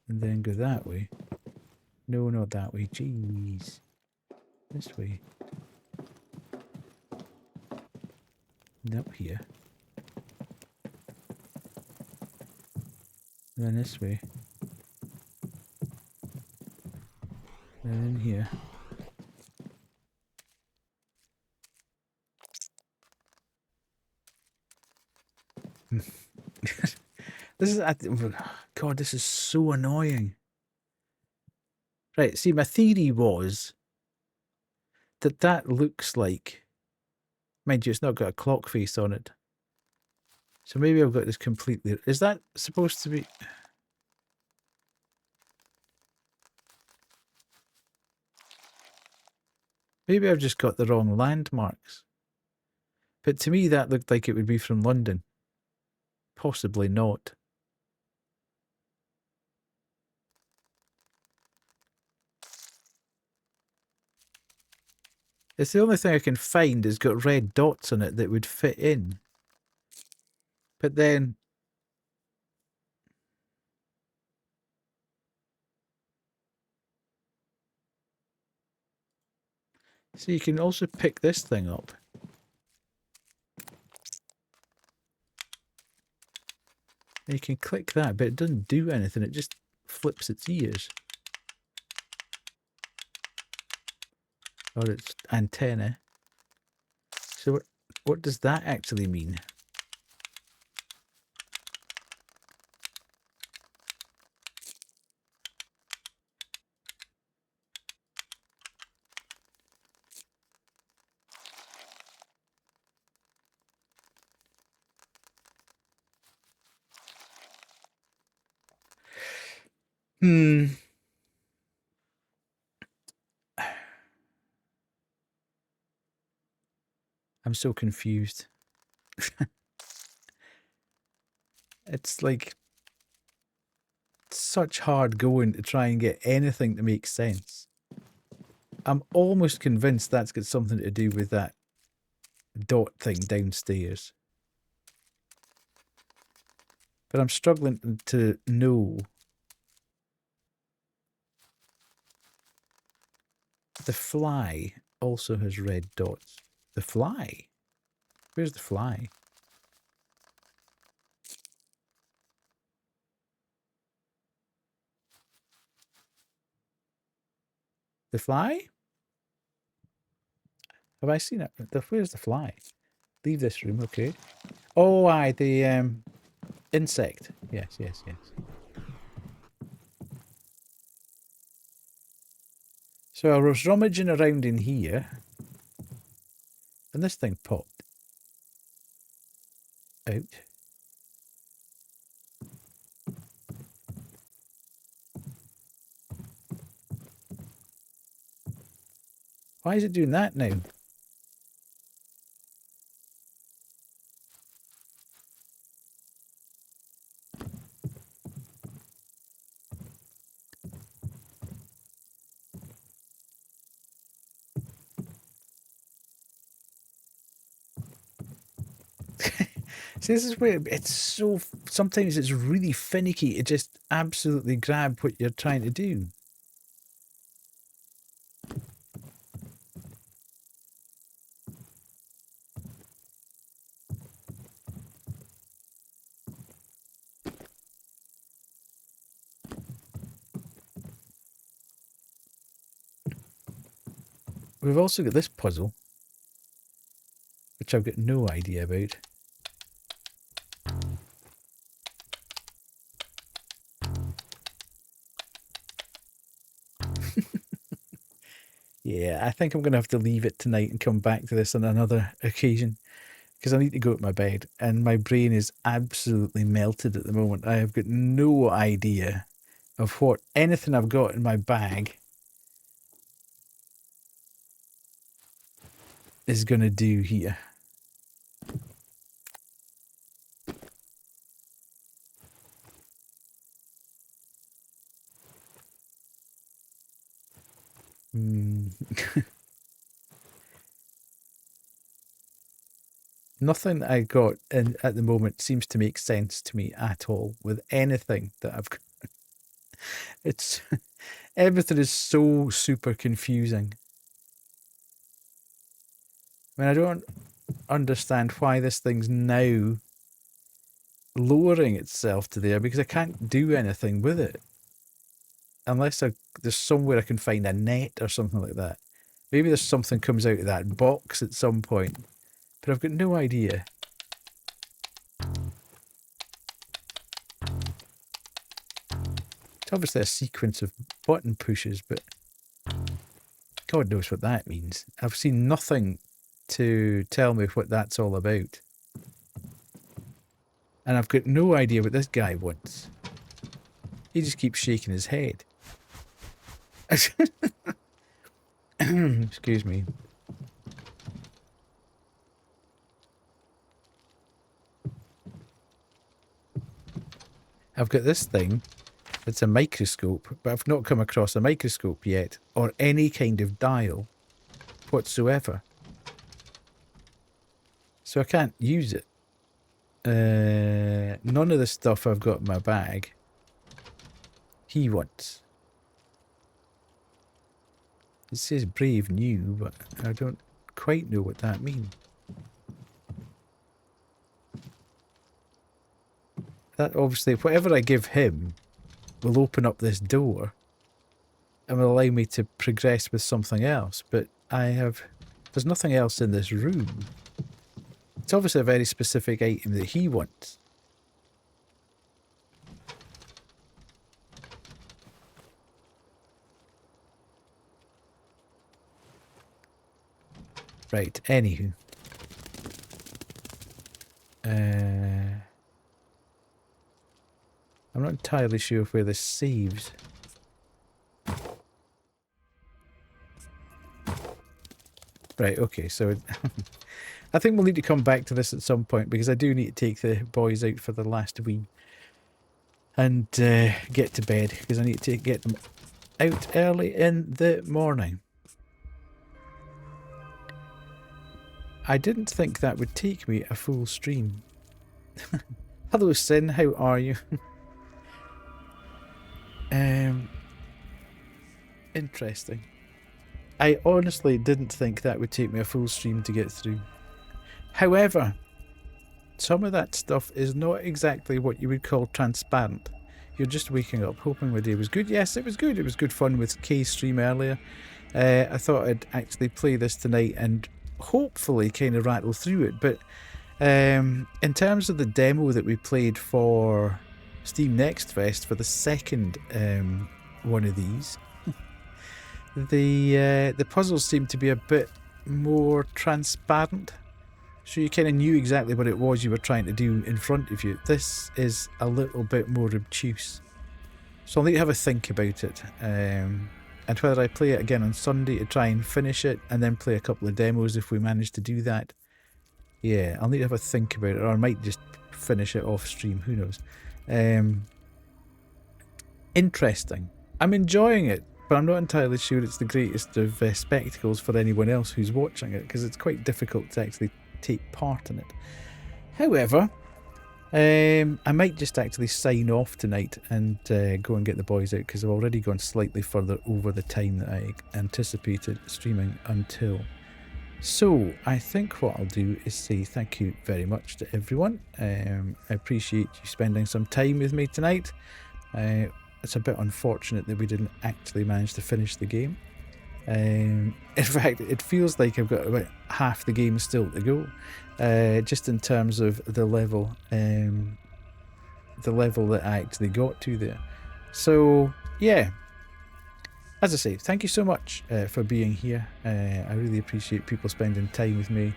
Speaker 1: And then go that way. No, not that way. Jeez. This way. And up here. And then this way. And then in here. This is... God, this is so annoying. Right, see, my theory was that that looks like... Mind you, it's not got a clock face on it. So maybe I've got this completely... Is that supposed to be... Maybe I've just got the wrong landmarks. But to me, that looked like it would be from London. Possibly not. It's the only thing I can find has got red dots on it that would fit in. But then... So you can also pick this thing up. And you can click that, but it doesn't do anything. It just flips its ears. Or its antenna. So what does that actually mean? Hmm. I'm so confused. It's like such hard going to try and get anything to make sense. I'm almost convinced that's got something to do with that dot thing downstairs. But I'm struggling to know. The fly also has red dots. The fly? Where's the fly? The fly? Have I seen it? Where's the fly? Leave this room, okay. Oh, aye, the insect. Yes, yes, yes. So I was rummaging around in here, and this thing popped out. Why is it doing that now? See, this is where it's so... Sometimes it's really finicky to just absolutely grab what you're trying to do. We've also got this puzzle, which I've got no idea about. Yeah, I think I'm going to have to leave it tonight and come back to this on another occasion, because I need to go to my bed and my brain is absolutely melted at the moment. I have got no idea of what anything I've got in my bag is going to do here. Nothing I got in at the moment seems to make sense to me at all with anything that I've got. It's everything is so super confusing. I mean, I don't understand why this thing's now lowering itself to there, because I can't do anything with it. Unless there's somewhere I can find a net or something like that. Maybe there's something comes out of that box at some point. But I've got no idea. It's obviously a sequence of button pushes, but God knows what that means. I've seen nothing to tell me what that's all about. And I've got no idea what this guy wants. He just keeps shaking his head. Excuse me. I've got this thing. It's a microscope, but I've not come across a microscope yet, or any kind of dial whatsoever. So I can't use it. None of the stuff I've got in my bag he wants. It says brave new, but I don't quite know what that means. That obviously, whatever I give him will open up this door and will allow me to progress with something else, but there's nothing else in this room. It's obviously a very specific item that he wants. Right, anywho. I'm not entirely sure where this saves. Right, okay, so I think we'll need to come back to this at some point because I do need to take the boys out for the last wee and get to bed because I need to get them out early in the morning. I didn't think that would take me a full stream. Hello Sin, how are you? Interesting. I honestly didn't think that would take me a full stream to get through. However, some of that stuff is not exactly what you would call transparent. You're just waking up hoping my day was good. Yes, it was good. It was good fun with Kay's stream earlier. I thought I'd actually play this tonight and hopefully kind of rattle through it. But in terms of the demo that we played for Steam Next Fest for the second one of these, the puzzles seemed to be a bit more transparent. So you kind of knew exactly what it was you were trying to do in front of you. This is a little bit more obtuse. So I'll need to have a think about it. And whether I play it again on Sunday to try and finish it and then play a couple of demos if we manage to do that. Yeah, I'll need to have a think about it, or I might just finish it off stream, who knows. Interesting. I'm enjoying it, but I'm not entirely sure it's the greatest of spectacles for anyone else who's watching it, because it's quite difficult to actually take part in it. However, I might just actually sign off tonight and go and get the boys out, because I've already gone slightly further over the time that I anticipated streaming until. So I think what I'll do is say thank you very much to everyone. I appreciate you spending some time with me tonight. It's a bit unfortunate that we didn't actually manage to finish the game. In fact, it feels like I've got about half the game still to go, just in terms of the level that I actually got to there. So yeah, as I say, thank you so much for being here. I really appreciate people spending time with me.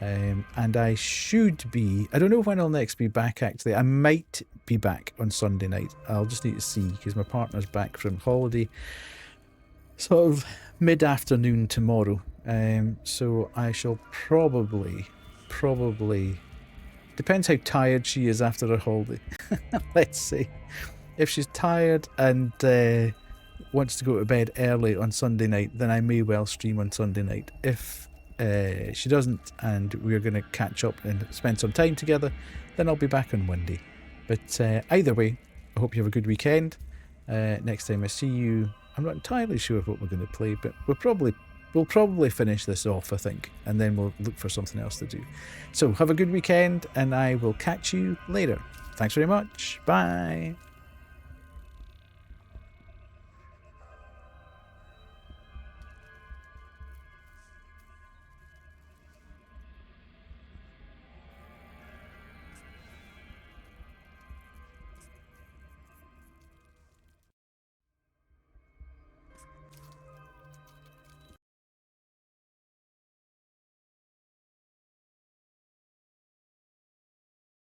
Speaker 1: And I should be, I don't know when I'll next be back actually. I might be back on Sunday night. I'll just need to see, because my partner's back from holiday sort of mid-afternoon tomorrow. So I shall probably, depends how tired she is after her holiday. Let's see. If she's tired and wants to go to bed early on Sunday night, then I may well stream on Sunday night. If she doesn't and we're going to catch up and spend some time together, then I'll be back on Monday. But either way, I hope you have a good weekend. Next time I see you, I'm not entirely sure what we're going to play, but we'll probably finish this off, I think, and then we'll look for something else to do. So have a good weekend, and I will catch you later. Thanks very much. Bye.